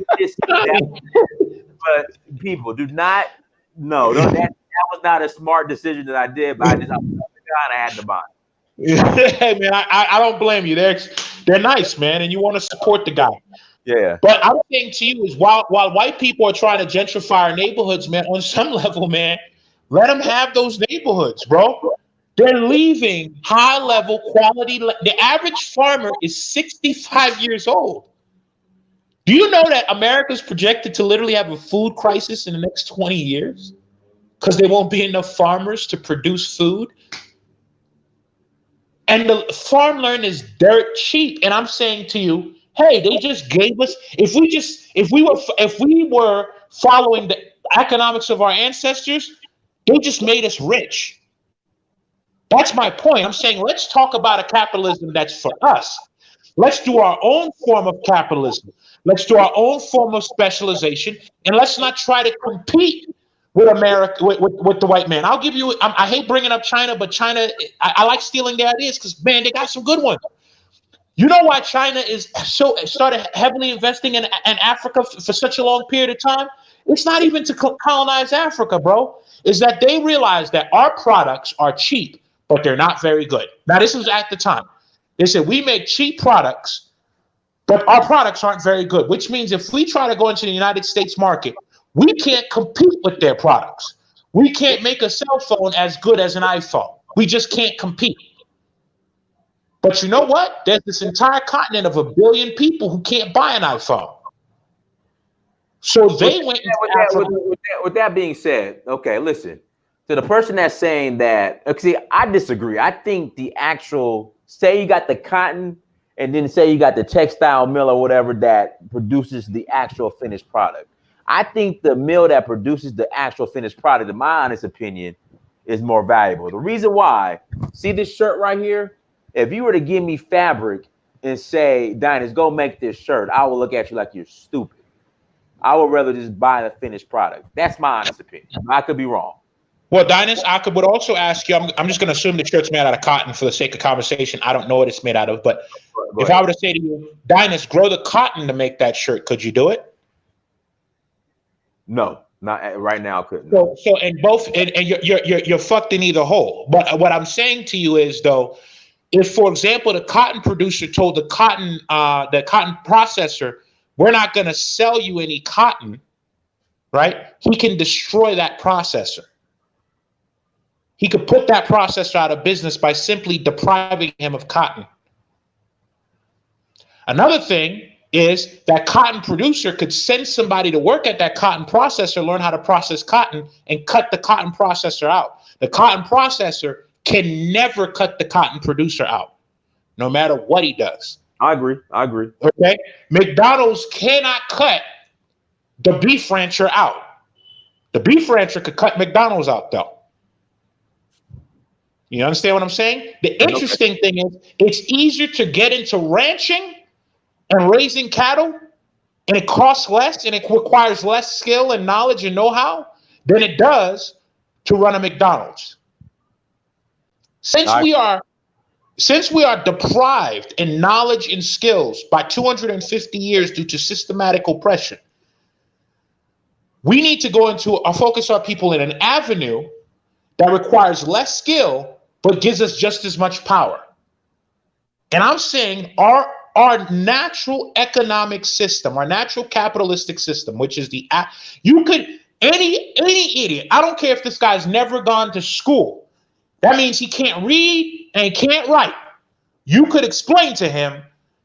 but people do not. No, that was not a smart decision that I did, but I kind of had to buy. Hey man, I don't blame you. They're nice, man, and you want to support the guy. Yeah. But I'm saying to you is while white people are trying to gentrify our neighborhoods, man, on some level, man, let them have those neighborhoods, bro. They're leaving high level quality. The average farmer is 65 years old. Do you know that America is projected to literally have a food crisis in the next 20 years? Because there won't be enough farmers to produce food. And the farmland is dirt cheap. And I'm saying to you, hey, they just gave us, if we were following the economics of our ancestors, they just made us rich. That's my point. I'm saying let's talk about a capitalism that's for us. Let's do our own form of capitalism. Let's do our own form of specialization, and let's not try to compete with America, with the white man. I'll give you, I hate bringing up China, but China, I like stealing their ideas because, man, they got some good ones. You know why China started heavily investing in Africa for such a long period of time? It's not even to colonize Africa, bro. Is that they realized that our products are cheap, but they're not very good. Now, this was at the time. They said, we make cheap products, but our products aren't very good, which means if we try to go into the United States market, we can't compete with their products. We can't make a cell phone as good as an iPhone. We just can't compete. But you know what? There's this entire continent of 1 billion people who can't buy an iPhone. So they went with that being said, okay, listen. To the person that's saying that, see, I disagree. I think the actual, say you got the cotton and then say you got the textile mill or whatever that produces the actual finished product. I think the mill that produces the actual finished product, in my honest opinion, is more valuable. The reason why, see this shirt right here? If you were to give me fabric and say, Dinus, go make this shirt, I will look at you like you're stupid. I would rather just buy the finished product. That's my honest opinion. I could be wrong. Well, Dinus, I would also ask you, I'm just going to assume the shirt's made out of cotton for the sake of conversation. I don't know what it's made out of, but if I were to say to you, Dinus, grow the cotton to make that shirt, could you do it? No, not right now. I couldn't. So and both, and you're fucked in either hole. But what I'm saying to you is, though, if, for example, the cotton producer told the cotton processor, we're not going to sell you any cotton, right? He can destroy that processor. He could put that processor out of business by simply depriving him of cotton. Another thing is that cotton producer could send somebody to work at that cotton processor, learn how to process cotton, and cut the cotton processor out. The cotton processor can never cut the cotton producer out, no matter what he does. I agree. Okay? McDonald's cannot cut the beef rancher out. The beef rancher could cut McDonald's out, though. You understand what I'm saying? The interesting thing is it's easier to get into ranching and raising cattle, and it costs less and it requires less skill and knowledge and know-how than it does to run a McDonald's. Since we are deprived in knowledge and skills by 250 years due to systematic oppression, we need to go into focus our people in an avenue that requires less skill but gives us just as much power. And I'm saying our natural economic system, our natural capitalistic system, which is any idiot, I don't care if this guy's never gone to school, that means he can't read and can't write. You could explain to him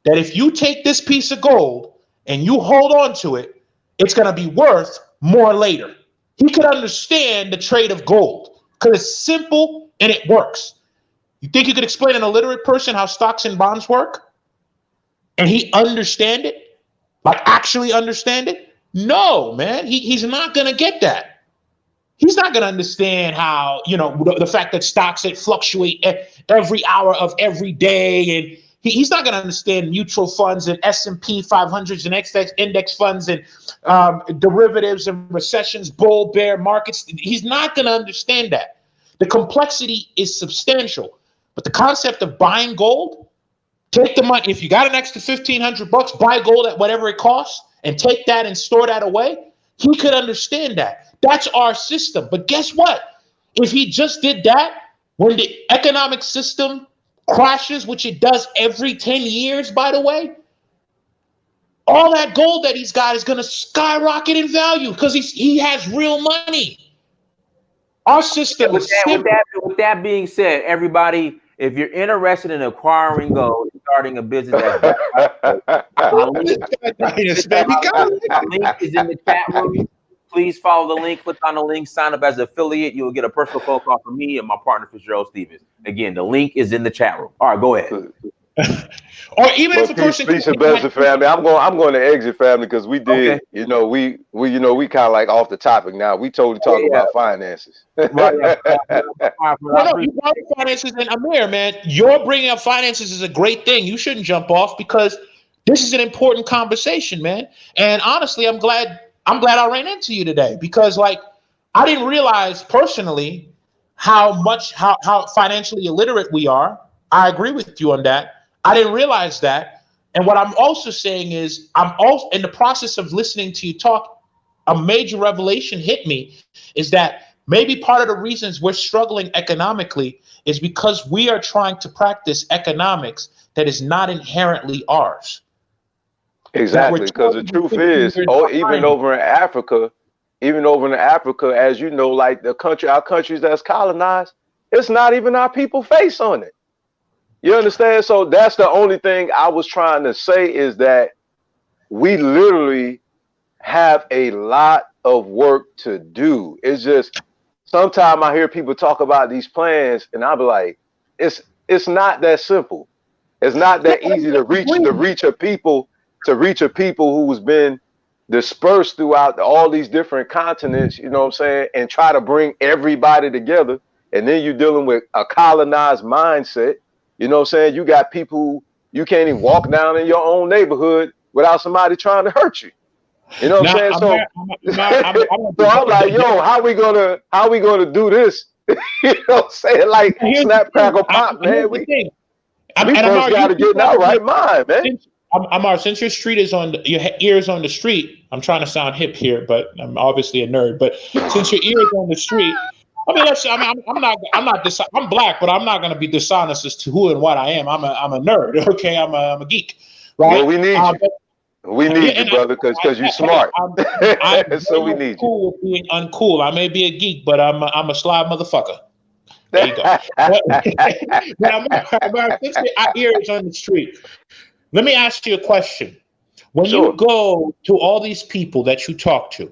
that if you take this piece of gold and you hold on to it, it's going to be worth more later. He could understand the trade of gold because it's simple and it works. You think you could explain to an illiterate person how stocks and bonds work? And he actually understand it? No, man, he's not going to get that. He's not going to understand how, the fact that stocks that fluctuate every hour of every day. And he's not going to understand mutual funds and S&P 500s and index funds and derivatives and recessions, bull, bear markets. He's not going to understand that. The complexity is substantial. But the concept of buying gold, take the money. If you got an extra $1,500, buy gold at whatever it costs and take that and store that away. He could understand that. That's our system. But guess what? If he just did that, when the economic system crashes, which it does every 10 years, by the way, all that gold that he's got is going to skyrocket in value because he has real money. Our system with that being said, everybody, if you're interested in acquiring gold, starting a business, my link is in the chat room. Please follow the link, click on the link, sign up as an affiliate. You'll get a personal phone call from me and my partner, Fitzgerald Stevens. Again, the link is in the chat room. All right, go ahead. Or even if a person, peace and blessing, family. I'm going to exit, family, because we did, we kind of like off the topic now. We totally talk about finances. Well, no, you brought finances, and Amir, man, your bringing up finances is a great thing. You shouldn't jump off because this is an important conversation, man. And honestly, I'm glad I ran into you today because, like, I didn't realize personally how financially illiterate we are. I agree with you on that. I didn't realize that. And what I'm also saying is I'm also in the process of listening to you talk. A major revelation hit me is that maybe part of the reasons we're struggling economically is because we are trying to practice economics that is not inherently ours. Exactly, because the truth is, even over in Africa, as you know, like our countries that's colonized, it's not even our people face on it. You understand? So that's the only thing I was trying to say is that we literally have a lot of work to do. It's just sometimes I hear people talk about these plans and I'll be like, it's not that simple. It's not that easy to reach a people who's been dispersed throughout all these different continents, you know what I'm saying, and try to bring everybody together. And then you're dealing with a colonized mindset. You know what I'm saying? You got people who you can't even walk down in your own neighborhood without somebody trying to hurt you. You know what I'm saying? So I'm like, yo, how we gonna do this? You know what I'm saying? Like snap, crackle, pop, man. We first got to get in our right mind, man. Amar, since your ear is on the street, I'm trying to sound hip here, but I'm obviously a nerd. But since your ear is on the street, I'm black, but I'm not going to be dishonest as to who and what I am. I'm a nerd. Okay, I'm a geek, right? Well, we need you. We need you, brother, because you're smart. So we need you. With being uncool. I may be a geek, but I'm a sly motherfucker. There you go. But since your ear is on the street, let me ask you a question. When you go to all these people that you talk to,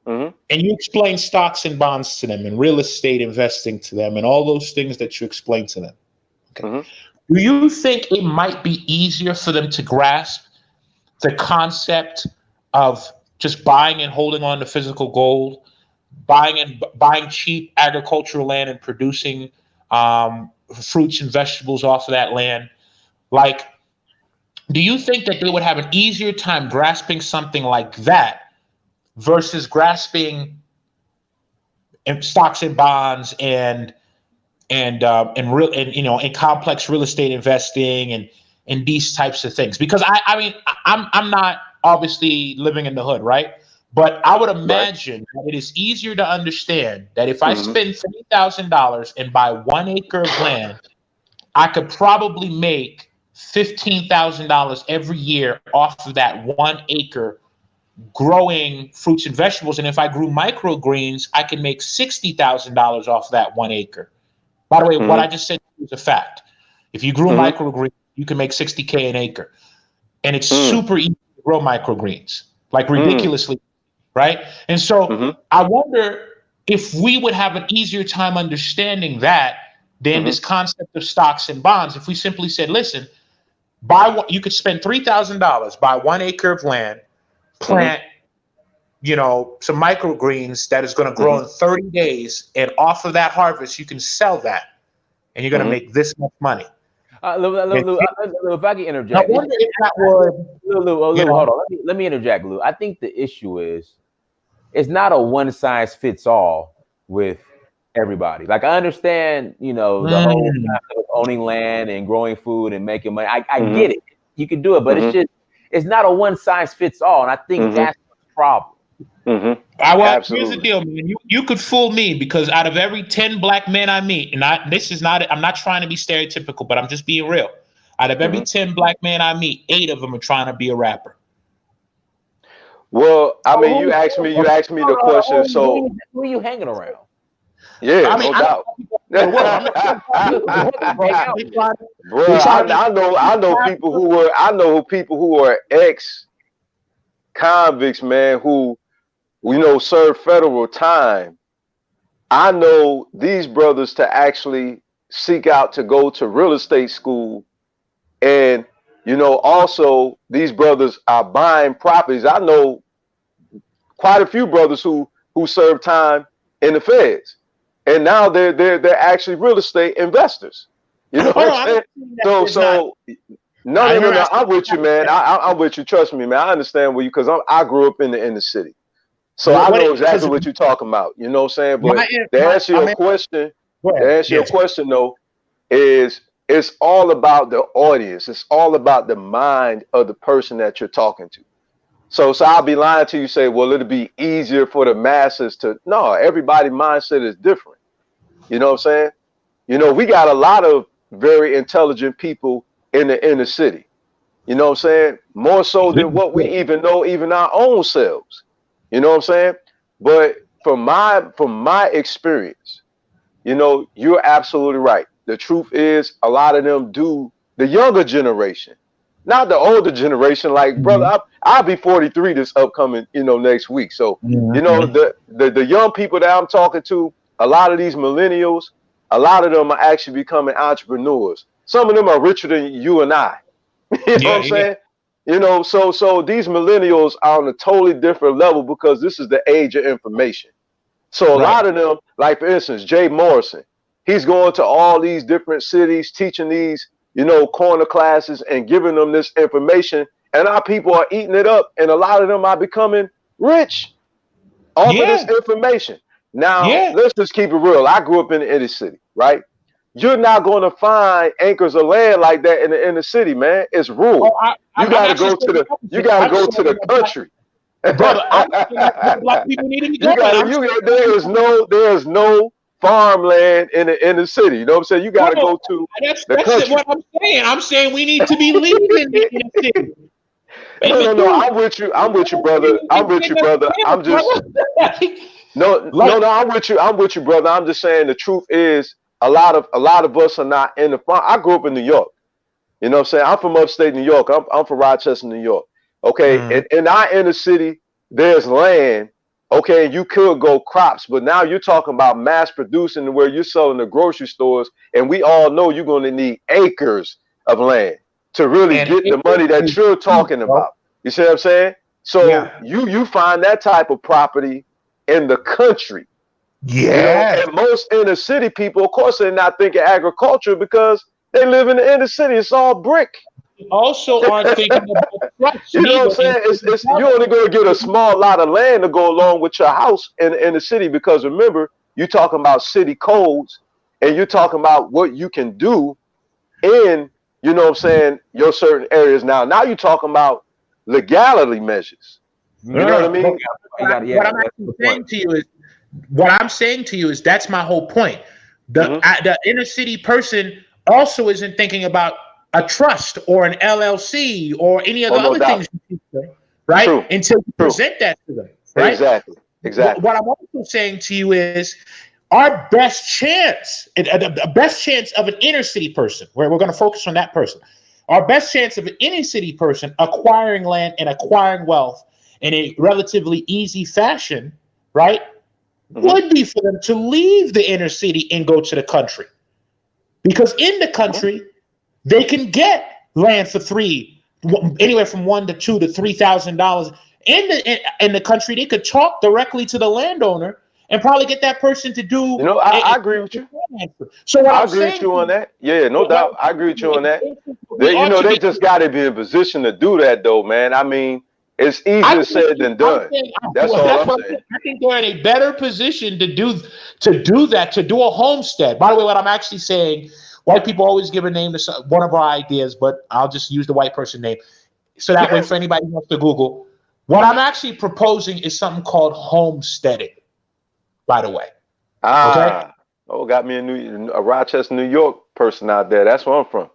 and you explain stocks and bonds to them and real estate investing to them and all those things that you explain to them, okay, do you think it might be easier for them to grasp the concept of just buying and holding on to physical gold, buying cheap agricultural land and producing fruits and vegetables off of that land? Like, do you think that they would have an easier time grasping something like that versus grasping stocks and bonds and complex real estate investing and these types of things? Because I'm not obviously living in the hood, right? But I would imagine that it is easier to understand that if I spend $3,000 and buy 1 acre of land, I could probably make $15,000 every year off of that 1 acre growing fruits and vegetables. And if I grew microgreens, I can make $60,000 off that 1 acre. By the way, what I just said is a fact. If you grew microgreens, you can make $60K an acre. And it's super easy to grow microgreens, like ridiculously, right? And so I wonder if we would have an easier time understanding that than this concept of stocks and bonds. If we simply said, listen, you could spend $3,000, buy 1 acre of land, plant some microgreens that is going to grow in 30 days, and off of that harvest, you can sell that, and you're going to make this much money. Lou, if I can interject, I wonder if that would. Lou, hold on. Let me interject, Lou. I think the issue is it's not a one size fits all with everybody. Like I understand, the whole of owning land and growing food and making money. I get it. You can do it, but it's not a one size fits all, and I think that's the problem. Here's the deal, man. You could fool me, because out of every 10 black men I meet, and I'm not trying to be stereotypical, but I'm just being real. Out of every 10 black men I meet, 8 of them are trying to be a rapper. Well, I mean, you asked me the question. So who are you hanging around? Yeah, no doubt. Bro, I know people who are ex-convicts, man, who serve federal time. I know these brothers to actually seek out to go to real estate school, and also these brothers are buying properties. I know quite a few brothers who serve time in the feds, and now they're actually real estate investors. You know what I'm saying? No, I'm with you, man. I'm with you. Trust me, man. I understand where because I grew up in the city. So I know exactly what you're talking about. You know what I'm saying? But to answer your question though, is it's all about the audience. It's all about the mind of the person that you're talking to. So I'll be lying to you, say, well, it'll be easier for the masses to. No, everybody's mindset is different. You know what I'm saying? We got a lot of very intelligent people in the inner city. You know what I'm saying? More so than what we even know, even our own selves. You know what I'm saying? But from my experience, you're absolutely right. The truth is, a lot of them do, the younger generation, not the older generation. Like, brother, I'll be 43 this upcoming, next week. So, the young people that I'm talking to, a lot of these millennials, a lot of them are actually becoming entrepreneurs. Some of them are richer than you and I. You know what I'm saying? So these millennials are on a totally different level because this is the age of information. So a lot of them, like for instance, Jay Morrison, he's going to all these different cities, teaching these, corner classes and giving them this information. And our people are eating it up. And a lot of them are becoming rich off of this information. Now, let's just keep it real. I grew up in the inner city, right? You're not going to find acres of land like that in the inner city, man. It's rural. You got to go to the country. Brother, black people need to be there's no farmland in the city. You know what I'm saying? You got to go to the country. What I'm saying. I'm saying we need to be leaving the inner city. No. I'm with you, brother. I'm with you, brother. I'm just I'm with you, brother. I'm just saying the truth is a lot of us are not in the farm. I grew up in New York. You know what I'm saying? I'm from upstate New York. I'm from Rochester, New York. Okay. In our inner city, there's land. Okay, you could go crops, but now you're talking about mass producing where you're selling the grocery stores, and we all know you're going to need acres of land to really get the money that you're talking about. You see what I'm saying? So you find that type of property in the country. Yeah. And most inner city people, of course, they're not thinking agriculture because they live in the inner city. It's all brick. Also aren't thinking about trust. You know what I'm saying? It's you're only going to get a small lot of land to go along with your house in the city, because remember, you're talking about city codes and you're talking about what you can do in, your certain areas. Now you're talking about legality measures. You know what I mean? What I'm saying to you is that's my whole point. The inner city person also isn't thinking about a trust or an LLC or any of the other things, right? True. Until you present that to them, right? Exactly. What I'm also saying to you is our best chance, the best chance of an inner city person, where we're going to focus on that person, our best chance of an inner city person acquiring land and acquiring wealth in a relatively easy fashion, right, would be for them to leave the inner city and go to the country. Because in the country, they can get land for anywhere from $1,000 to $2,000 to $3,000, in the country, they could talk directly to the landowner and probably get that person to do. You know, I agree with you. So what I I'm agree with saying, you on that. Yeah, no doubt. I agree with you on that. we ought to They be- just got to be in position to do that, though, man. I mean, it's I easier think- said than done. That's all I'm what saying. I think they're in a better position to do that, to do a homestead. By the way, what I'm actually saying, white people always give a name to one of our ideas, but I'll just use the white person name. So that way, for anybody who wants to Google, what I'm actually proposing is something called homesteading, by the way. Ah, oh, got me a Rochester, New York person out there. That's where I'm from.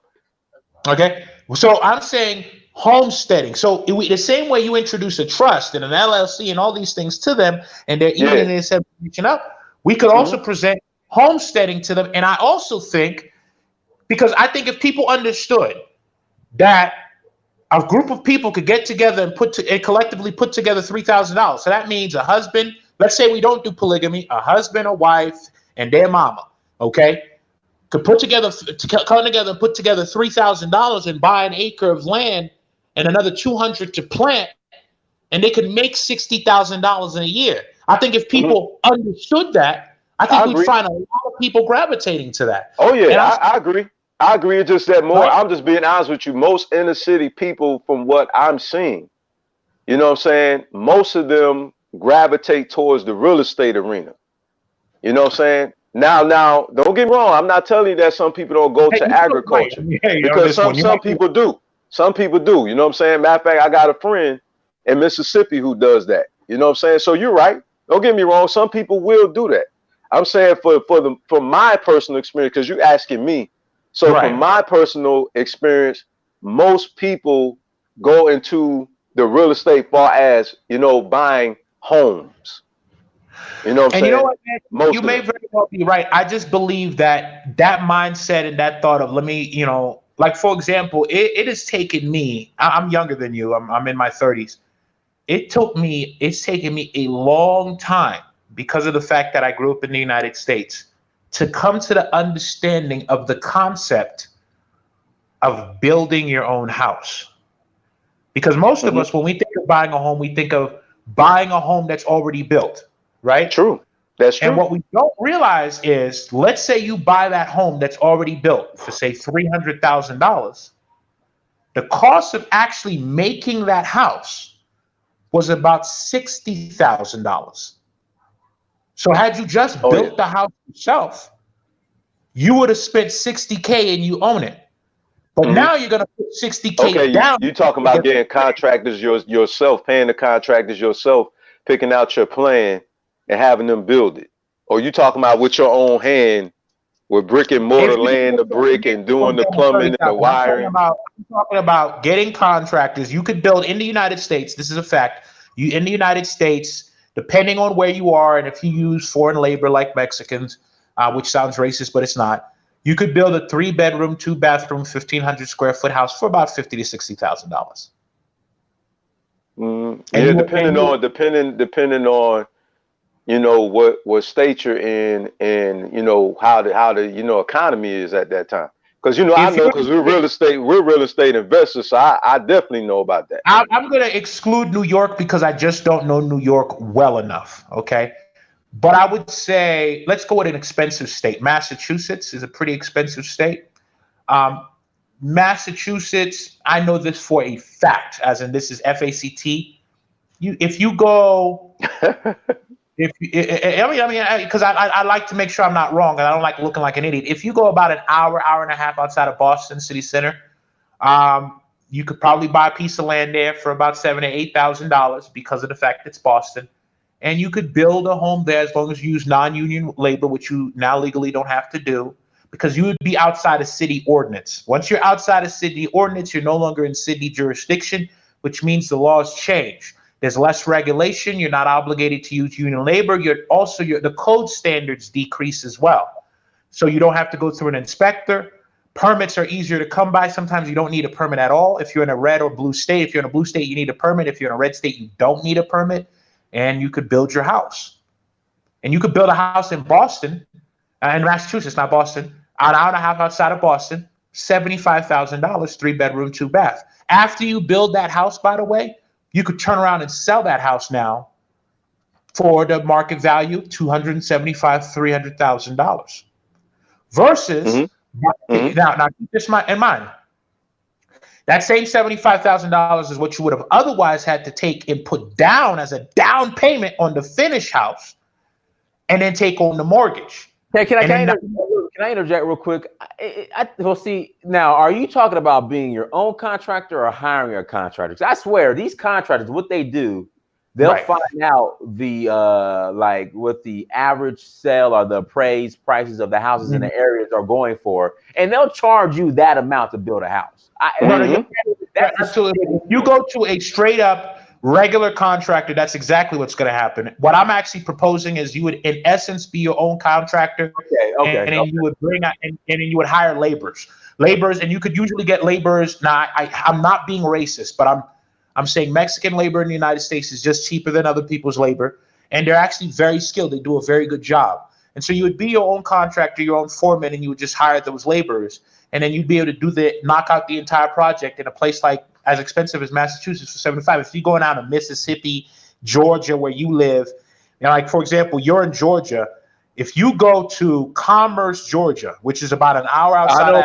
Okay. So I'm saying homesteading. So the same way you introduce a trust and an LLC and all these things to them, and they're eating and they're reaching up, we could also present homesteading to them. And I also think, because I think if people understood that a group of people could get together and collectively put together $3,000. So that means a husband, let's say we don't do polygamy, a husband, a wife, and their mama, okay, could come together and put together $3,000 and buy an acre of land and another 200 to plant, and they could make $60,000 in a year. I think if people understood that, I think we'd find a lot of people gravitating to that. Oh yeah, I agree. I agree. It's just that more. Right. I'm just being honest with you. Most inner city people, from what I'm seeing, you know what I'm saying, most of them gravitate towards the real estate arena. You know what I'm saying? Now, don't get me wrong. I'm not telling you that some people don't go to agriculture, because some people do. Some people do. You know what I'm saying? Matter of fact, I got a friend in Mississippi who does that. You know what I'm saying? So you're right. Don't get me wrong. Some people will do that. I'm saying for my personal experience, because you're asking me. So from my personal experience, most people go into the real estate far as, you know, buying homes. You know what I'm saying? You know what, man? You may very well be right. I just believe that mindset and that thought of, let me, you know, like, for example, it has taken me, I'm younger than you. I'm in my 30s. It's taken me a long time, because of the fact that I grew up in the United States, to come to the understanding of the concept of building your own house. Because most of us, when we think of buying a home, we think of buying a home that's already built, right? True. That's true. And what we don't realize is, let's say you buy that home that's already built for, say, $300,000. The cost of actually making that house was about $60,000. So had you just built the house yourself, you would have spent $60K and you own it. But now you're going to put $60K down. You talking about getting contractors yourself, paying the contractors yourself, picking out your plan and having them build it. Or you talking about with your own hand, with brick and mortar, laying the brick and doing the plumbing and the wiring? I'm talking about getting contractors. You could build in the United States. This is a fact. In the United States, depending on where you are, and if you use foreign labor like Mexicans, which sounds racist, but it's not, you could build a 3-bedroom, 2-bathroom, 1,500 square foot house for about $50,000 to $60,000. Yeah, depending on, you know, what state you're in, and you know how the you know economy is at that time. Because you know, I know, because we're real estate investors, so I definitely know about that. I'm going to exclude New York because I just don't know New York well enough. Okay. But I would say, let's go with an expensive state. Massachusetts is a pretty expensive state. Massachusetts, I know this for a fact, as in this is FACT. If you go, because I like to make sure I'm not wrong, and I don't like looking like an idiot. If you go about an hour and a half outside of Boston city center, you could probably buy a piece of land there for about $7,000 to $8,000 because of the fact it's Boston. And you could build a home there as long as you use non-union labor, which you now legally don't have to do, because you would be outside of city ordinance. Once you're outside of city ordinance, you're no longer in city jurisdiction, which means the laws change. There's less regulation. You're not obligated to use union labor. The code standards decrease as well. So you don't have to go through an inspector. Permits are easier to come by. Sometimes you don't need a permit at all. If you're in a red or blue state, if you're in a blue state, you need a permit. If you're in a red state, you don't need a permit. And you could build your house. And you could build a house in Boston, in Massachusetts, not Boston, an hour and a half outside of Boston, $75,000, 3-bedroom, 2-bath. After you build that house, by the way, you could turn around and sell that house now for the market value, $275,000, $300,000. Versus now keep this in mind. That same $75,000 is what you would have otherwise had to take and put down as a down payment on the finished house, and then take on the mortgage. Hey, can I interject real quick? Well, see, now, are you talking about being your own contractor or hiring a contractor? 'Cause I swear, these contractors, what they do, they'll find out the like what the average sale or the appraised prices of the houses in the areas are going for, and they'll charge you that amount to build a house. That's absolutely. If you go to a straight up regular contractor, that's exactly what's going to happen. What I'm actually proposing is you would, in essence, be your own contractor, and then you would bring out, and then you would hire laborers, and you could usually get laborers. Now, I'm not being racist, but I'm saying Mexican labor in the United States is just cheaper than other people's labor, and they're actually very skilled. They do a very good job. And so you would be your own contractor, your own foreman, and you would just hire those laborers, and then you'd be able to knock out the entire project in a place like as expensive as Massachusetts for $75. If you're going out of Mississippi, Georgia, where you live, like for example, you're in Georgia. If you go to Commerce, Georgia, which is about an hour outside,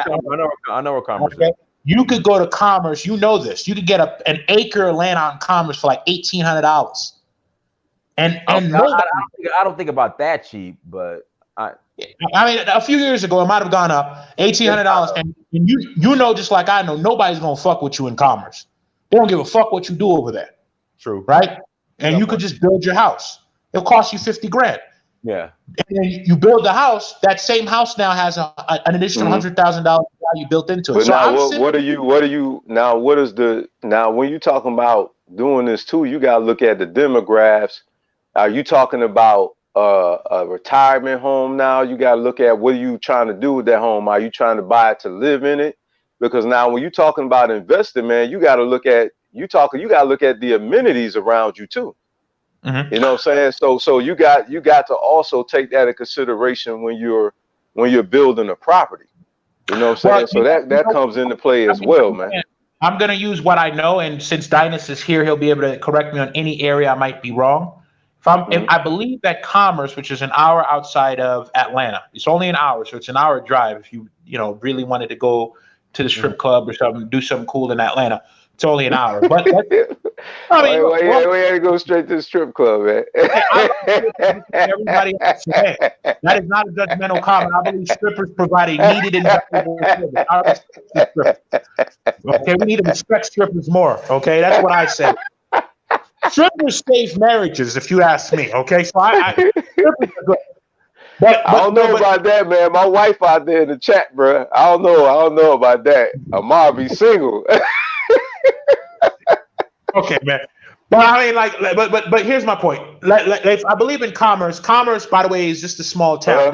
I know where Commerce is. You could go to Commerce. You know this. You could get an acre of land out in Commerce for like $1,800. And I don't think about that cheap, but I mean, a few years ago, it might have gone up $1,800, and you know, just like I know, nobody's gonna fuck with you in Commerce. They don't give a fuck what you do over there. True, right? And you could just build your house. It'll cost you $50,000. Yeah, and then you build the house. That same house now has an additional $100,000 value built into it. But so now, what are you now? What is now when you talking about doing this too? You gotta look at the demographics. Are you talking about a retirement home now? You got to look at what are you trying to do with that home. Are you trying to buy it to live in it? Because now when you're talking about investing, man, you got to look at the amenities around you too. Mm-hmm. You know what I'm saying? So you got to also take that in consideration when you're building a property. You know what I'm saying? So that comes into play as well, man. I'm going to use what I know, and since Dynas is here, he'll be able to correct me on any area I might be wrong. If I believe that Commerce, which is an hour outside of Atlanta, it's only an hour, so it's an hour drive. If you really wanted to go to the strip club or something, do something cool in Atlanta, it's only an hour. But I mean, we had to go straight to the strip club, man. Everybody else today. That is not a judgmental comment. I believe strippers provide a needed and valuable service. Okay, we need to respect strippers more. Okay, that's what I say. Strippers save marriages, if you ask me. Okay, so strippers are good. But I don't know about that, man. My wife out there in the chat, bro. I don't know about that. Amar be single. Okay, man. But I mean, but here's my point. I believe in Commerce. Commerce, by the way, is just a small town.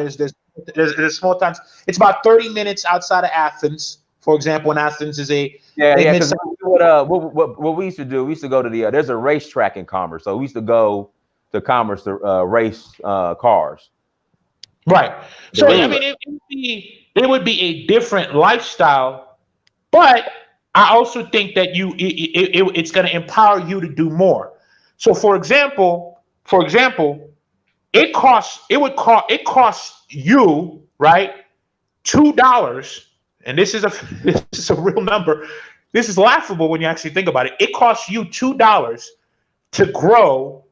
There's small towns. It's about 30 minutes outside of Athens. For example, in Athens is because what we used to do, we used to go to there's a racetrack in Commerce, so we used to go to Commerce to race cars. Right. So I mean, it would be a different lifestyle, but I also think that it's going to empower you to do more. So, for example, it costs you, right, $2. And this is a real number. This is laughable when you actually think about it. It costs you $2 to grow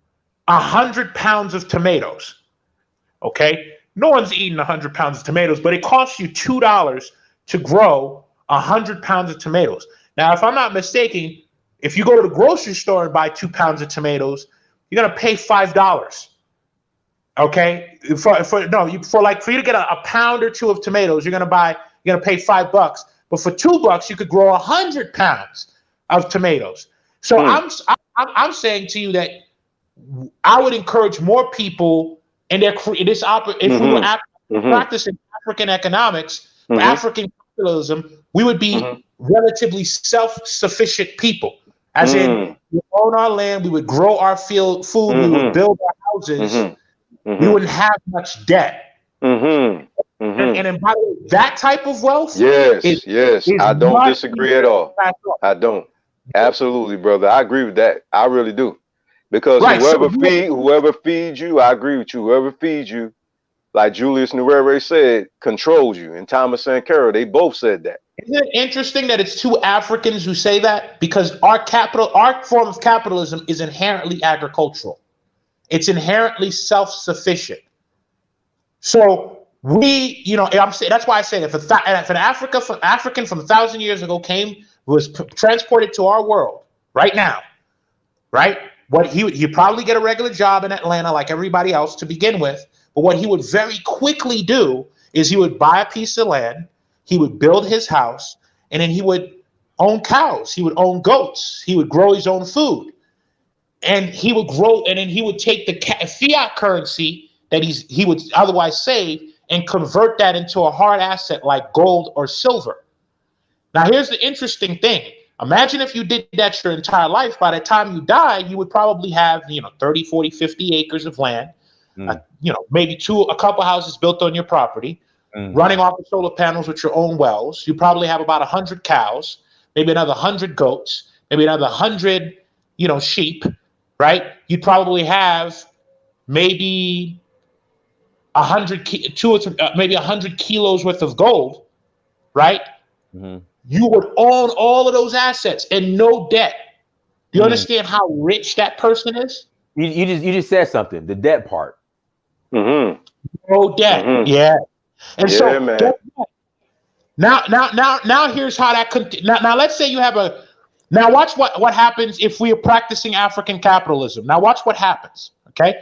100 pounds of tomatoes. Okay, no one's eating 100 pounds of tomatoes, but it costs you $2 to grow 100 pounds of tomatoes. Now, if I'm not mistaken, if you go to the grocery store and buy 2 pounds of tomatoes, you're gonna pay $5. Okay, for you to get a pound or two of tomatoes, you're gonna pay $5. But for $2, you could grow 100 pounds of tomatoes. So I'm saying to you that I would encourage more people in if we were practicing African economics, African capitalism, we would be relatively self-sufficient people. As in, we own our land, we would grow our food, we would build our houses, we wouldn't have much debt. And by the way, that type of wealth, yes, I don't disagree at all. I don't. Absolutely, brother. I agree with that. I really do. Because Right. So whoever feeds you, I agree with you. Whoever feeds you, like Julius Nyerere said, controls you. And Thomas Sankara, they both said that. isn't it interesting that it's two Africans who say that? Because our form of capitalism is inherently agricultural. It's inherently self-sufficient. So I'm saying that's why I say if an African from 1,000 years ago was transported to our world right now, right? What he'd probably get a regular job in Atlanta like everybody else to begin with. But what he would very quickly do is he would buy a piece of land, he would build his house, and then he would own cows, he would own goats, he would grow his own food, and he would grow, and then he would take the fiat currency that he would otherwise save and convert that into a hard asset like gold or silver. Now, here's the interesting thing. Imagine if you did that your entire life. By the time you die, you would probably have, 30, 40, 50 acres of land, maybe a couple houses built on your property, running off of solar panels with your own wells. You probably have about 100 cows, maybe another 100 goats, maybe another 100, sheep, right? You'd probably have maybe 100, maybe 100 kilos worth of gold, right? Mm-hmm. You would own all of those assets and no debt. Do you understand how rich that person is? You just said something. The debt part. No debt. Yeah. And yeah, so man. now here's how that could. Now let's say you have Now watch what happens if we are practicing African capitalism. Now watch what happens. Okay.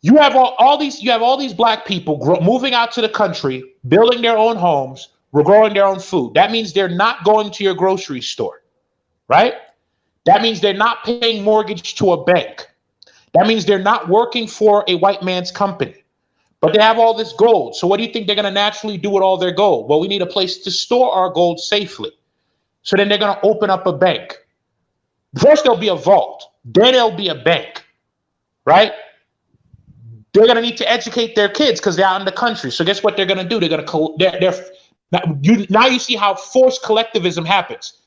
You have all these black people moving out to the country, building their own homes, growing their own food. That means they're not going to your grocery store, right? That means they're not paying mortgage to a bank. That means they're not working for a white man's company, but they have all this gold. So what do you think they're going to naturally do with all their gold? Well, we need a place to store our gold safely. So then they're going to open up a bank. First, there'll be a vault. Then there'll be a bank, right? They're going to need to educate their kids because they're out in the country. So guess what they're going to do? They're going to now you see how forced collectivism happens.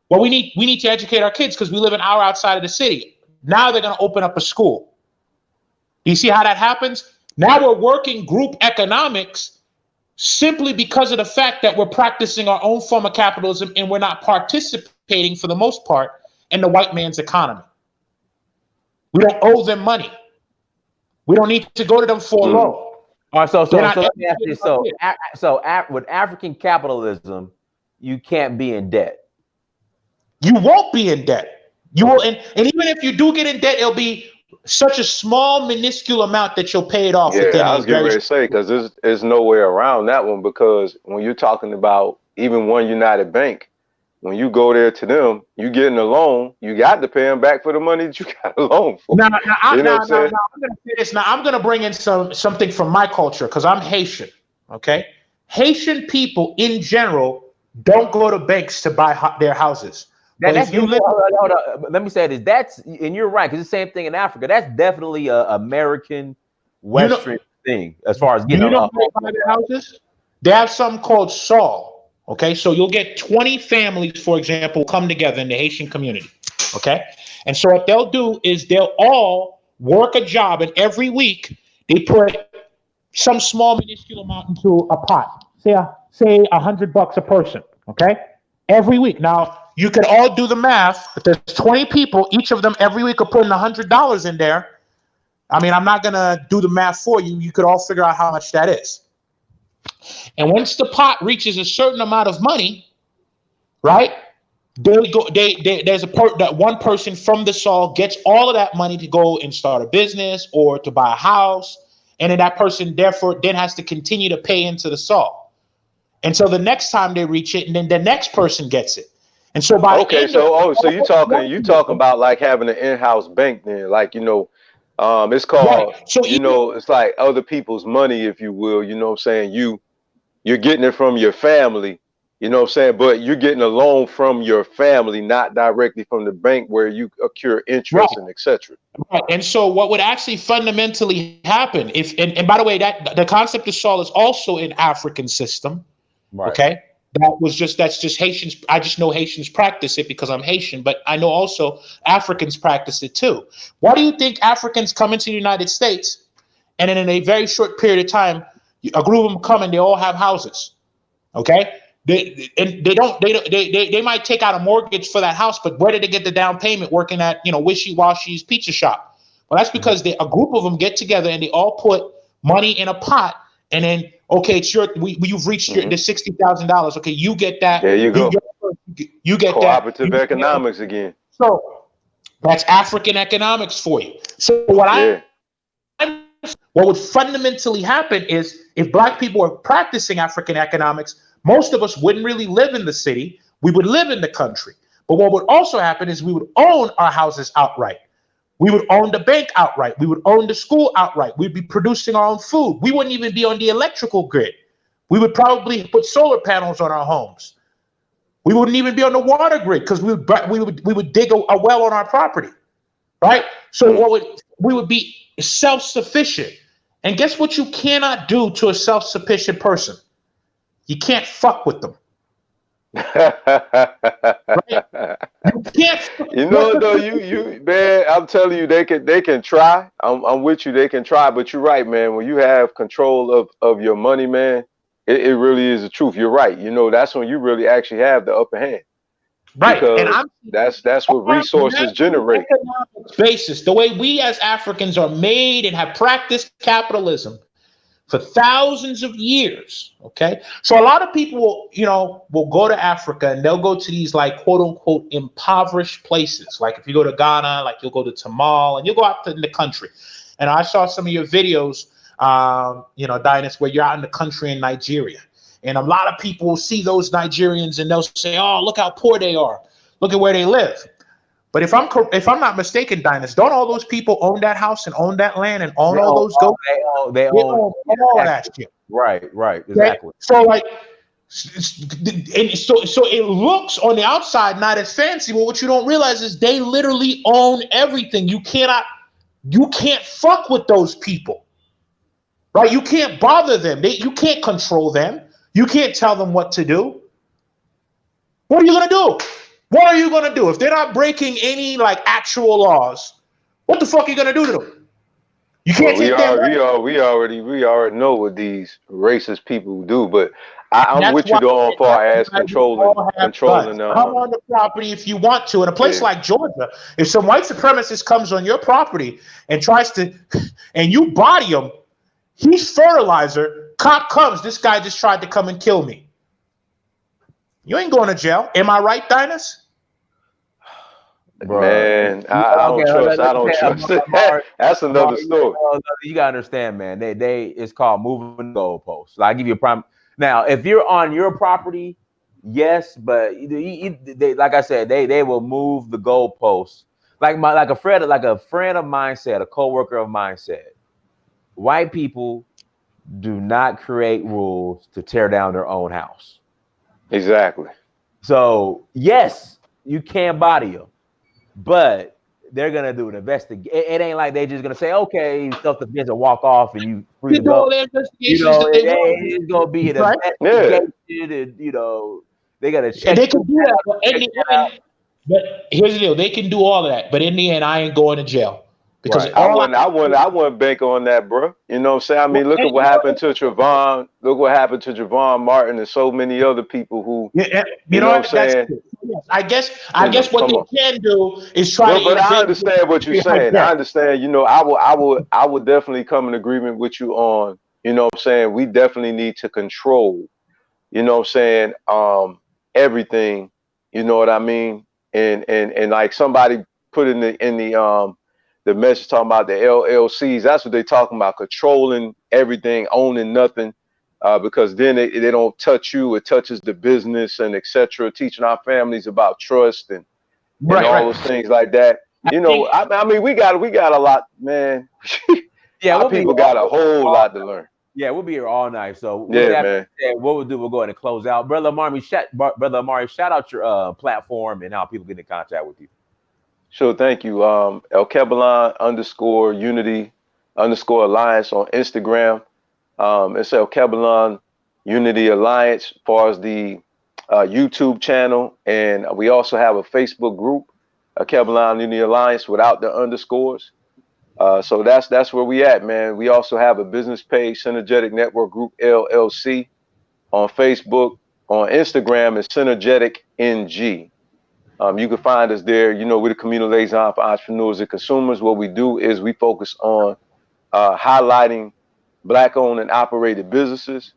Well, we need to educate our kids because we live an hour outside of the city. Now they're going to open up a school. You see how that happens? Now we're working group economics simply because of the fact that we're practicing our own form of capitalism and we're not participating for the most part in the white man's economy. We don't owe them money. We don't need to go to them for a loan. All right, so let me ask you. With African capitalism, you can't be in debt. You won't be in debt. You will, and even if you do get in debt, it'll be such a small, minuscule amount that you'll pay it off. Yeah, I was getting ready to say, because there's no way around that one, because when you're talking about even One United Bank, when you go there to them, you getting a loan, you got to pay them back for the money that you got a loan for. I'm going to say this. Now, I'm going to bring in something from my culture because I'm Haitian, okay? Haitian people in general don't go to banks to buy their houses. Let me say this. And you're right, because the same thing in Africa. That's definitely a American Western thing as far as getting how they buy their houses. They have something called Saul. Okay, so you'll get 20 families, for example, come together in the Haitian community. Okay, and so what they'll do is they'll all work a job, and every week they put some small minuscule amount into a pot. Say $100 a person. Okay, every week. Now you can all do the math. If there's 20 people, each of them every week are putting $100 in there. I mean, I'm not gonna do the math for you. You could all figure out how much that is. And once the pot reaches a certain amount of money, right? There's that one person from the Saul gets all of that money to go and start a business or to buy a house, and then that person therefore then has to continue to pay into the Saul. And so the next time they reach it, and then the next person gets it. And so so you talking about like having an in-house bank then, like it's called right. So it's like other people's money, if you will. You know what I'm saying? You're getting it from your family, you know what I'm saying? But you're getting a loan from your family, not directly from the bank where you accrue interest and etc. Right. And so what would actually fundamentally happen and by the way, that the concept of Saul is also an African system. Right. Okay. That's just Haitians. I just know Haitians practice it because I'm Haitian, but I know also Africans practice it too. Why do you think Africans come into the United States and then in a very short period of time, a group of them come and they all have houses? Okay. They might take out a mortgage for that house, but where did they get the down payment working at, Wishy Washy's pizza shop? Well, that's because a group of them get together and they all put money in a pot, and then okay, it's you've reached the $60,000. Okay, you get that. There you go. You get cooperative that. economics again. So that's African economics for you. So what would fundamentally happen is if Black people were practicing African economics, most of us wouldn't really live in the city. We would live in the country. But what would also happen is we would own our houses outright. We would own the bank outright. We would own the school outright. We'd be producing our own food. We wouldn't even be on the electrical grid. We would probably put solar panels on our homes. We wouldn't even be on the water grid because we would dig a well on our property, right? So we would be self-sufficient. And guess what you cannot do to a self-sufficient person? You can't fuck with them. Right? You can't. You man, I'm telling you, they can try. I'm with you. They can try, but you're right, man. When you have control of your money, man, it really is the truth. You're right. That's when you really actually have the upper hand. Right, because that's what resources generate. Basis, the way we as Africans are made and have practiced capitalism for thousands of years. Okay, so a lot of people will go to Africa and they'll go to these like quote unquote impoverished places. Like if you go to Ghana, like you'll go to Tamale and you'll go out in the country. And I saw some of your videos, Dynas, where you're out in the country in Nigeria. And a lot of people will see those Nigerians and they'll say, "Oh, look how poor they are. Look at where they live." But if I'm not mistaken, Dynas, don't all those people own that house and own that land and own all those goats? They own all that shit. Right, exactly. Okay? So it looks on the outside not as fancy, but what you don't realize is they literally own everything. You can't fuck with those people, right? You can't bother them. You can't control them. You can't tell them what to do. What are you gonna do? What are you gonna do if they're not breaking any like actual laws? What the fuck are you gonna do to them? You can't. Well, we already know what these racist people do, but I'm with you though as far as controlling. Come on the property if you want to. In a place like Georgia, if some white supremacist comes on your property and tries to, and you body him, he's fertilizer. Cop comes. This guy just tried to come and kill me. You ain't going to jail. Am I right, Dynas? Man, I don't trust it. That's another story. You gotta understand, man. It's called moving the goalposts. Like, I give you a prime. Now, if you're on your property, yes, but they, like I said, they will move the goalposts. Like a friend of mine said, a coworker of mine said, white people do not create rules to tear down their own house. Exactly. So yes, you can body them, but they're gonna do an investigation. It ain't like they just gonna say, "Okay, self-defense," and walk off, and you free to go. It's gonna be an investigation, and they gotta check. They can do that, but here's the deal: they can do all of that, but in the end, I ain't going to jail. Because I wouldn't bank on that, bro. You know what I'm saying? I mean, look at what happened to Trayvon. Look what happened to Trayvon Martin and so many other people who. You know what I'm saying? I guess what they can do is try. But I understand what you're saying. I understand. I would definitely come in agreement with you on. You know what I'm saying? We definitely need to control. You know what I'm saying? Everything. You know what I mean? And like somebody put in the message talking about the LLCs. That's what they're talking about, controlling everything, owning nothing, because then they don't touch you. It touches the business and etc. Teaching our families about trust and all those things like that. I mean, we got a lot, man. Our people got a whole lot to learn. Yeah, we'll be here all night. So man. What we'll do, we'll go ahead and close out. Brother Amari, shout out your platform and how people get in contact with you. Sure, thank you. El Kebalan _Unity _Alliance on Instagram. It's El Kebalan Unity Alliance as far as the YouTube channel, and we also have a Facebook group, a Kebalan Unity Alliance without the underscores. So that's where we at, man. We also have a business page, Synergetic Network Group LLC, on Facebook. On Instagram is Synergetic NG. You can find us there. You know, we're the community liaison for entrepreneurs and consumers. What we do is we focus on highlighting Black-owned and operated businesses.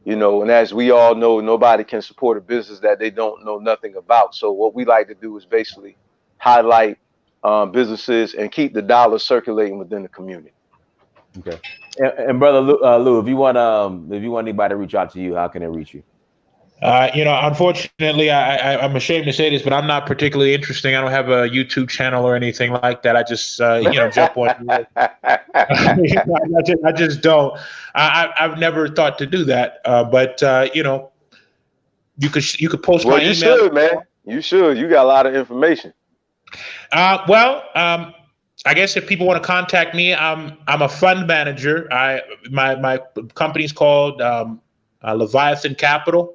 You know, and as we all know, nobody can support a business that they don't know nothing about. So what we like to do is basically highlight businesses and keep the dollar circulating within the community. Okay. And brother Lou, if you want anybody to reach out to you, how can they reach you? Unfortunately, I'm ashamed to say this, but I'm not particularly interesting. I don't have a YouTube channel or anything like that. I just, jump on. I just don't. I've never thought to do that. But you could post my email. You should, man. You should. You got a lot of information. I guess if people want to contact me, I'm a fund manager. My company's called Leviathan Capital.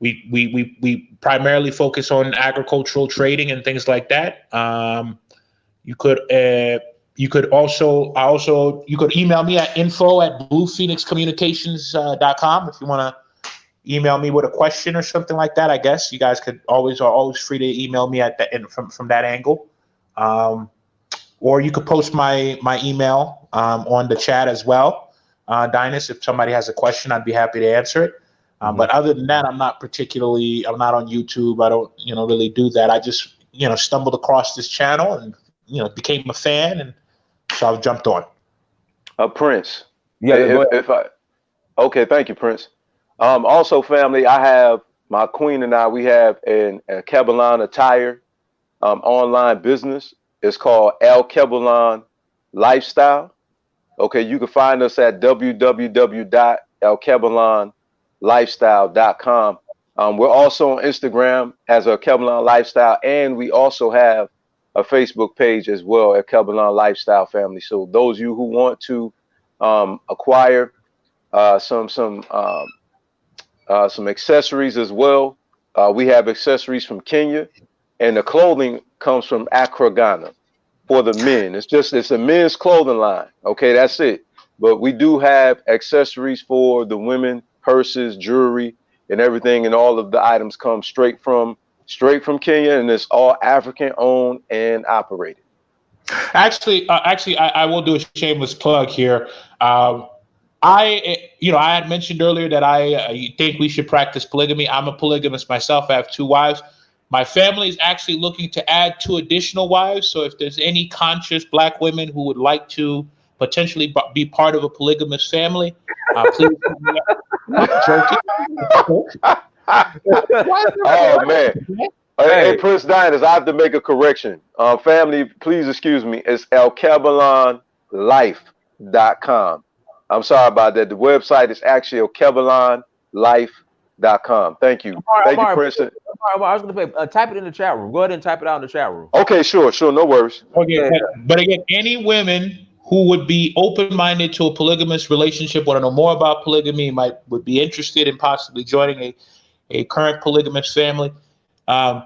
We primarily focus on agricultural trading and things like that. You could email me at info@bluephoenixcommunications.com if you want to email me with a question or something like that. I guess you guys are always free to email me from that angle. Or you could post my email on the chat as well. Dinus, if somebody has a question, I'd be happy to answer it. But other than that, I'm not on YouTube. I don't, really do that. I just, stumbled across this channel and, became a fan. And so I've jumped on. Prince. Yeah. Okay. Thank you, Prince. Also, family, I have my queen and I, we have a Kebalan attire online business. It's called El Kebalan Lifestyle. Okay. You can find us at www.elkebalanlifestyle.com. We're also on Instagram as a Kebalan Lifestyle, and we also have a Facebook page as well at Kebalan Lifestyle family. So those of you who want to acquire some accessories as well, we have accessories from Kenya, and the clothing comes from Accra, Ghana, for the men. It's a men's clothing line. Okay, that's it. But we do have accessories for the women, purses, jewelry, and everything, and all of the items come straight from Kenya, and it's all African owned and operated. Actually, I will do a shameless plug here. I had mentioned earlier that I think we should practice polygamy. I'm a polygamist myself. I have 2 wives. My family is actually looking to add 2 additional wives. So if there's any conscious Black women who would like to potentially be part of a polygamous family, please. I'm joking. Oh man. Hey, Prince Diners, I have to make a correction. Family, please excuse me. It's elkebalanlife.com. I'm sorry about that. The website is actually elkebalanlife.com. Thank you. Thank you, Prince. I was going to say, type it in the chat room. Go ahead and type it out in the chat room. Okay, sure. No worries. Okay, but again, any women who would be open-minded to a polygamous relationship, want to know more about polygamy, would be interested in possibly joining a current polygamous family, and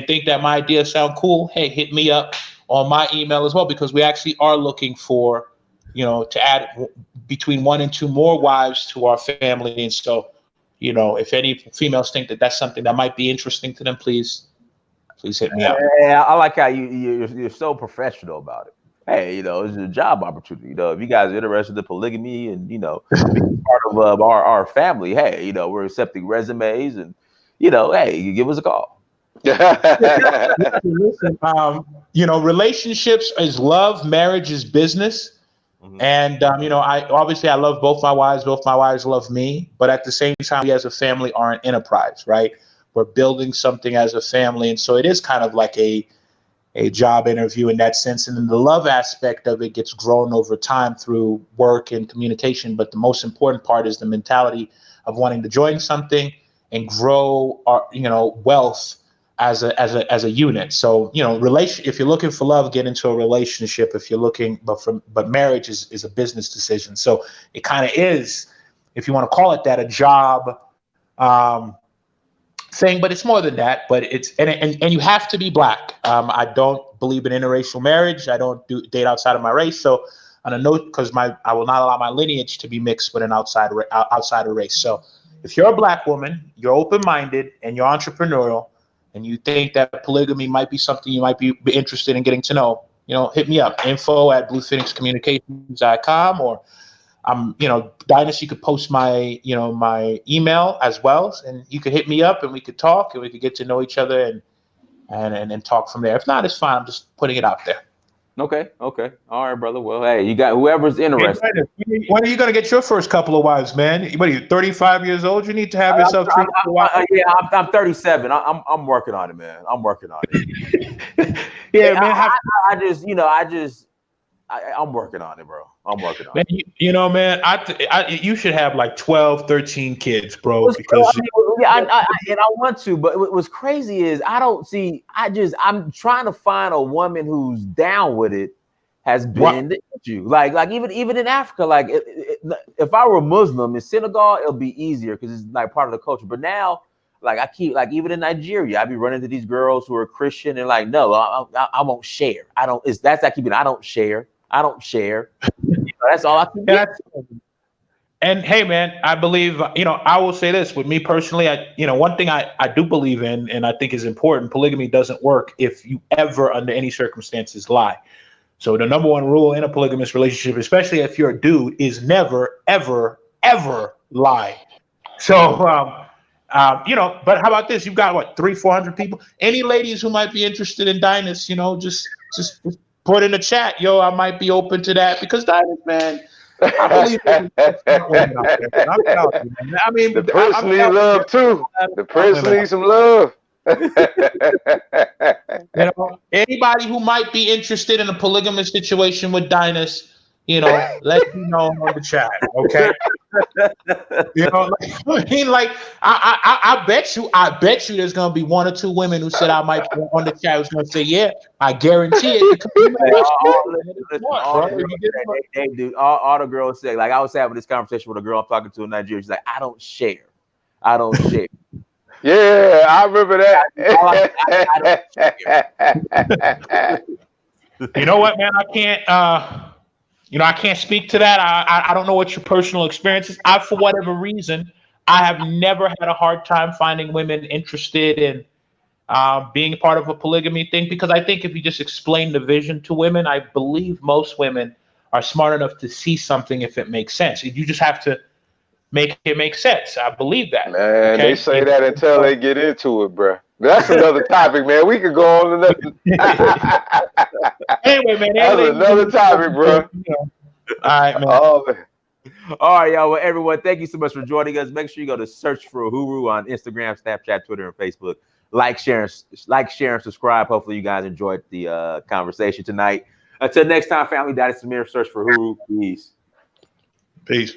think that my ideas sound cool, hey, hit me up on my email as well, because we actually are looking for, to add between 1 and 2 more wives to our family. And so, if any females think that that's something that might be interesting to them, please hit me up. Yeah, I like how you're so professional about it. Hey, it's a job opportunity. If you guys are interested in polygamy and being part of our family, hey, we're accepting resumes, and hey, you give us a call. Listen, relationships is love, marriage is business. And I love both my wives. Both my wives love me, but at the same time, we as a family are an enterprise, right? We're building something as a family, and so it is kind of like a job interview in that sense. And then the love aspect of it gets grown over time through work and communication. But the most important part is the mentality of wanting to join something and grow our, wealth as a unit. So, if you're looking for love, get into a relationship. If you're looking, but marriage is a business decision. So it kind of is, if you want to call it that, a job thing, but it's more than that. But it's and you have to be black. I don't believe in interracial marriage. I don't date outside of my race. So on a note, because I will not allow my lineage to be mixed with an outsider race. So if you're a black woman, you're open-minded and you're entrepreneurial, and you think that polygamy might be something you might be interested in getting to know, hit me up, info@bluephoenixcommunications.com, or Dynas, you could post my email as well, and you could hit me up and we could talk and we could get to know each other and talk from there. If not, it's fine. I'm just putting it out there. Okay. All right, brother. Well, hey, you got whoever's interested. When are you going to get your first couple of wives, man? What are you, 35 years old? You need to have yourself treated. I'm 37. I'm working on it, man. I'm working on it. Man. I'm working on it, bro. I'm working on it. Man, you should have like 12, 13 kids, bro. Because I want to, but what's crazy is I'm trying to find a woman who's down with it. Has been the issue. Like even in Africa, like if I were Muslim in Senegal, it'll be easier because it's like part of the culture. But now, like I keep even in Nigeria, I be running to these girls who are Christian and like, no, I won't share. I don't share. That's all I can do. And hey, man, I believe, I will say this with me personally. One thing I do believe in, and I think is important, polygamy doesn't work if you ever, under any circumstances, lie. So the number one rule in a polygamous relationship, especially if you're a dude, is never, ever, ever lie. So, but how about this? You've got 300-400 people. Any ladies who might be interested in Dynas, just put in the chat, I might be open to that, because Dynas, man, I believe I mean, the person needs love too. The person needs some love. Anybody who might be interested in a polygamous situation with Dynas, let me know on the chat, okay? I bet you there's gonna be one or two women who said I might be on the chat who's gonna say, yeah, I guarantee it. All the girls say, like I was having this conversation with a girl I'm talking to in Nigeria. She's like, I don't share. Yeah, I remember that. You know what, man? I can't speak to that. I don't know what your personal experience is. For whatever reason, I have never had a hard time finding women interested in being a part of a polygamy thing, because I think if you just explain the vision to women, I believe most women are smart enough to see something if it makes sense. You just have to make it make sense. I believe that. Man, they say that until they get into it, bro. That's another topic, man. We could go on another. Anyway, man. That's another topic, bro. All right, man. All right, y'all. Well, everyone, thank you so much for joining us. Make sure you go to Search for Uhuru on Instagram, Snapchat, Twitter, and Facebook. Like, share, and subscribe. Hopefully, you guys enjoyed the conversation tonight. Until next time, family. That is Samir. Search for Uhuru. Peace.